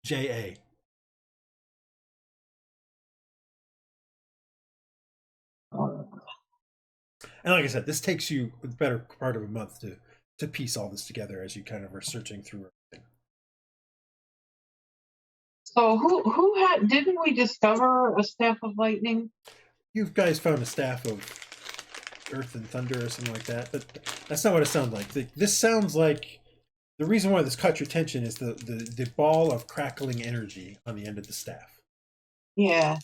JA. And like I said, this takes you the better part of a month to piece all this together as you kind of are searching through everything. So didn't we discover a staff of lightning? You guys found a staff of earth and thunder or something like that, but that's not what it sounds like. This sounds like the reason why this caught your attention is the ball of crackling energy on the end of the staff. Yeah.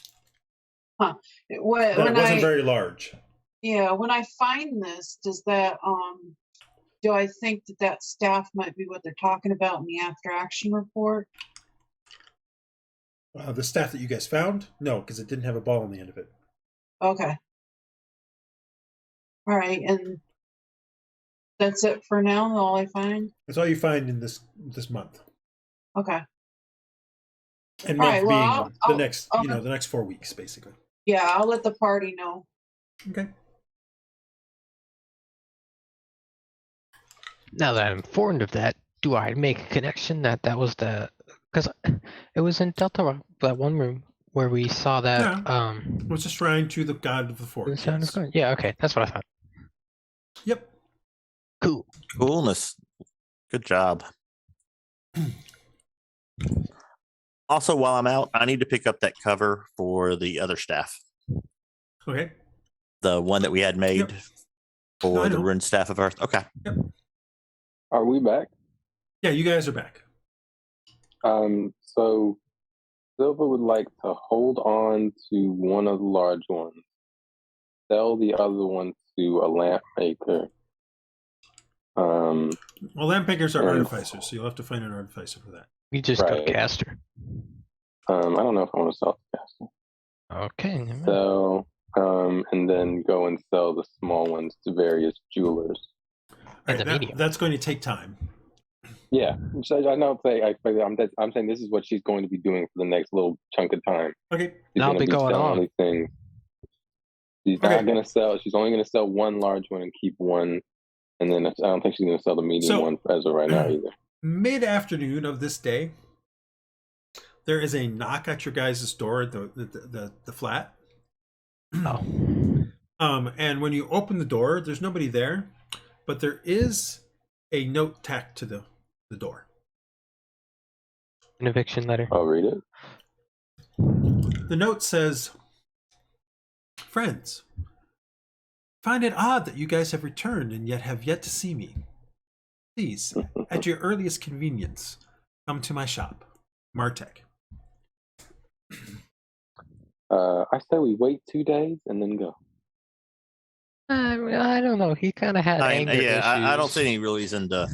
Huh. It wasn't very large. Yeah, when I find this, does that do I think that staff might be what they're talking about in the after action report? The staff that you guys found? No, because it didn't have a ball on the end of it. Okay. All right, and that's it for now. All I find. That's all you find in this month. Okay. And All month right, well, being the next, the next 4 weeks, basically. Yeah, I'll let the party know. Okay. Now that I'm informed of that, do I make a connection that was because it was in Delta, that one room where we saw that. Yeah. It was a shrine to the god of the forge. Yes. Yeah, okay, that's what I thought. Yep. Cool. Coolness. Good job. Also, while I'm out, I need to pick up that cover for the other staff. Okay. The one that we had made for the Rune Staff of Earth. Okay. Yep. Are we back? Yeah, you guys are back. So Silva would like to hold on to one of the large ones, sell the other one to a lamp maker. Well, lamp makers are artificers, so you'll have to find an artificer for that. We just got caster. I don't know if I want to sell the caster. Okay. So, and then go and sell the small ones to various jewelers. Right, that's going to take time. Yeah, so I know. I'm saying this is what she's going to be doing for the next little chunk of time. Okay, that'll be going on. These things. She's not going to sell. She's only going to sell one large one and keep one, and then I don't think she's going to sell the medium one as of right now either. Mid-afternoon of this day, there is a knock at your guys' door at the flat. Oh. And when you open the door, there's nobody there, but there is a note tacked to the door. An eviction letter. I'll read it. The note says, "Friends, find it odd that you guys have returned and yet have yet to see me. Please, at your earliest convenience, come to my shop, Martek." I say we wait 2 days and then go. I don't know. He kind of had anger issues. I don't see any real reason to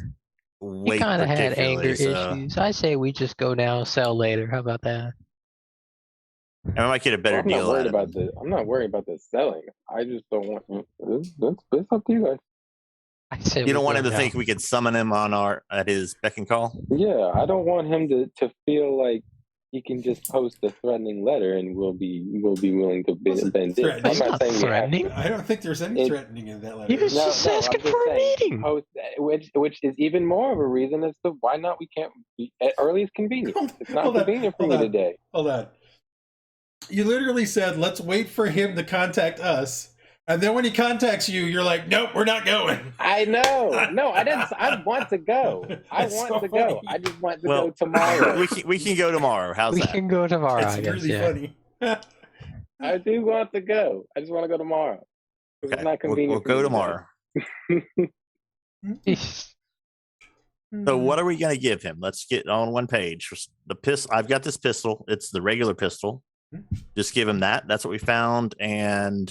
wait kind of had anger particularly. So, issues. I say we just go now, sell later. How about that? and we might get a better I'm not deal worried out of about it. the. I'm not worried about the selling. I just don't want. It's up to you guys. I say You we don't want go him to now. think we could summon him at his beck and call. Yeah, I don't want him to feel like he can just post a threatening letter and we'll be willing to Wasn't bend it. threatening. I'm It's not not saying we have threatening. to. I don't think there's any It- threatening in that letter. He was just asking I'm just for a saying, meeting. post, which is even more of a reason as to why not we can't be at earliest convenience. It's not Hold on, convenient for hold me on. today. Hold on. You literally said, let's wait for him to contact us. And then when he contacts you, you're like, nope, we're not going. I know. No, I didn't. I want to go. I That's want so to funny. go. I just want to Well, go tomorrow. we can go tomorrow. How's We that? can go tomorrow, That's I guess. really Yeah. funny. I do want to go. I just want to go tomorrow. It's Okay, not convenient. we'll for go me today. tomorrow. So what are we going to give him? Let's get on one page. The pistol. I've got this pistol. It's the regular pistol. Just give him that. That's what we found. And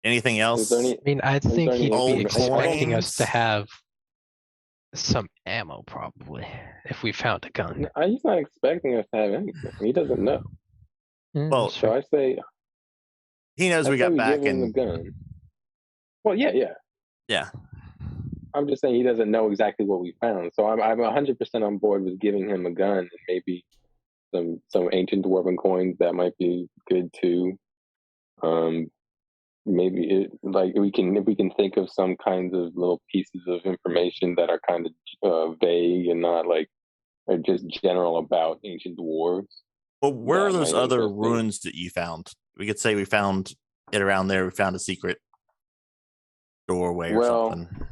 anything else? Is there any- I mean, I think there any he'd old be expecting us to coins? have some ammo, probably, if we found a gun. He's not expecting us to have anything. He doesn't know. Well, That's So true. I say, he knows we got back give him the and gun. Well, yeah. yeah. I'm just saying he doesn't know exactly what we found. So I'm 100% on board with giving him a gun and maybe some ancient dwarven coins that might be good too. Maybe if we can think of some kinds of little pieces of information that are kind of vague and not like are just general about ancient dwarves. Well, where are That those might other interest me. ruins that you found? We could say we found it around there. We found a secret doorway or Well, something.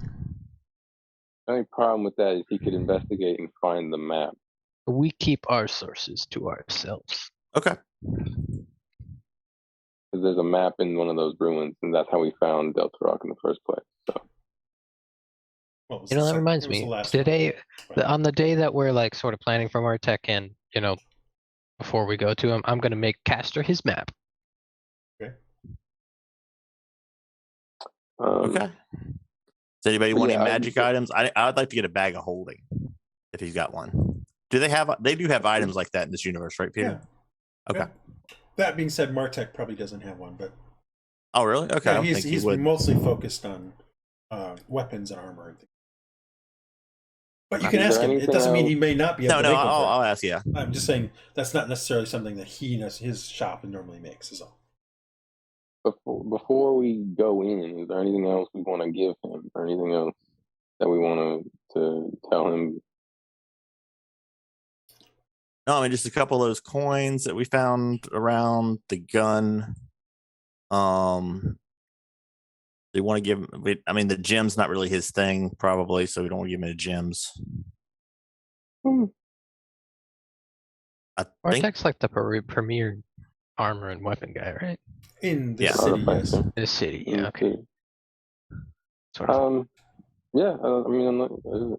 The only problem with that is he could investigate and find the map. We keep our sources to ourselves. Okay. Because there's a map in one of those ruins, and that's how we found Delta Rock in the first place. So What was You know, the that second- reminds what was me. the last Today, one? on the day that we're like sort of planning from our tech in, before we go to him, I'm gonna make Castor his map. Okay. Does anybody but want yeah, any I would magic say- items? I'd like to get a bag of holding if he's got one. Do they have? They do have items like that in this universe, right, Peter? Yeah. Okay. Yeah. That being said, Martek probably doesn't have one, but Oh, really? Okay. I yeah, don't he's think he he's would. mostly focused on weapons and armor. And things. But you Okay. can Is ask there him. It anything doesn't mean else? he may not be No, able to no. make one for you. I'll ask. Yeah. I'm just saying that's not necessarily something that he knows his shop normally makes. Is all. before we go in, is there anything else we want to give him, or anything else that we want to tell him? No, I mean just a couple of those coins that we found around the gun. They want to give him. I mean, the gem's not really his thing, probably, so we don't want to give him any gems. I think. Artek's like the premier armor and weapon guy, right? In the Yeah. city, yes. Artificer. This city, Let me yeah. Okay. see. Sort of. Yeah. I mean,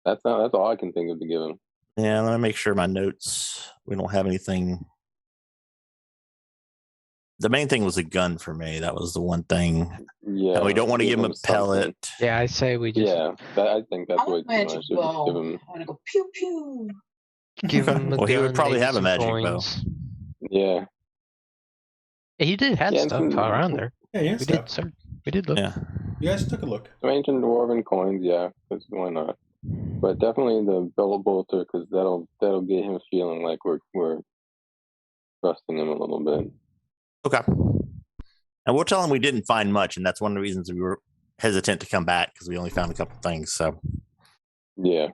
that's all I can think of to give him. Yeah, let me make sure my notes. We don't have anything. The main thing was a gun for me. That was the one thing. Yeah. And we don't want to give him a something. pellet. Yeah, I say we just Yeah, I think that's I way want too magic much. Just bow. give him. I want to go pew pew. give him a Well, he would gun, probably maybe have a some magic bow. coins. Yeah. He did have Yeah, and stuff some- around there. Yeah, yeah. We did, sir. We did look. Yeah. You guys took a look. Some ancient dwarven coins, yeah, because why not? But definitely the bell bolter, because that'll get him feeling like we're trusting him a little bit. Okay. And we'll tell him we didn't find much, and that's one of the reasons we were hesitant to come back because we only found a couple things. So Yeah.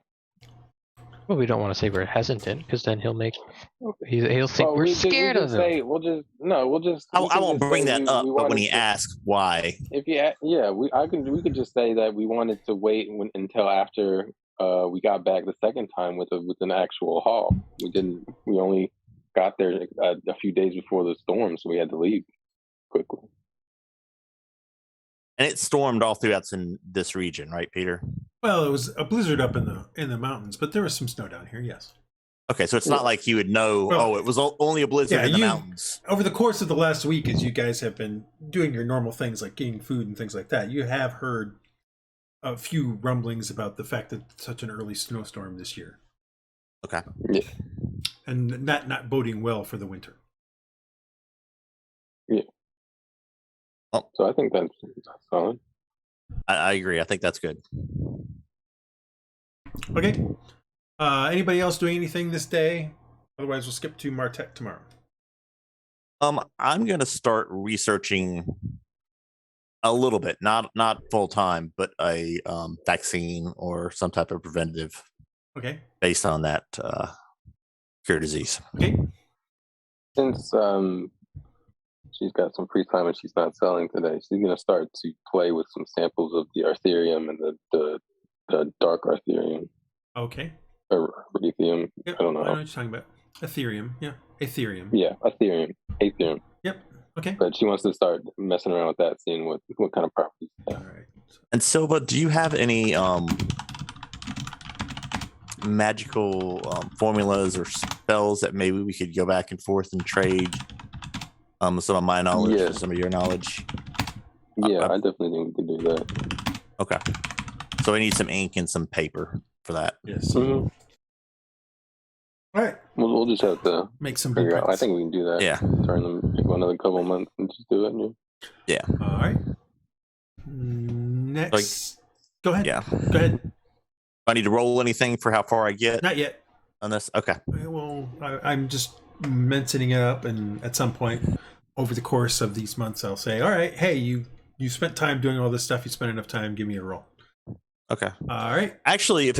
Well, we don't want to say we're hesitant because then he'll think Well, we're we scared could of him. say, we'll just. I won't bring that up. But when he asks why, if we could just say that we wanted to wait until after we got back the second time with an actual haul. We only got there a few days before the storm, so we had to leave quickly. and it stormed all throughout in this region, right, Peter? Well, it was a blizzard up in the mountains, but there was some snow down here. Yes. Okay, so it's not like he would know. Well, it was only a blizzard yeah, in the you- mountains. Over the course of the last week, as you guys have been doing your normal things like getting food and things like that, you have heard a few rumblings about the fact that such an early snowstorm this year, Okay. Yeah. and that not boding well for the winter. So I think that's solid. I agree. I think that's good. Okay. Anybody else doing anything this day? Otherwise, we'll skip to Martech tomorrow. I'm gonna start researching a little bit, not full time, but a vaccine or some type of preventative Okay. based on that cure disease. Okay. Since she's got some free time and she's not selling today, she's gonna start to play with some samples of the Arthurium and the dark Arthurium Okay. or lithium. Yep. I don't know. what you're talking about. Ethereum. Yeah. Ethereum. Yeah, Aetherium. Yep. Okay. But she wants to start messing around with that, seeing what kind of properties. All right. And Silva, do you have any magical formulas or spells that maybe we could go back and forth and trade? Some of my knowledge, Yeah. some of your knowledge. Yeah, I definitely think we can do that. Okay. So we need some ink and some paper for that. Yes. Mhm. All right. We'll just have to Make some figure out. I blueprints. think we can do that. Yeah. Turn them go another couple months and just do it. Yeah. All right. Next. Go ahead. Yeah. Go ahead. Do I need to roll anything for how far I get Not yet. on this? Okay. Well, I'm just mentioning it up, and at some point over the course of these months, I'll say, "All right, hey, you spent time doing all this stuff. You spent enough time. Give me a roll." Okay. All right. Actually,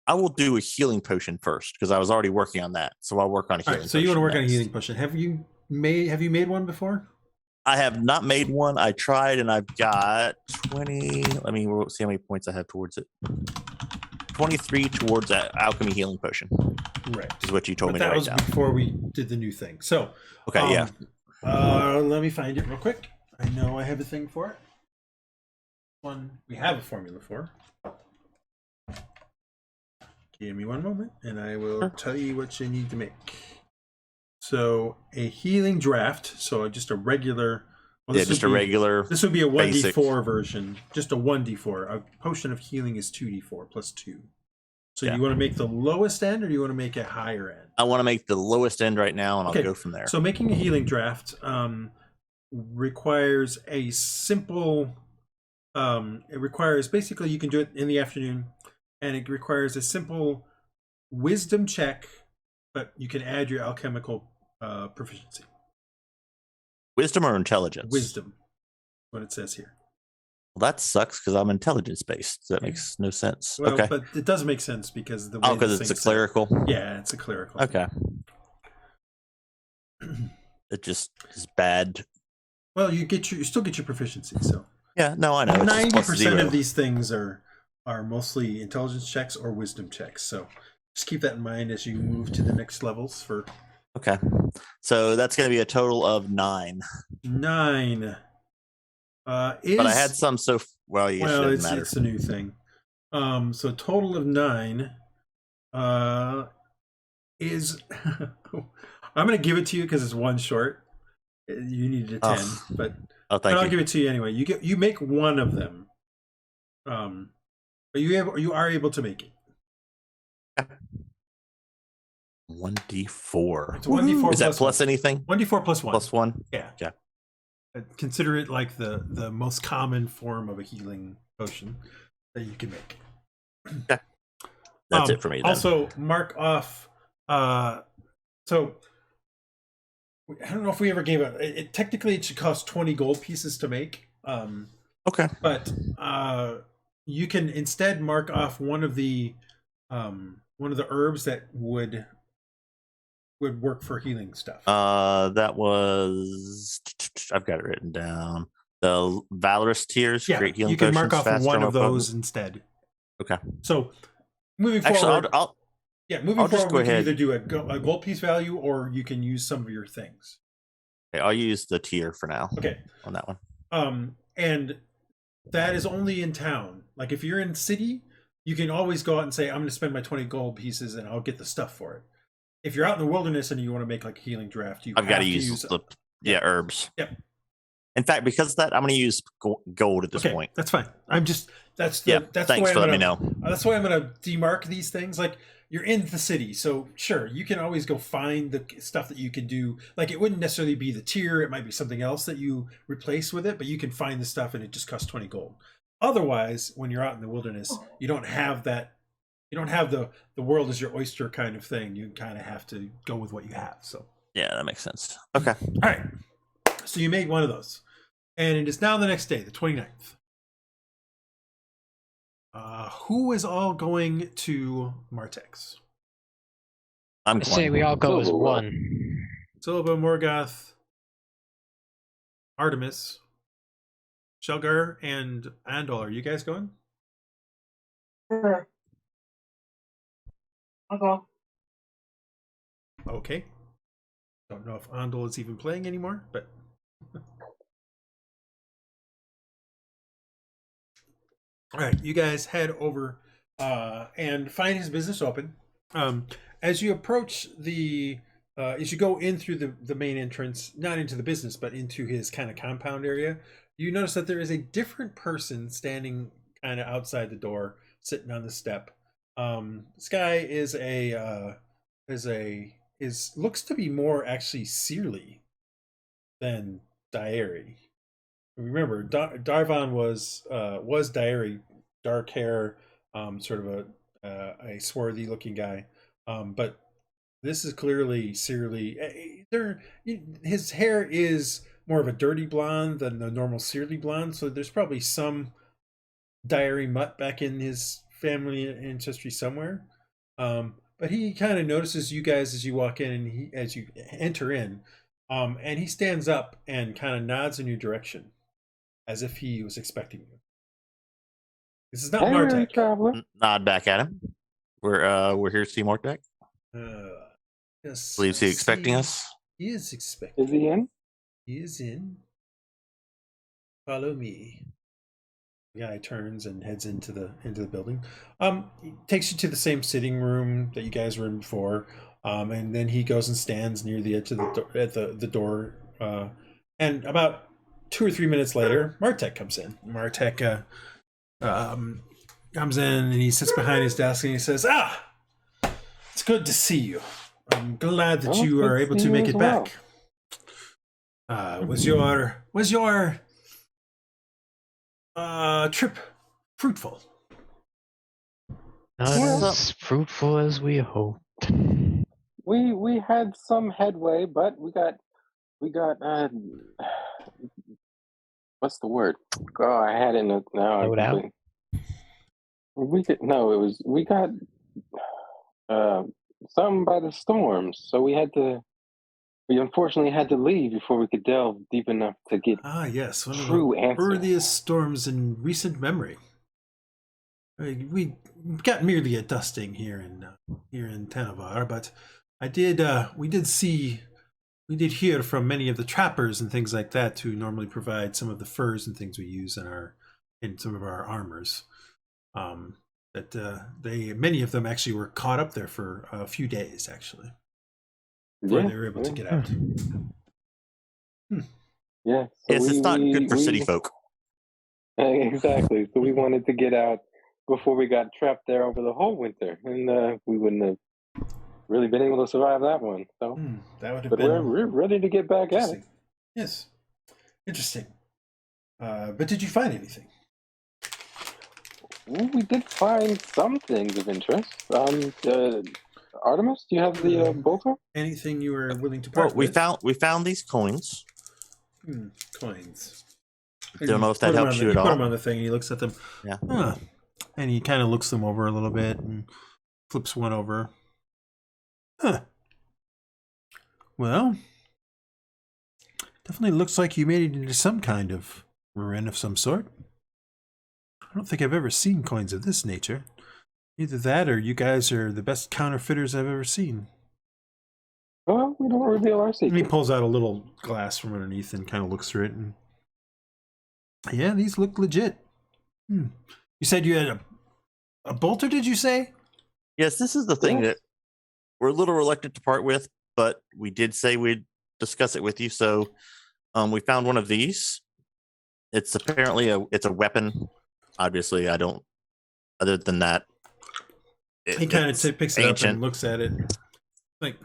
I will do a healing potion first because I was already working on that. So I'll work on a All healing right. So you want to work on a next. healing potion? Have you made one before? I have not made one. I tried and I've got 20. Let me see how many points I have towards it. 23 towards that alchemy healing potion Right. is what you told But me that to write was down. before we did the new thing. So Okay, yeah. Let me find it real quick. I know I have a thing for it. One we have a formula for. Give me one moment, and I will tell you what you need to make. So a healing draft. So just a regular. Well, Yeah, just a regular. This would be a basic. 1d4 version. Just a 1d4. A potion of healing is 2d4 plus 2. So Yeah. you want to make the lowest end, or do you want to make a higher end? I want to make the lowest end right now, and I'll Okay, go from there. So making a healing draft requires a simple. It requires basically you can do it in the afternoon, and it requires a simple wisdom check, but you can add your alchemical proficiency. Wisdom or intelligence? Wisdom, what it says here. Well, that sucks because I'm intelligence based. That makes no sense. Well, Okay. but it does make sense because the way Oh, because this it's a thing's set up. clerical. Yeah, it's a clerical. Okay. It just is bad. Well, you still get your proficiency. So Yeah, no, I know. It's just plus 90% zero. of these things are mostly intelligence checks or wisdom checks. So just keep that in mind as you move to the next levels. For Okay. So that's going to be a total of 9. 9. But I had some well, it doesn't matter. It's a new thing. So a total of 9 is. I'm going to give it to you because it's one short. You needed a 10, but Oh, but thank I'll you. give it to you anyway. You make one of them. But you are able to make it. 1d4. It's 1d4 Is that plus plus anything? 1d4 plus 1. Plus 1? Yeah. Yeah. Consider it like the most common form of a healing potion that you can make. That's it for me then. Also, mark off. So I don't know if we ever gave it. Technically, it should cost 20 gold pieces to make. Okay. But you can instead mark off one of the herbs that would work for healing stuff. That was I've got it written down. The Valorous Tears, Yeah, great healing you can potions, mark off faster, one more of those potent. instead. Okay. So moving Actually, forward, I'll moving I'll just forward, go we can ahead. either do a gold piece value or you can use some of your things. okay, I'll use the tier for now. Okay. On that one. And that is only in town. Like if you're in city, you can always go out and say, I'm going to spend my 20 gold pieces and I'll get the stuff for it. If you're out in the wilderness and you want to make like a healing draft, I've got to use the herbs. Yep. In fact, because of that, I'm going to use gold at this Okay, point. that's fine. I'm just that's the Yeah, that's the thanks way for I'm letting me gonna, know. That's why I'm gonna demark these things. Like you're in the city, so sure you can always go find the stuff that you can do. Like it wouldn't necessarily be the tier; it might be something else that you replace with it. But you can find the stuff, and it just costs 20 gold. Otherwise, when you're out in the wilderness, you don't have that. You don't have the world is your oyster kind of thing. You kind of have to go with what you have. So Yeah, that makes sense. Okay. all right. So you made one of those, and it is now the next day, the 29th. Who is all going to Martex? I'm I say going. we all go as Silva will. one. Silva, Morgoth, Artemis, Sealgair, and Andal. Are you guys going? Sure. I'll go. Okay. Don't know if Andal is even playing anymore, but all right, you guys head over and find his business open. As you approach as you go in through the main entrance, not into the business, but into his kind of compound area, you notice that there is a different person standing kind of outside the door, sitting on the step. This guy looks to be more actually Searly than Diary. Remember, Darvan was Diary, dark hair, sort of a swarthy looking guy, but this is clearly Searly. His hair is more of a dirty blonde than the normal Searly blonde, so there's probably some Diary mutt back in his family ancestry somewhere. But he kind of notices you guys as you walk in, and as you enter in, and he stands up and kind of nods in your direction, as if he was expecting you. This is not Hey, Martek. traveler. Nod back at him. We're here to see Mortek. Yes, Believes he I expecting see. us. He is expecting. Is he in? He is in. Follow me. The guy turns and heads into the building. He takes you to the same sitting room that you guys were in before, and then he goes and stands near the edge of the door. And about 2 or 3 minutes later, Martek comes in. Martek comes in and he sits behind his desk and he says, "Ah, it's good to see you. I'm glad that Well, you good are to able see to you make as it well. back. Was your trip fruitful?" Not Well- as fruitful as we hoped. We had some headway, but we got what's the word? Oh, I had it now. Slowed out? We got some by the storms, so we unfortunately had to leave before we could delve deep enough to get Ah, yes, one of true the answers. earliest storms in recent memory. We got merely a dusting here in Tanavar, but we did hear from many of the trappers and things like that who normally provide some of the furs and things we use in some of our armors. That many of them actually were caught up there for a few days actually before they were able to get out. Yeah, so Yes, it's not good for city we- folk. Exactly. So we wanted to get out before we got trapped there over the whole winter, and we wouldn't have really been able to survive that one. So, That would have but been we're ready to get back at it. interesting. Yes, interesting. But did you find anything? Well, we did find some things of interest. Artemis, do you have the bolter? Anything you were willing to Well, part we with? found these coins. Coins. Don't know if that Put 'em helps on the- you at Put all. them on the thing, and he looks at them. Yeah. Huh. And he kind of looks them over a little bit and flips one over. Huh. Well, definitely looks like you made it into some kind of ruin of some sort. I don't think I've ever seen coins of this nature. Either that or you guys are the best counterfeiters I've ever seen. Well, we don't reveal our And he secret. pulls out a little glass from underneath and kind of looks through it. And yeah, these look legit. You said you had a bolter, did you say? Yes, this is the thing Yes. that we're a little reluctant to part with, but we did say we'd discuss it with you. So We found one of these. It's apparently it's a weapon. Obviously, I don't. Other than that, He kind of picks it up ancient. and looks at it. Like,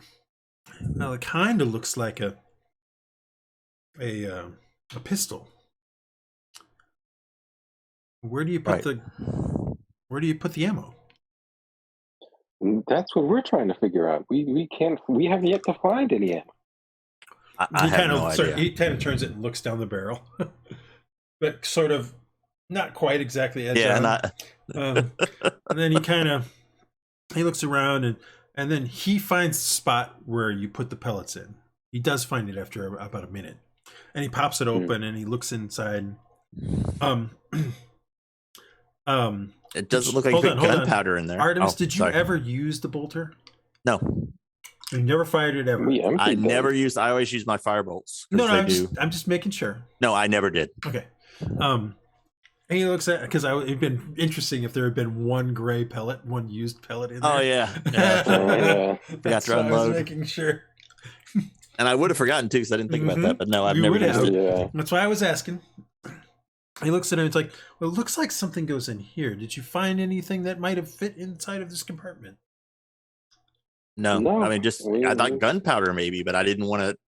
well, it kind of looks like a pistol. Where do you put Where do you put the ammo? That's what we're trying to figure out. We can't. We have yet to find any ammo. I have no idea. He kind of turns it and looks down the barrel, but sort of not quite exactly edge on. Not. And then he looks around and then he finds the spot where you put the pellets in. He does find it after about a minute, and he pops it open and he looks inside. It doesn't look like you put gunpowder in there. Artemis, did you ever use the bolter? No. You never fired it ever. I never used. I always use my firebolts. No, I'm just making sure. No, I never did. Okay. And he looks at because it'd been interesting if there had been one gray pellet, one used pellet in there. Oh yeah. Forgot to unload. I was making sure. And I would have forgotten too because I didn't think about that. But no, I've never used it. Yeah. That's why I was asking. He looks at it and it's like, well, it looks like something goes in here. Did you find anything that might have fit inside of this compartment? No. I mean, I thought gunpowder maybe, but I didn't want to.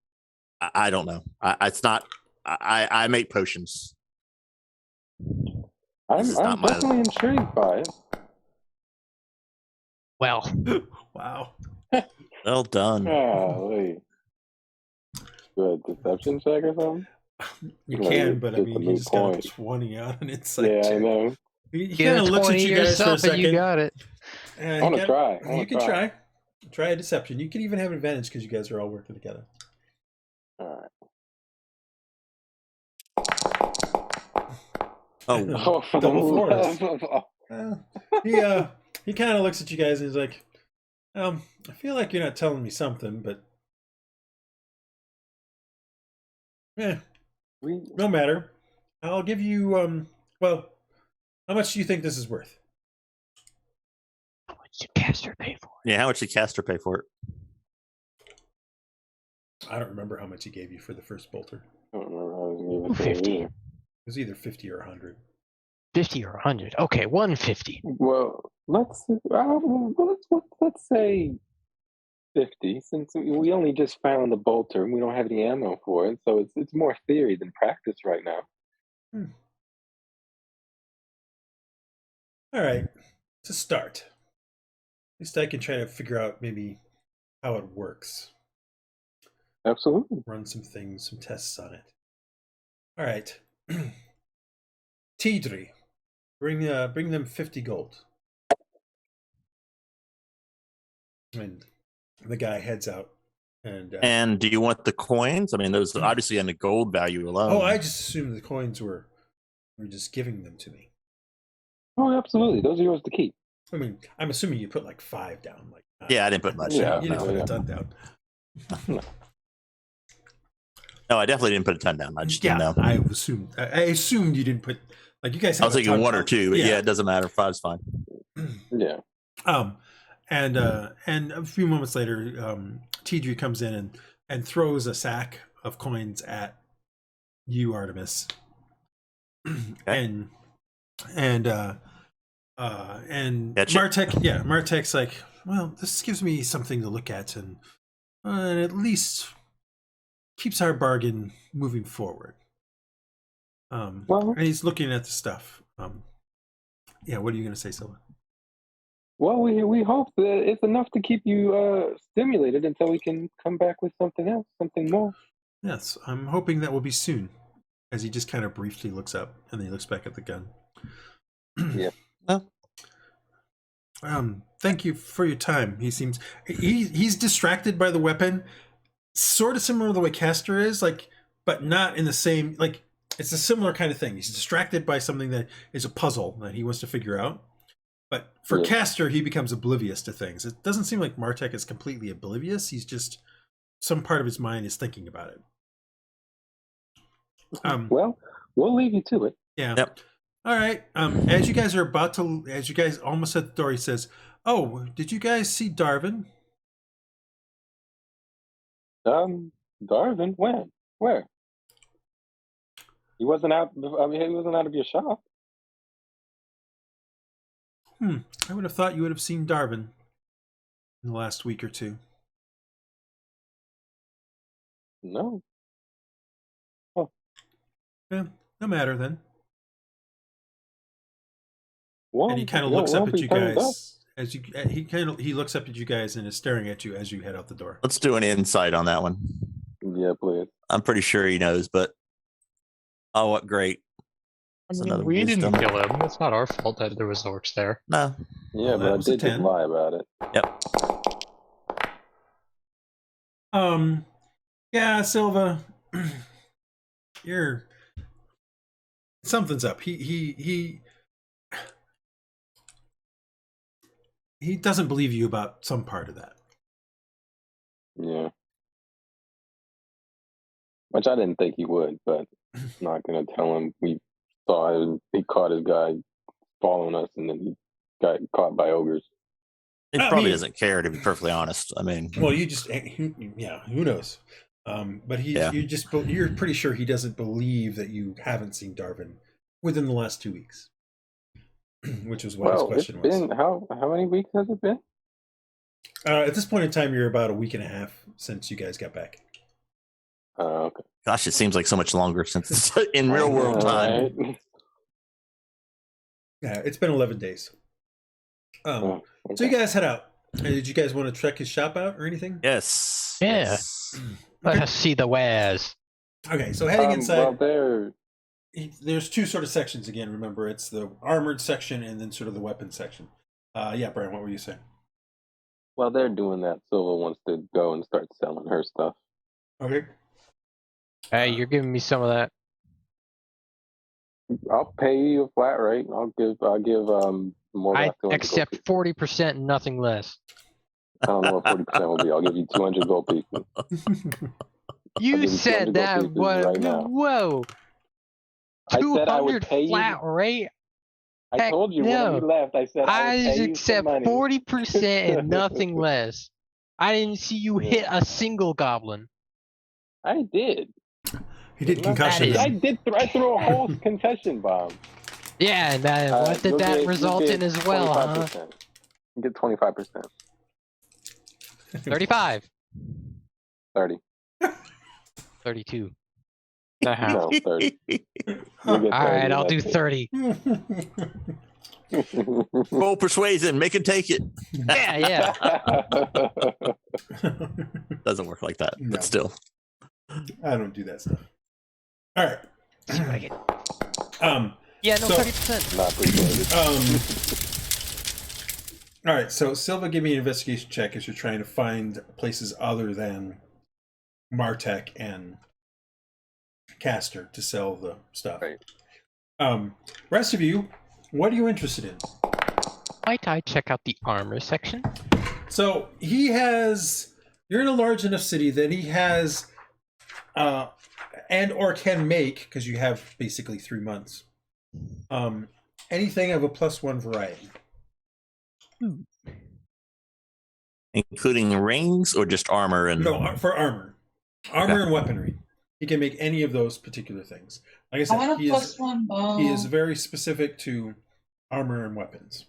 I don't know. It's not. I make potions. I'm definitely intrigued by it. Well, wow. Well done. Wait. Good deception check or something? You can, but I mean, you just got a 20 out on insight. Yeah, I know. He kind of looks at you guys for a second. You got it. I want to try. You can try. Try a deception. You can even have an advantage because you guys are all working together. All right. Oh, double fours. He kind of looks at you guys and he's like, I feel like you're not telling me something, but no matter. I'll give you well, how much do you think this is worth? How much did Castor pay for it? Yeah, how much did Castor pay for it? I don't remember how much he gave you for the first bolter. I don't remember how I was giving it to you. It was either 50 or 100. 50 or 100. Okay, 150. Well, let's say 50, since we only just found the bolter and we don't have any ammo for it, so it's more theory than practice right now. All right, to start. At least I can try to figure out maybe how it works. Absolutely. Run some things, some tests on it. All right. Tidri, bring them 50 gold. And the guy heads out. And do you want the coins? I mean, those obviously on the gold value alone. Oh, I just assumed the coins were just giving them to me. Oh, absolutely. Those are yours to keep. I mean, I'm assuming you put like 5 down. Yeah, I didn't put much. Yeah, you didn't put a ton down. No, I definitely didn't put a ton down. I just didn't know. I assumed you didn't put like you guys. I was thinking 1 or 2, but yeah, it doesn't matter. 5's fine. Yeah. And a few moments later, Tidri comes in and throws a sack of coins at you, Artemis. Okay. And Martek's like, well, this gives me something to look at and at least keeps our bargain moving forward. And he's looking at the stuff. What are you going to say, Silva? Well, we hope that it's enough to keep you stimulated until we can come back with something else, something more. Yes, I'm hoping that will be soon. As he just kind of briefly looks up and then he looks back at the gun. Yeah. Thank you for your time. He seems he's distracted by the weapon, sort of similar to the way Castor is, but not in the same. Like it's a similar kind of thing. He's distracted by something that is a puzzle that he wants to figure out. But for Castor, he becomes oblivious to things. It doesn't seem like Martek is completely oblivious. He's just some part of his mind is thinking about it. Well, we'll leave you to it. Yeah. Yep. All right. As you guys almost at the door, he says, "Oh, did you guys see Darwin?" Darwin? When? Where? He wasn't out. I mean, he wasn't out of your shop. I would have thought you would have seen Darwin in the last week or two. No. Yeah, no matter then. Well, And he kind of looks up at you guys as you. He looks up at you guys and is staring at you as you head out the door. Let's do an insight on that one. Yeah, please. I'm pretty sure he knows, but oh, what great! I That's mean, another we wisdom. didn't kill him. It's not our fault that there was orcs there. No, Yeah, Well, that but I was a did just 10. lie about it. yep. Yeah, Silva, you're something's up. He doesn't believe you about some part of that. Yeah. Which I didn't think he would, but I'm not gonna tell him. We saw him. He caught his guy following us, and then he got caught by ogres. He I probably mean- doesn't care, to be perfectly honest. I mean, Well, you just yeah, who knows? But Yeah. you're pretty sure he doesn't believe that you haven't seen Darwin within the last 2 weeks, which was what his Well, it's question was. been how many weeks has it been? At this point in time, you're about a week and a half since you guys got back. Okay. gosh, it seems like so much longer since it's in real world time. Alright. Yeah, it's been 11 days. Oh, So you okay. guys head out. Did you guys want to check his shop out or anything? Yes. Yeah. Yes. Let us see the wares. Okay, so heading Well, inside, there. there's two sort of sections again. Remember, it's the armored section and then sort of the weapon section. Yeah, Brian, what were you saying? Well, they're doing that. Silva wants to go and start selling her stuff. Okay. Hey, you're giving me some of that. I'll pay you a flat rate. I'll give more. I than 200 accept gold 40% and nothing less. pieces. I don't know what 40% will be. I'll give you 200 gold pieces. You give you said 200 gold that pieces was right now. whoa. I said I would 200 pay you. flat rate. I Heck told you no. when we left. I said I would I pay you some accept money. 40% and nothing less. I didn't see you hit a single goblin. I did. He did That concussion. is- I did. I threw a whole concussion bomb. Yeah, and what did you'll that get- you'll result get in as well, huh? 25%. You get 25%. 35. 30. 32. The half. No, 30. You get All right, 30, I'll do that's 30. it. Roll persuasion, make him take it. Yeah. Doesn't work like that, No. but still. I don't do that stuff. All right. See what I get. Yeah, no, So- 30%. Not persuaded. All right, so Silva, give me an investigation check as you're trying to find places other than Martech and Caster to sell the stuff. Right. Rest of you, what are you interested in? Might I check out the armor section? So you're in a large enough city that he has, and or can make, because you have basically 3 months, anything of a +1 variety. Including rings or just armor and No, for armor and weaponry. He can make any of those particular things. Like I I said, want a he +1 bow. is very specific to armor and weapons.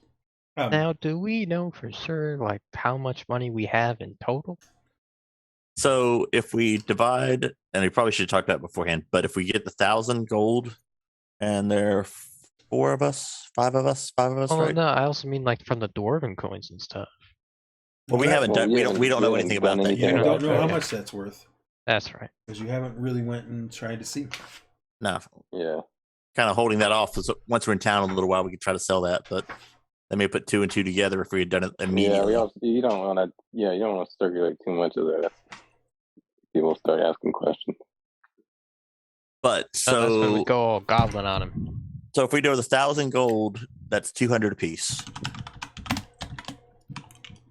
Now, do we know for sure, like, how much money we have in total? So if we divide, and we probably should have talked about it beforehand, but if we get 1,000 gold and there are 4 of us, 5 of us, Oh, right? no, I also mean, like, from the dwarven coins and stuff. Well, we haven't Well, done. we We don't know haven't anything about done that You anything yet. don't know how Okay. much that's worth That's right. because you haven't really went and tried to see. No, Yeah. kind of holding that off. So once we're in town in a little while, we could try to sell that, but they may put 2 and 2 together if we had done it Yeah, immediately. you don't want to. Yeah, you don't want to circulate too much of that. People start asking questions. But So that's when we so go all goblin on him. so if we do 1,000 gold, that's 200 apiece.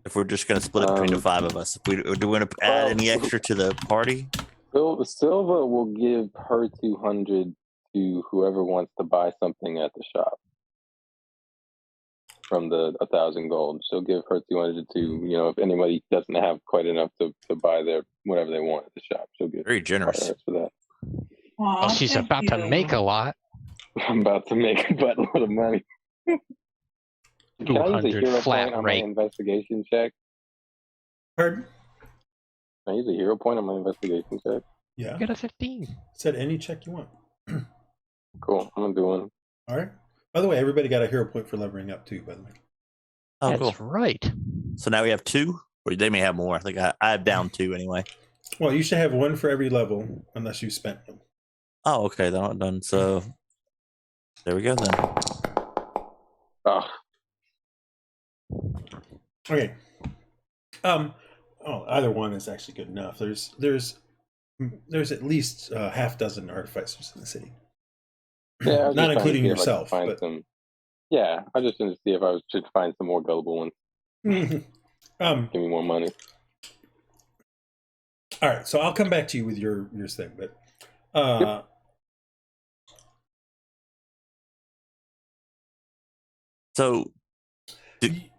If we're just going to split it between the 5 of us, do we want to add well, any extra to the party? Silva will give her 200 to whoever wants to buy something at the shop. From the 1,000 gold, she'll give her 200 to if anybody doesn't have quite enough to buy their whatever they want at the shop, she'll give Very part of generous. it for that. Aw, Well, she's thank about to make a you. lot. I'm about to make a buttload of money. Can I use a 200 hero flat point on my rate. investigation check? Pardon? Can I use a hero point on my investigation check? Yeah. Get a 15. Said any check you want. Cool. I'm gonna do one. All right. By the way, everybody got a hero point for leveling up too. By the way. Oh, That's cool. right. So now we have 2, or they may have more. I think I have down 2 anyway. Well, you should have one for every level, unless you spent them. Oh, okay, they're not done. So there we go then. Oh, Okay. Oh, either one is actually good enough. There's at least half dozen artificers in the city. yeah. I was Not just trying to including see if I could yourself. Find But... some. Yeah, I just wanted to see if I should find some more gullible ones. Give me more money. All right, so I'll come back to you with your thing, but Yep. So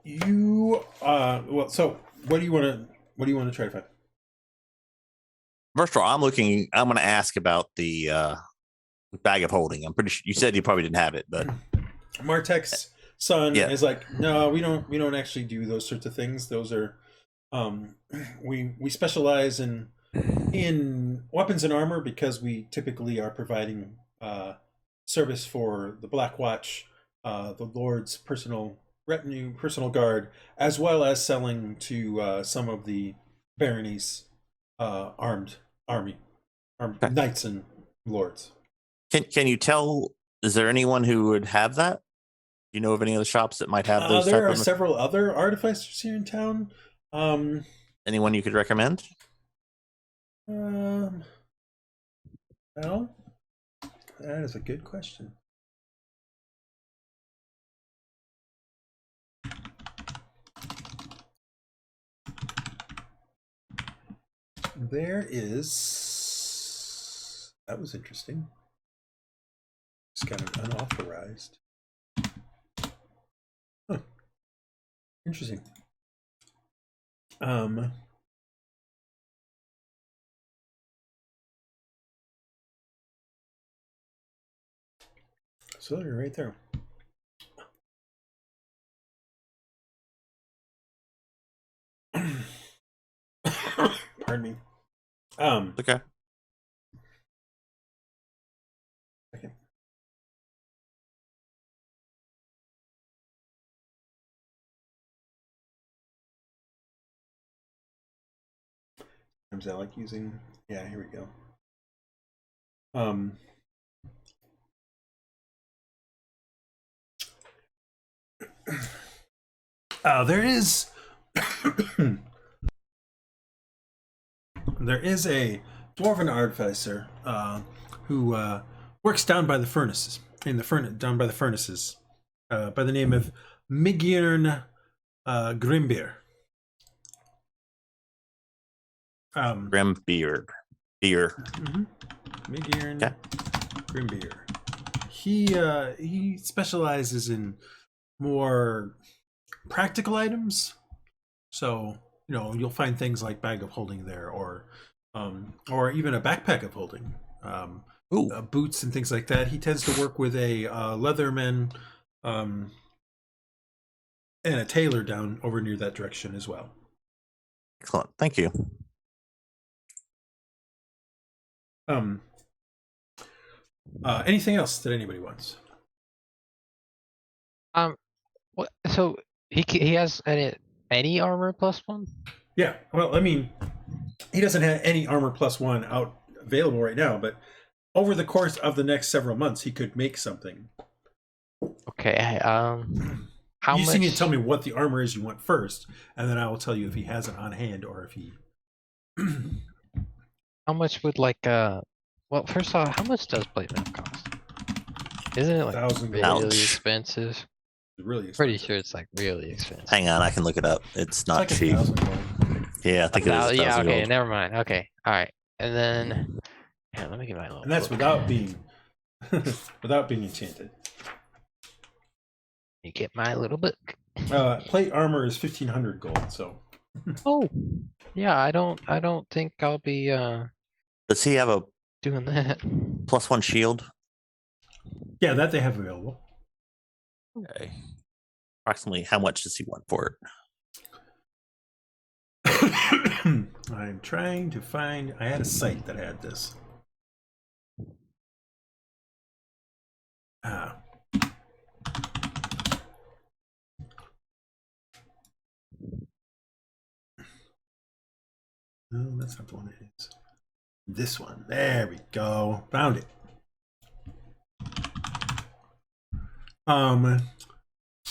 you well, so what do you want to try to find? first of all, I'm going to ask about the bag of holding. I'm pretty sure you said you probably didn't have it, but Martek's son Yeah. is like, no, we don't actually do those sorts of things. Those are we specialize in weapons and armor because we typically are providing service for the Black Watch, the Lord's personal retinue, personal guard, as well as selling to some of the baronies' armed army, Okay. knights and lords. can you tell? Is there anyone who would have that? Do you know of any other shops that might have those? There type are of several other artificers here in town. Anyone you could recommend? Well, that is a good question. There is. That was interesting. It's kind of unauthorized. Huh. Interesting. So they're right there. Pardon me. Okay. Okay. Sometimes I like using. Yeah, here we go. There is there is a dwarven artificer who works down by the furnaces by the name of Migirn Grimbeer. Grimbeard. Beer. Migirn Okay. Grimbeer. He specializes in more practical items. So, you'll find things like bag of holding there, or even a backpack of holding, boots and things like that. He tends to work with a leatherman and a tailor down over near that direction as well. Excellent. Thank you. Anything else that anybody wants? What? So he has any armor +1? Yeah. Well, I mean, he doesn't have any armor +1 out available right now, but over the course of the next several months, he could make something. Okay. How You just much? need to tell me what the armor is you want first, and then I will tell you if he has it on hand or if he. How much would well, first off, how much does plate mail cost? Isn't it like 1,000 really gold. expensive? Really expensive. Pretty sure it's like really expensive. Hang on, I can look it up. It's not It's like cheap. 1,000 gold. Yeah, I think it is. Yeah, 1,000 okay, gold. never mind. Okay, all right. And then, yeah, let me get my little. And that's book. without being enchanted. You get my little book. Plate armor is 1,500 gold. So Oh, yeah. I don't think I'll be Does he have a? doing that. +1 shield. Yeah, that they have available. Okay. Approximately how much does he want for it? I'm trying to find. I had a site that had this. No, that's not the one it is. This one. There we go. Found it.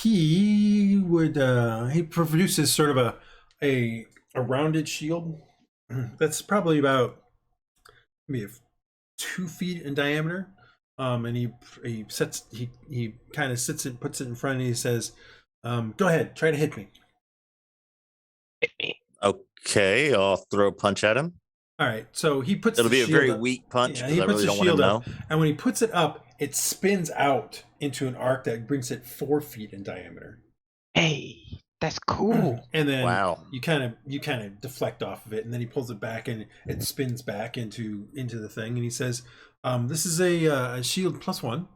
He would he produces sort of a rounded shield that's probably about maybe 2 feet in diameter. And he kind of sits it, puts it in front, and he says, "Go ahead, try to hit me." Hit me. Okay, I'll throw a punch at him. All right, so he puts. It'll the be a shield very up. weak punch Yeah, because he I puts really the don't want him shield to up, know. and when he puts it up, it spins out into an arc that brings it 4 feet in diameter. Hey, that's cool. And then Wow. you kind of deflect off of it, and then he pulls it back, and it spins back into the thing. And he says, "This is a shield +1.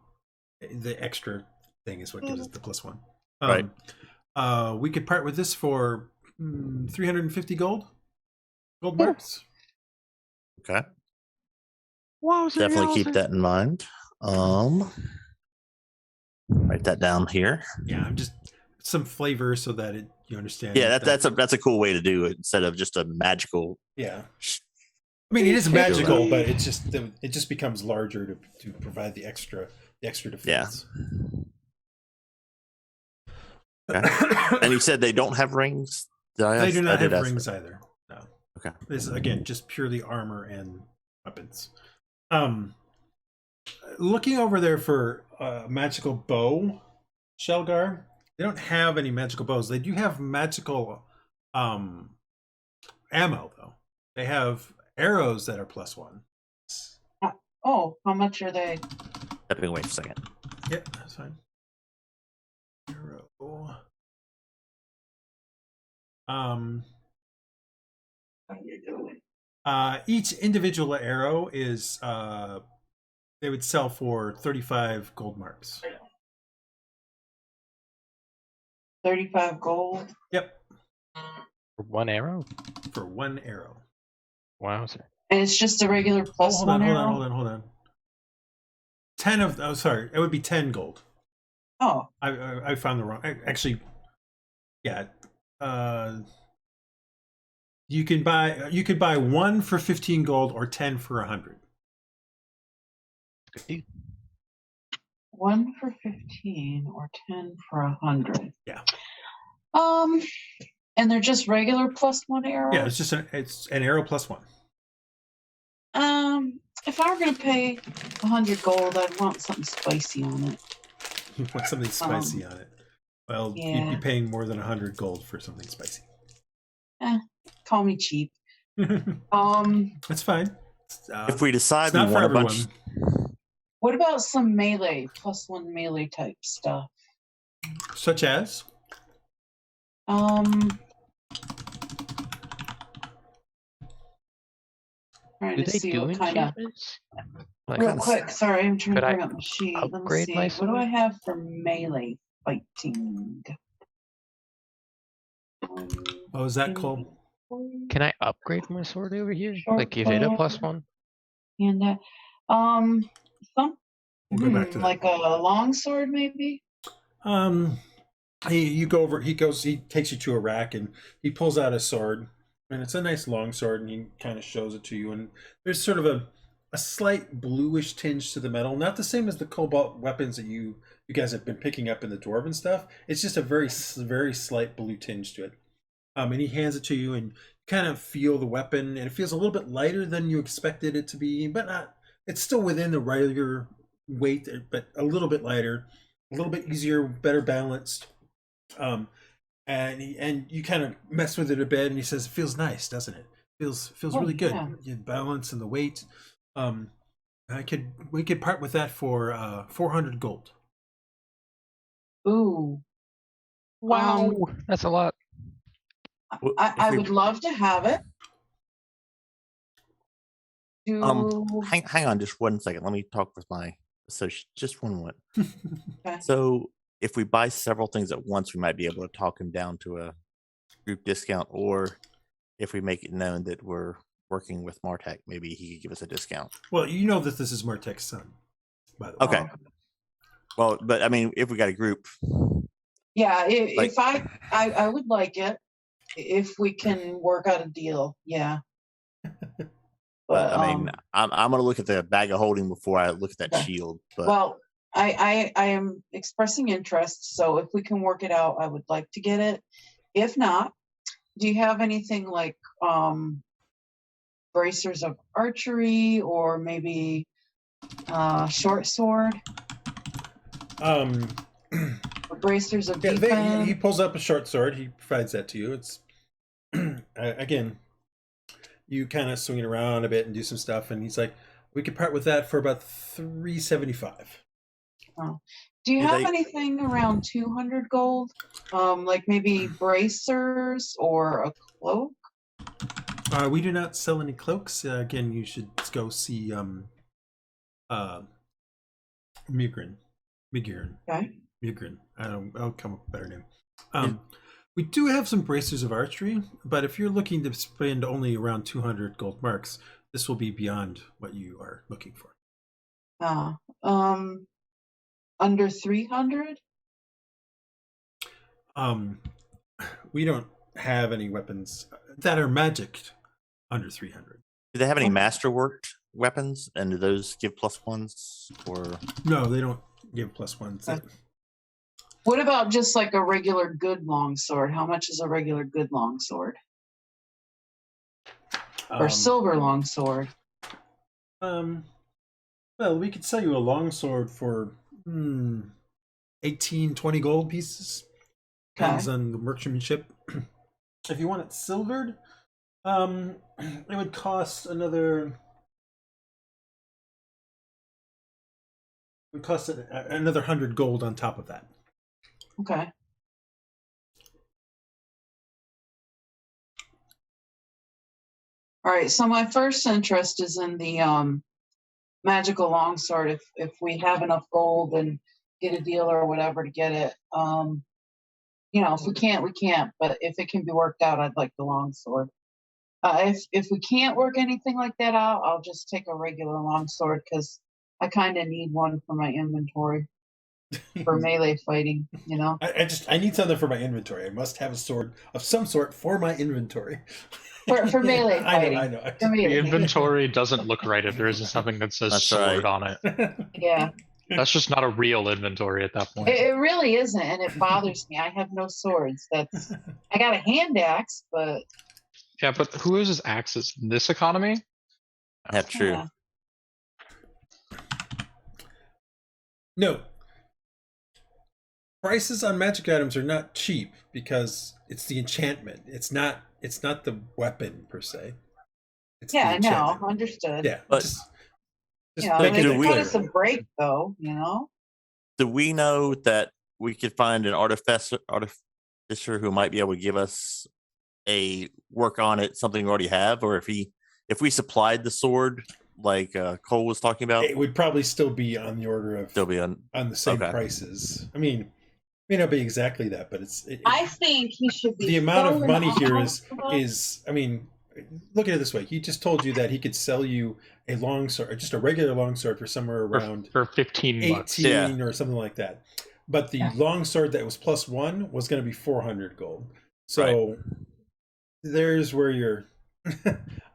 The extra thing is what gives us the +1. Right. We could part with this for 350 gold marks." Okay. Wowzer, Definitely keep yowzer. that in mind. Write that down here. Yeah, I'm just some flavor so that you understand. Yeah, that's a cool way to do it instead of just a magical. Yeah. I mean, it is 350. magical, but it just becomes larger to provide the extra defense. Okay. And you said they don't have rings? They do not have ask rings that. either. No. Okay. This is again just purely armor and weapons. Looking over there for magical bow, Sealgair, they don't have any magical bows. They do have magical ammo though. They have arrows that are +1. Oh, how much are they? Stepping away for a second. Yep, that's fine. Arrow. Each individual arrow is they would sell for 35 gold marks. 35 gold. Yep, For 1 arrow? for 1 arrow. Wowzer. And it's just a regular plus hold one on, arrow? hold on. 10 of sorry, it would be 10 gold. Oh, I found the wrong. Actually, yeah. You could buy 1 for 15 gold or 10 for 100. Good deal. 1 for 15 or 10 for 100. Yeah. And they're just regular +1 arrows? Yeah, it's an arrow +1. If I were gonna pay 100 gold, I'd want something spicy on it. You want something spicy on it. Well, you'd yeah. be paying more than 100 gold for something spicy. Call me cheap. That's fine. If we decide it's we not for want a everyone. bunch, What about some melee, +1 melee type stuff? Such as? Trying Do to they see do what kind of. enchantments? Like, Real quick, sorry, I'm trying to Could I bring up my sheet. Let me upgrade see. my What do I sword? have for melee fighting? What was that called? can I upgrade my sword over here? Short Like give it a bow. +1? And some We'll go back to that. like a long sword maybe. You go over. He takes you to a rack and he pulls out a sword, and it's a nice long sword, and he kind of shows it to you. And there's sort of a slight bluish tinge to the metal, not the same as the cobalt weapons that you guys have been picking up in the dwarven stuff. It's just a very slight blue tinge to it. And he hands it to you, and you kind of feel the weapon, and it feels a little bit lighter than you expected it to be, but not. It's still within the regular weight, but a little bit lighter, a little bit easier, better balanced. And you kind of mess with it a bit, and he says, "It feels nice, doesn't it? Feels really good. Yeah. The balance and the weight. We could part with that for 400 gold." Ooh. Wow, that's a lot. I would love to have it. Hang on just 1 second. Let me talk with my associate. Just one moment. Okay. So if we buy several things at once, we might be able to talk him down to a group discount, or if we make it known that we're working with Martech, maybe he could give us a discount. Well, you know that this is Martek's son, by the way. Okay. Well, but I mean, if we got a group, Yeah, Like- if I would like it if we can work out a deal. Yeah. but I mean, I'm going to look at the bag of holding before I look at that Okay. shield. But well, I am expressing interest, so if we can work it out, I would like to get it. If not, do you have anything like bracers of archery or maybe short sword or bracers of Yeah, defense? he pulls up a short sword. He provides that to you. It's again, you kind of swing it around a bit and do some stuff, and he's like, "We could part with that for about $375." Do you Do have they- anything around 200 gold? Like maybe bracers or a cloak? We do not sell any cloaks. Again, you should go see Migrin. Okay. Migrin. I'll come up with a better name. We do have some bracers of archery, but if you're looking to spend only around 200 gold marks, this will be beyond what you are looking for. Under 300? We don't have any weapons that are magic under 300. do they have any Okay. masterworked weapons? And do those give +1s? Or No, they don't give +1s. Okay. What about just like a regular good longsword? How much is a regular good longsword? Or silver longsword? Well, we could sell you a longsword for 18, 20 gold pieces. Depends on the workmanship. If you want it silvered, it would cost another. It would cost another 100 gold on top of that. Okay. All right. So my first interest is in the magical longsword. If we have enough gold and get a deal or whatever to get it, if we can't, we can't. But if it can be worked out, I'd like the longsword. If we can't work anything like that out, I'll just take a regular longsword because I kind of need one for my inventory for melee fighting. I need something for my inventory. I must have a sword of some sort for my inventory. For melee fighting. I know. For melee. The inventory doesn't look right if there isn't something that says That's sword right. on it. Yeah. That's just not a real inventory at that point. It really isn't, and it bothers me. I have no swords. I got a hand axe, but Yeah, but who uses axes in this economy? that's true. yeah. No. Prices on magic items are not cheap because it's the enchantment. It's not the weapon per se. It's the Yeah, I know. enchantment. Understood. Yeah. But- just Like, they do could we- cut us a break, though. Do we know that we could find an artificer who might be able to give us a work on it, something we already have, or if we supplied the sword like Cole was talking about, it would probably still be on the order of they'll be on. on the same Okay. prices. I mean, it may not be exactly that, but I think he should be. the amount of so money here knowledgeable. is. I mean, look at it this way. He just told you that he could sell you a longsword, just a regular longsword, for somewhere around For 15 bucks. 18 or something like that. But the longsword that was +1 was going to be 400 gold. So there's where you're.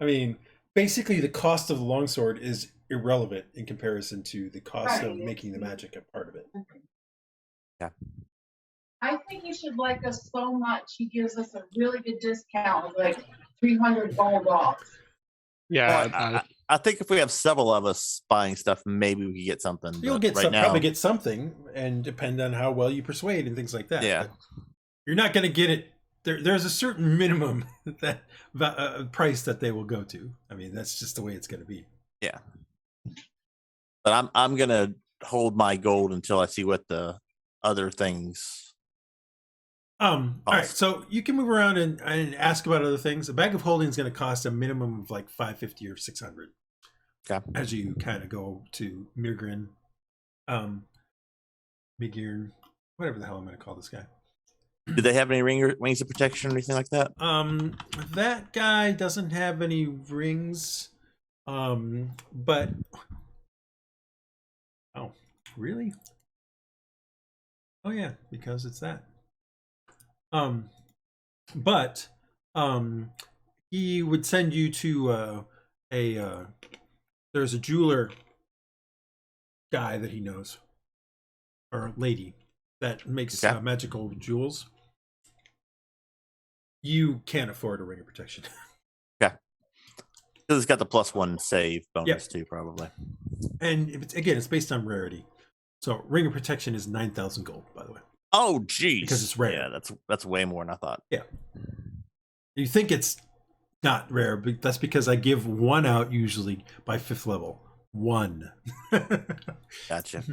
I mean, basically, the cost of the longsword is irrelevant in comparison to the cost of Right. making the magic a part of it. I think he should like us so much. He gives us a really good discount, like 300 gold off. Yeah, Well, I think if we have several of us buying stuff, maybe we could get something. You'll but get right now, probably get something, and depend on how well you persuade and things like that. Yeah. But you're not going to get it. There's a certain minimum that price that they will go to. I mean, that's just the way it's going to be. Yeah. But I'm gonna hold my gold until I see what the other things. All right, Cost. so you can move around and ask about other things. A bag of holding is going to cost a minimum of like 550 or 600. Okay. As you kind of go to Mirgrin, Migirn, whatever the hell I'm going to call this guy. Do they have any rings of protection or anything like that? That guy doesn't have any rings. But oh, really? Oh yeah, because it's that. But he would send you to there's a jeweler guy that he knows, or lady that makes Okay. magical jewels. You can't afford a ring of protection. Okay. Because it's got the +1 save bonus too, probably. And if it's based on rarity. So ring of protection is 9,000 gold, by the way. Oh, geez. Because it's rare. Yeah, that's way more than I thought. Yeah. You think it's not rare, but that's because I give one out usually by 5th level. One. Gotcha.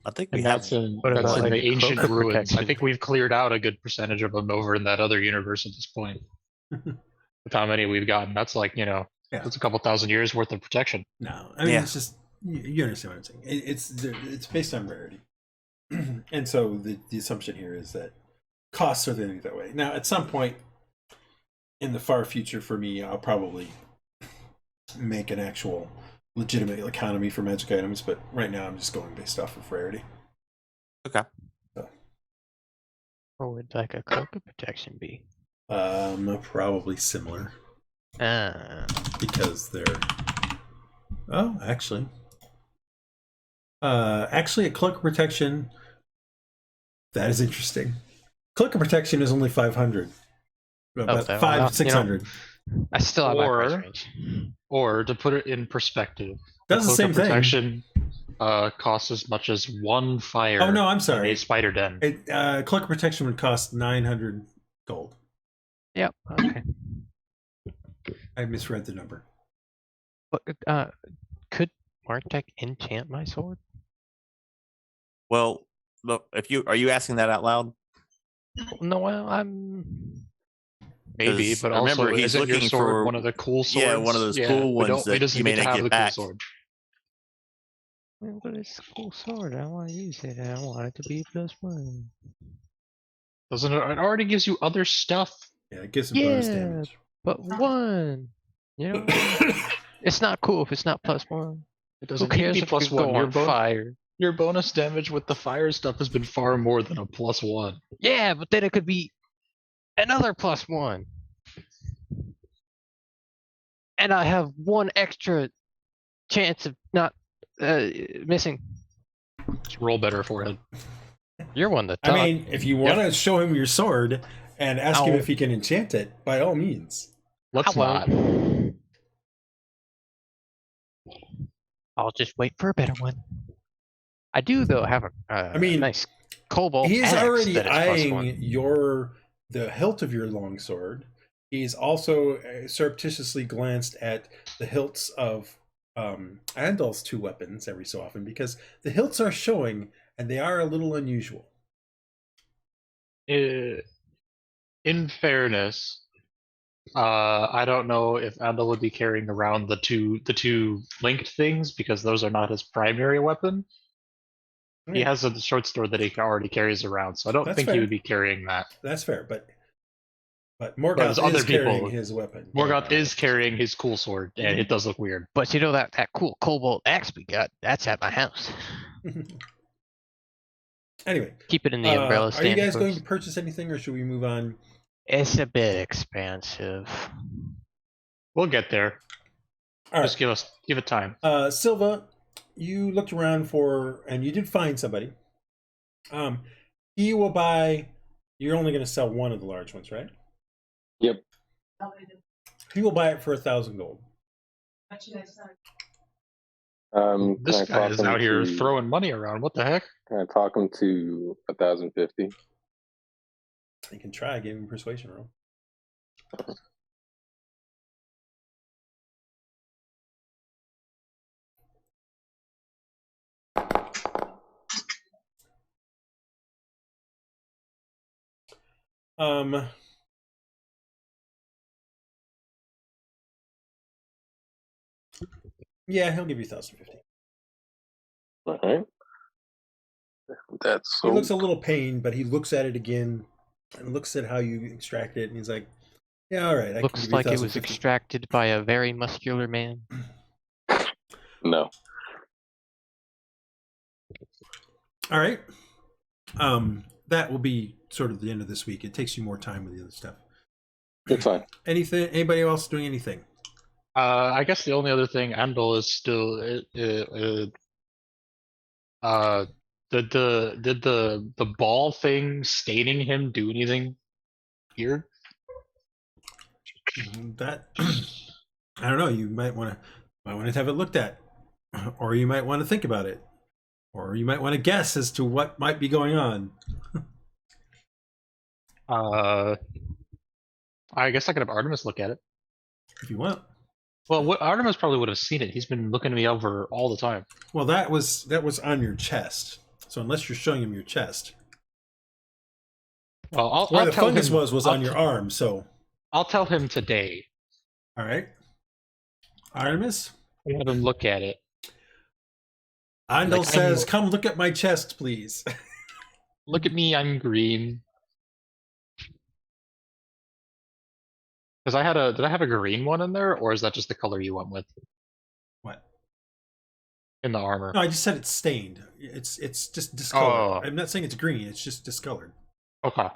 I think we And have. that's in What about, the like, ancient cloak ruins. I protection? think we've cleared out a good percentage of them over in that other universe at this point. With how many we've gotten, that's like that's a couple thousand years worth of protection. No, I mean Yeah. it's just you understand what I'm saying. It's based on rarity, and so the assumption here is that costs are the that way. Now, at some point in the far future, for me, I'll probably make an actual legitimate economy for magic items, but right now I'm just going based off of rarity. Okay. So, What would like a cloak of protection be? probably similar because they're. Oh, actually, a cloak of protection. That is interesting. Cloak of protection is only 500. About that- 500, well, 600. I still have my price Or- range. Or to put it in perspective, Does the cloak same of thing. protection costs as much as one fire. Oh no, I'm in sorry. a spider den. Cloak of protection would cost 900 gold. Yep. Okay. I misread the number. But could Martek enchant my sword? Well, look, are you asking that out loud? No, well, I'm. Maybe, 'Cause but remember, also he's isn't your looking sword for- one of the cool swords? Yeah, one of those cool we ones don't, he that doesn't you may get to not have get the cool back. sword. Well, but it's a cool sword. I want to use it. I want it to be +1. Doesn't it? It already gives you other stuff. Yeah, it gives some bonus Yeah. damage. But 1. You know, it's not cool if it's not +1. It Who doesn't need to cares be if plus it can one. go on fire? Your bonus damage with the fire stuff has been far more than a +1. Yeah, but then it could be another +1. And I have 1 extra chance of not missing. Just roll better forehead. You're one to I talk. mean, if you want to show him your sword and ask him Ow. if he can enchant it, by all means. Let's I not. won't. I'll just wait for a better one. I do though have a mean, nice cobalt He's axe already that is eyeing the hilt of your longsword. He's also surreptitiously glanced at the hilts of Andal's 2 weapons every so often because the hilts are showing and they are a little unusual. In fairness, I don't know if Andal would be carrying around the two linked things because those are not his primary weapon. He has a short sword that he already carries around, so I don't That's think he fair. would be carrying that. That's fair, but there's Morgoth other is carrying people- his weapon. Morgoth is carrying his cool sword, and it does look weird. But you know that cool cobalt axe we got? That's at my house. Anyway, Keep it in the umbrella are stand. you guys of going course. to purchase anything, or should we move on? It's a bit expensive. We'll get there. All Just right, give it time. Silva, you looked around and you did find somebody. He will buy. You're only going to sell one of the large ones, right? Yep. He will buy it for 1,000 gold. This Can I guy talk is him out here to- throwing money around. What the heck? Can I talk him to 1,050? You can try. Give him persuasion roll. Yeah, he'll give you 1,050. All right. That's He so. looks a little pained, but he looks at it again and looks at how you extract it, and he's like, "Yeah, all right. I can Looks give you like it was 1,050." extracted by a very muscular man. No. All right. That will be sort of the end of this week. It takes you more time with the other stuff. It's fine. Anything? Anybody else doing anything? I guess the only other thing, Andal is still. Did the ball thing staining him do anything here? That I don't know. You might want to have it looked at, or you might want to think about it, or you might want to guess as to what might be going on. I guess I could have Artemis look at it. If you want. Well, what Artemis probably would have seen it. He's been looking me over all the time. Well, that was on your chest. So unless you're showing him your chest, Well, where I'll the tell fungus him, was on your arm. So, I'll tell him today. all right, Artemis. I'll have him look at it. Andal Like, says, "Come look at my chest, please." Look at me, I'm green. Because did I have a green one in there, or is that just the color you went with What? in the armor? No, I just said it's stained. It's just discolored. Oh. I'm not saying it's green. It's just discolored. Okay.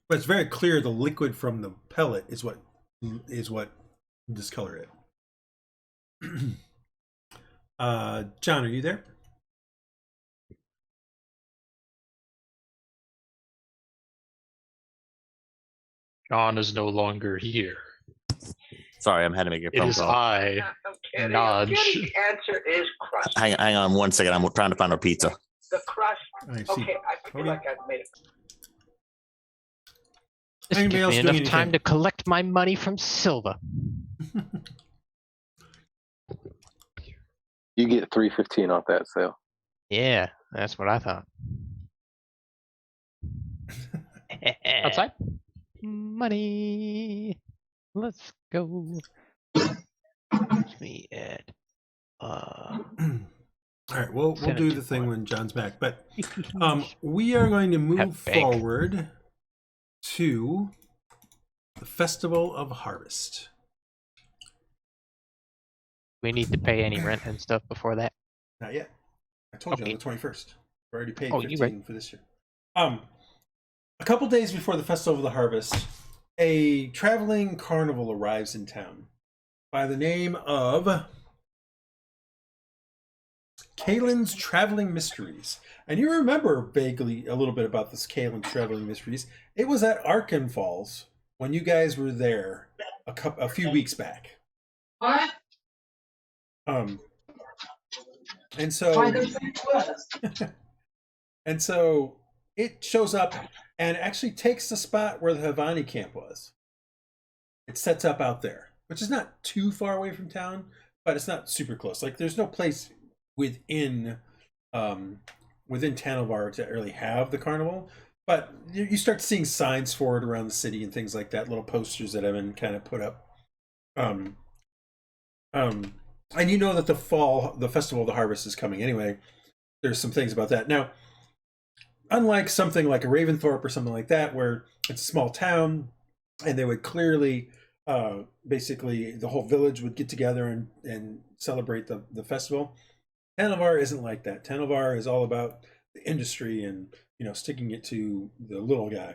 But it's very clear the liquid from the pellet is what discolored it. John, are you there? John is no longer here. Sorry, I'm had to make a It phone is call. I, I'm kidding. Nudge. The answer is crust. Hang on 1 second. I'm trying to find our pizza. The crust. I see. Okay, I feel Okay. like I've made it. Just Anybody give else me doing enough time anything? to collect my money from Silva. You get 315 off that sale. Yeah, that's what I thought. Outside? Money. Let's go. Let's me at. All right, we'll Send it do to the thing one. when John's back. But we are going to move Have bank. forward to the Festival of Harvest. We need to pay any rent and stuff before that. Not yet. I told you Okay. on the 21st. We already paid Oh, 15 you're right. for this year. A couple days before the Festival of the Harvest, a traveling carnival arrives in town by the name of Kalen's Traveling Mysteries. And you remember vaguely a little bit about this Kalen's Traveling Mysteries. It was at Arkan Falls when you guys were there a few weeks back. What? And so Why the heck was? and so it shows up and actually takes the spot where the Havani camp was. It sets up out there, which is not too far away from town, but it's not super close. Like there's no place within Tanovar to really have the carnival, but you start seeing signs for it around the city and things like that, little posters that have been kind of put up. And you know that the Festival of the Harvest is coming anyway. There's some things about that. Now, unlike something like a Raventhorpe or something like that, where it's a small town and they would clearly, basically, the whole village would get together and celebrate the festival. Tanovar isn't like that. Tanovar is all about the industry and, sticking it to the little guy.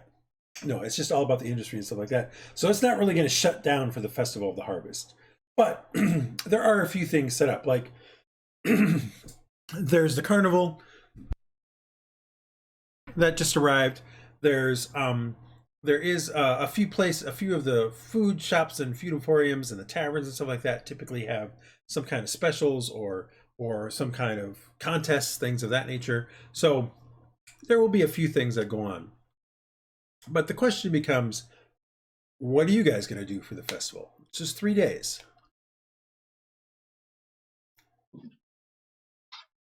No, it's just all about the industry and stuff like that. So it's not really going to shut down for the Festival of the Harvest. But there are a few things set up. Like there's the carnival that just arrived. There is a few of the food shops and food emporiums and the taverns and stuff like that typically have some kind of specials or some kind of contests, things of that nature. So there will be a few things that go on. But the question becomes, what are you guys going to do for the festival? It's just 3 days.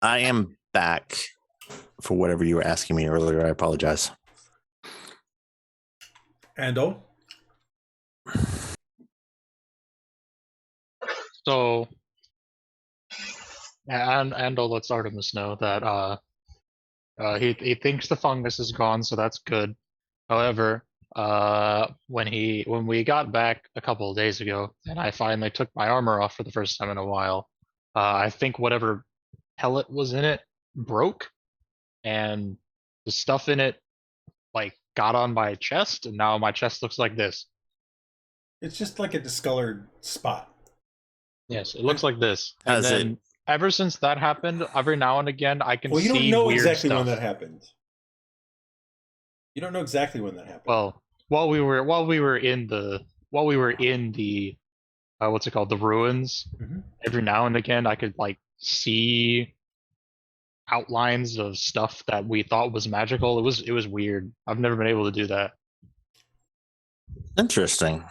I am back for whatever you were asking me earlier. I apologize. Andal? So, and Andal lets Artemis know that he thinks the fungus is gone, so that's good. However, when we got back a couple of days ago, and I finally took my armor off for the first time in a while, I think whatever pellet was in it broke, and the stuff in it like got on my chest, and now my chest looks like this. It's just like a discolored spot. Yes, it looks like this. Has And it- then ever since that happened, every now and again I can Well, you see don't know weird exactly stuff. when that happened. You don't know exactly when that happened. Well, while we were in the what's it called, the ruins, Mhm. every now and again I could like see outlines of stuff that we thought was magical. It was weird. I've never been able to do that. Interesting.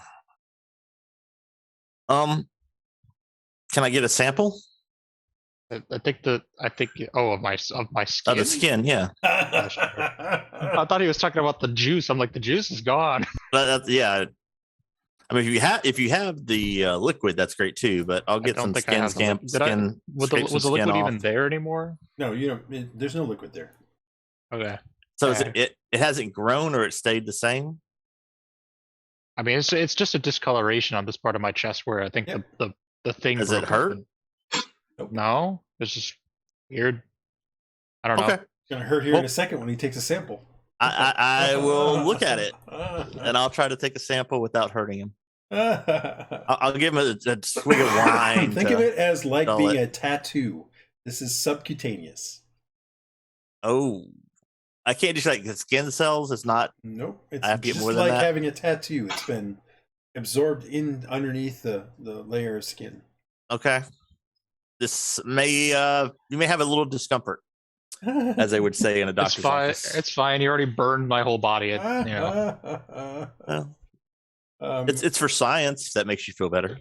Can I get a sample I think of my skin. of the skin? Yeah. I thought he was talking about the juice. I'm like, the juice is gone. Yeah. I mean, if you have the liquid, that's great too. But I'll get some I skin have the scam. liquid. Did I- Skin. Was scrape the some liquid skin even off. there anymore? No, you don't. There's no liquid there. Okay. So is Okay. it hasn't grown or it stayed the same? I mean, it's just a discoloration on this part of my chest where I think Yep. the thing. Does it broke hurt? open. Nope. No, it's just weird. I don't know. Okay. It's gonna hurt here Well- in a second when he takes a sample. I will look at it and I'll try to take a sample without hurting him. I'll give him a swig of wine. Think of it as like dull being it. a tattoo. This is subcutaneous. Oh, I can't just like the skin cells. It's not. Nope. It's I have to get just more than like that? having a tattoo. It's been absorbed in underneath the layer of skin. Okay. This may you may have a little discomfort, as they would say in a It's doctor's fine. office. It's fine. You already burned my whole body. Well, Um, it's for science. If that makes you feel better,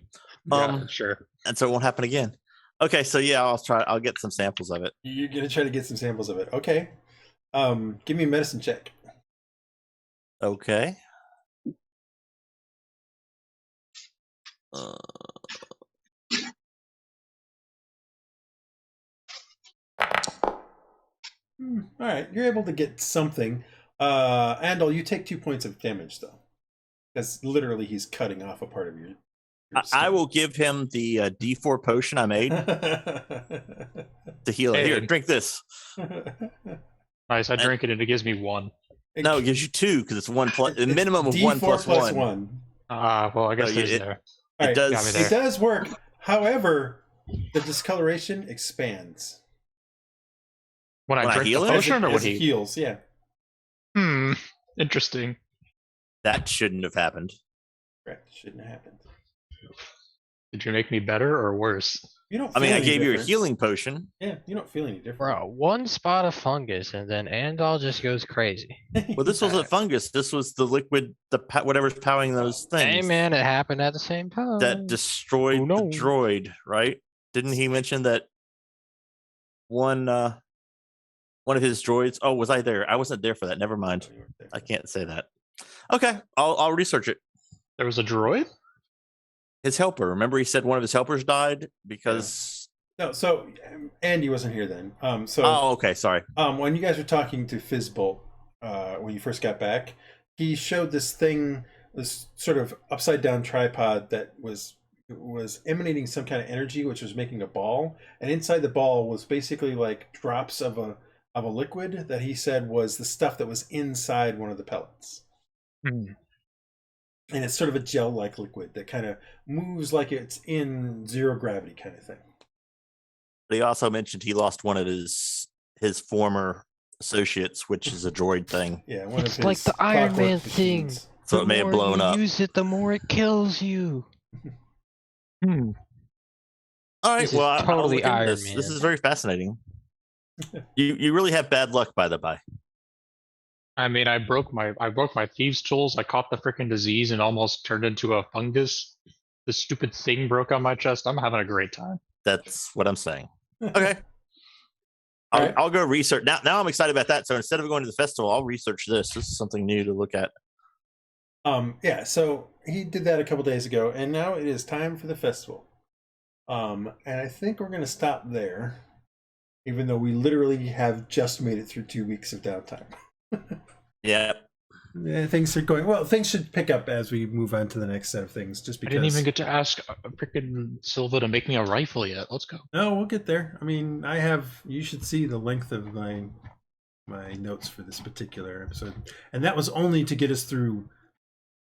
Yeah, sure. and so it won't happen again. Okay, so yeah, I'll get some samples of it. you're gonna try to get some samples of it. Okay. Give me a medicine check. Okay. All right, you're able to get something. Andal, you take 2 points of damage though, because literally he's cutting off a part of your. I will give him the D4 potion I made to heal it. Here, Hey. drink this. Nice. I drink it and it gives me 1. No, it gives you 2 because it's 1 plus a minimum of 1 plus 1. Well, I guess No, there's it- there. All right, does- got me It there. does work. However, the discoloration expands When I When I drink heal the it? potion, or as when it he? heals. Yeah. Interesting. That shouldn't have happened. Correct. Shouldn't have happened. Did you make me better or worse? You don't. I mean, feel I any gave you a difference. healing potion. Yeah, you don't feel any different. Bro, one spot of fungus and then Andal just goes crazy. Well, this wasn't fungus. This was the liquid, whatever's powering those things. Hey man, it happened at the same time. That destroyed Who the knows? droid, right? Didn't he mention that one of his droids? Oh, was I there? I wasn't there for that. Never mind. I can't say that. Okay, I'll research it. There was a droid? His helper. Remember, he said one of his helpers died because. No, so Andy wasn't here then. Oh, okay. Sorry. When you guys were talking to Fizzbolt, when you first got back, he showed this thing, this sort of upside down tripod that was emanating some kind of energy, which was making a ball, and inside the ball was basically like drops of a liquid that he said was the stuff that was inside one of the pellets. And it's sort of a gel-like liquid that kind of moves like it's in zero gravity kind of thing. But he also mentioned he lost one of his former associates, which is a droid thing. Yeah, one It's of like his the Iron clockwork Man thing. machines. So The it may have more blown you up. use it, the more it kills you. All right. This is Well, I'll totally look into Iron this. Man. This is very fascinating. You really have bad luck, by the by. I mean, I broke my thieves' tools. I caught the freaking disease and almost turned into a fungus. The stupid thing broke on my chest. I'm having a great time. That's what I'm saying. Okay. All right. I'll go research now. Now I'm excited about that. So instead of going to the festival, I'll research this. This is something new to look at. Yeah, so he did that a couple days ago, and now it is time for the festival. And I think we're going to stop there, even though we literally have just made it through 2 weeks of downtime. Yeah. Things are going well. Things should pick up as we move on to the next set of things. Just I because didn't even get to ask freaking Silva to make me a rifle yet. Let's go. No, we'll get there. I mean, I have. You should see the length of my notes for this particular episode, and that was only to get us through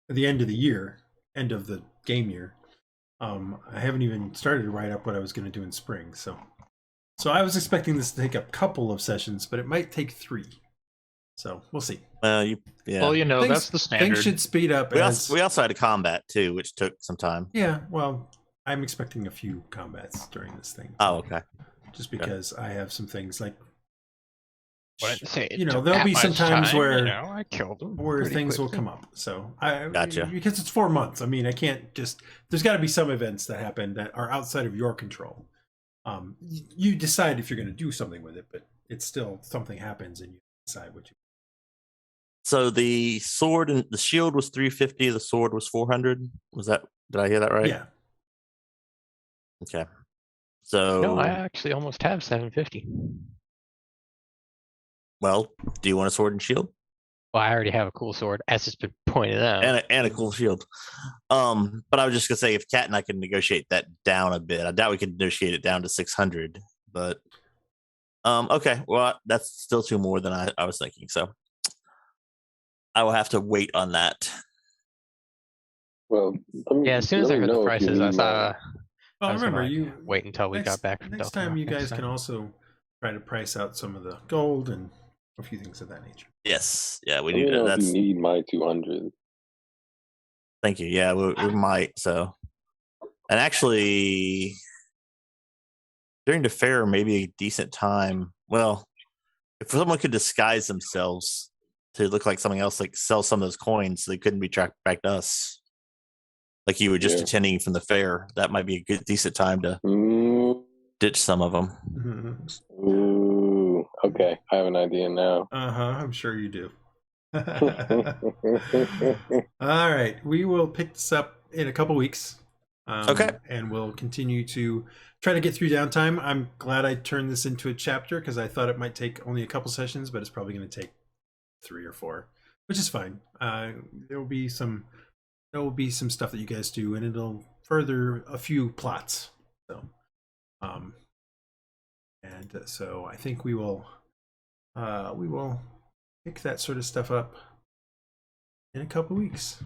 the end of the year, end of the game year. I haven't even started to write up what I was going to do in spring, so I was expecting this to take a couple of sessions, but it might take 3. So we'll see. Yeah. Well, you know, Things- that's the standard. Things should speed up. We as, also had a combat too, which took some time. yeah, well, I'm expecting a few combats during this thing. Oh, okay. Just because I have some things like, Wouldn't say it you know, took there'll that be some much times time, where you know, I killed him things will quickly. come up. So I Gotcha. because it's 4 months. I mean, I can't just. There's got to be some events that happen that are outside of your control. You decide if you're going to do something with it, but it's still something happens and you decide what you. So the sword and the shield was 350. The sword was 400. Was that? Did I hear that right? Yeah. Okay. So No, I actually almost have 750. well, do you want a sword and shield Well, I already have a cool sword, as it's been pointed out. and a cool shield? But I was just gonna say if Kat and I can negotiate that down a bit, I doubt we can negotiate it down to 600. But okay, well that's still 2 more than I was thinking. So I will have to wait on that. Well, let me- Yeah, as soon as I let me heard the know if you prices, I need saw. Well, I was remember gonna you wait until we got back from next Delta time. You next guys can time. also try to price out some of the gold and a few things of that nature. Yes, yeah, we Let me need know if that's you need my 200. thank you. Yeah, we might. So, and actually, during the fair, maybe a decent time. Well, if someone could disguise themselves to look like something else, like sell some of those coins, so they couldn't be tracked back to us. Like you were just Yeah. attending from the fair, that might be a good, decent time to ditch some of them. Ooh, okay. I have an idea now. I'm sure you do. All right, we will pick this up in a couple weeks. Okay. And we'll continue to try to get through downtime. I'm glad I turned this into a chapter because I thought it might take only a couple sessions, but it's probably going to take 3 or 4, which is fine. There will be some stuff that you guys do, and it'll further a few plots. So, so I think we will pick that sort of stuff up in a couple weeks.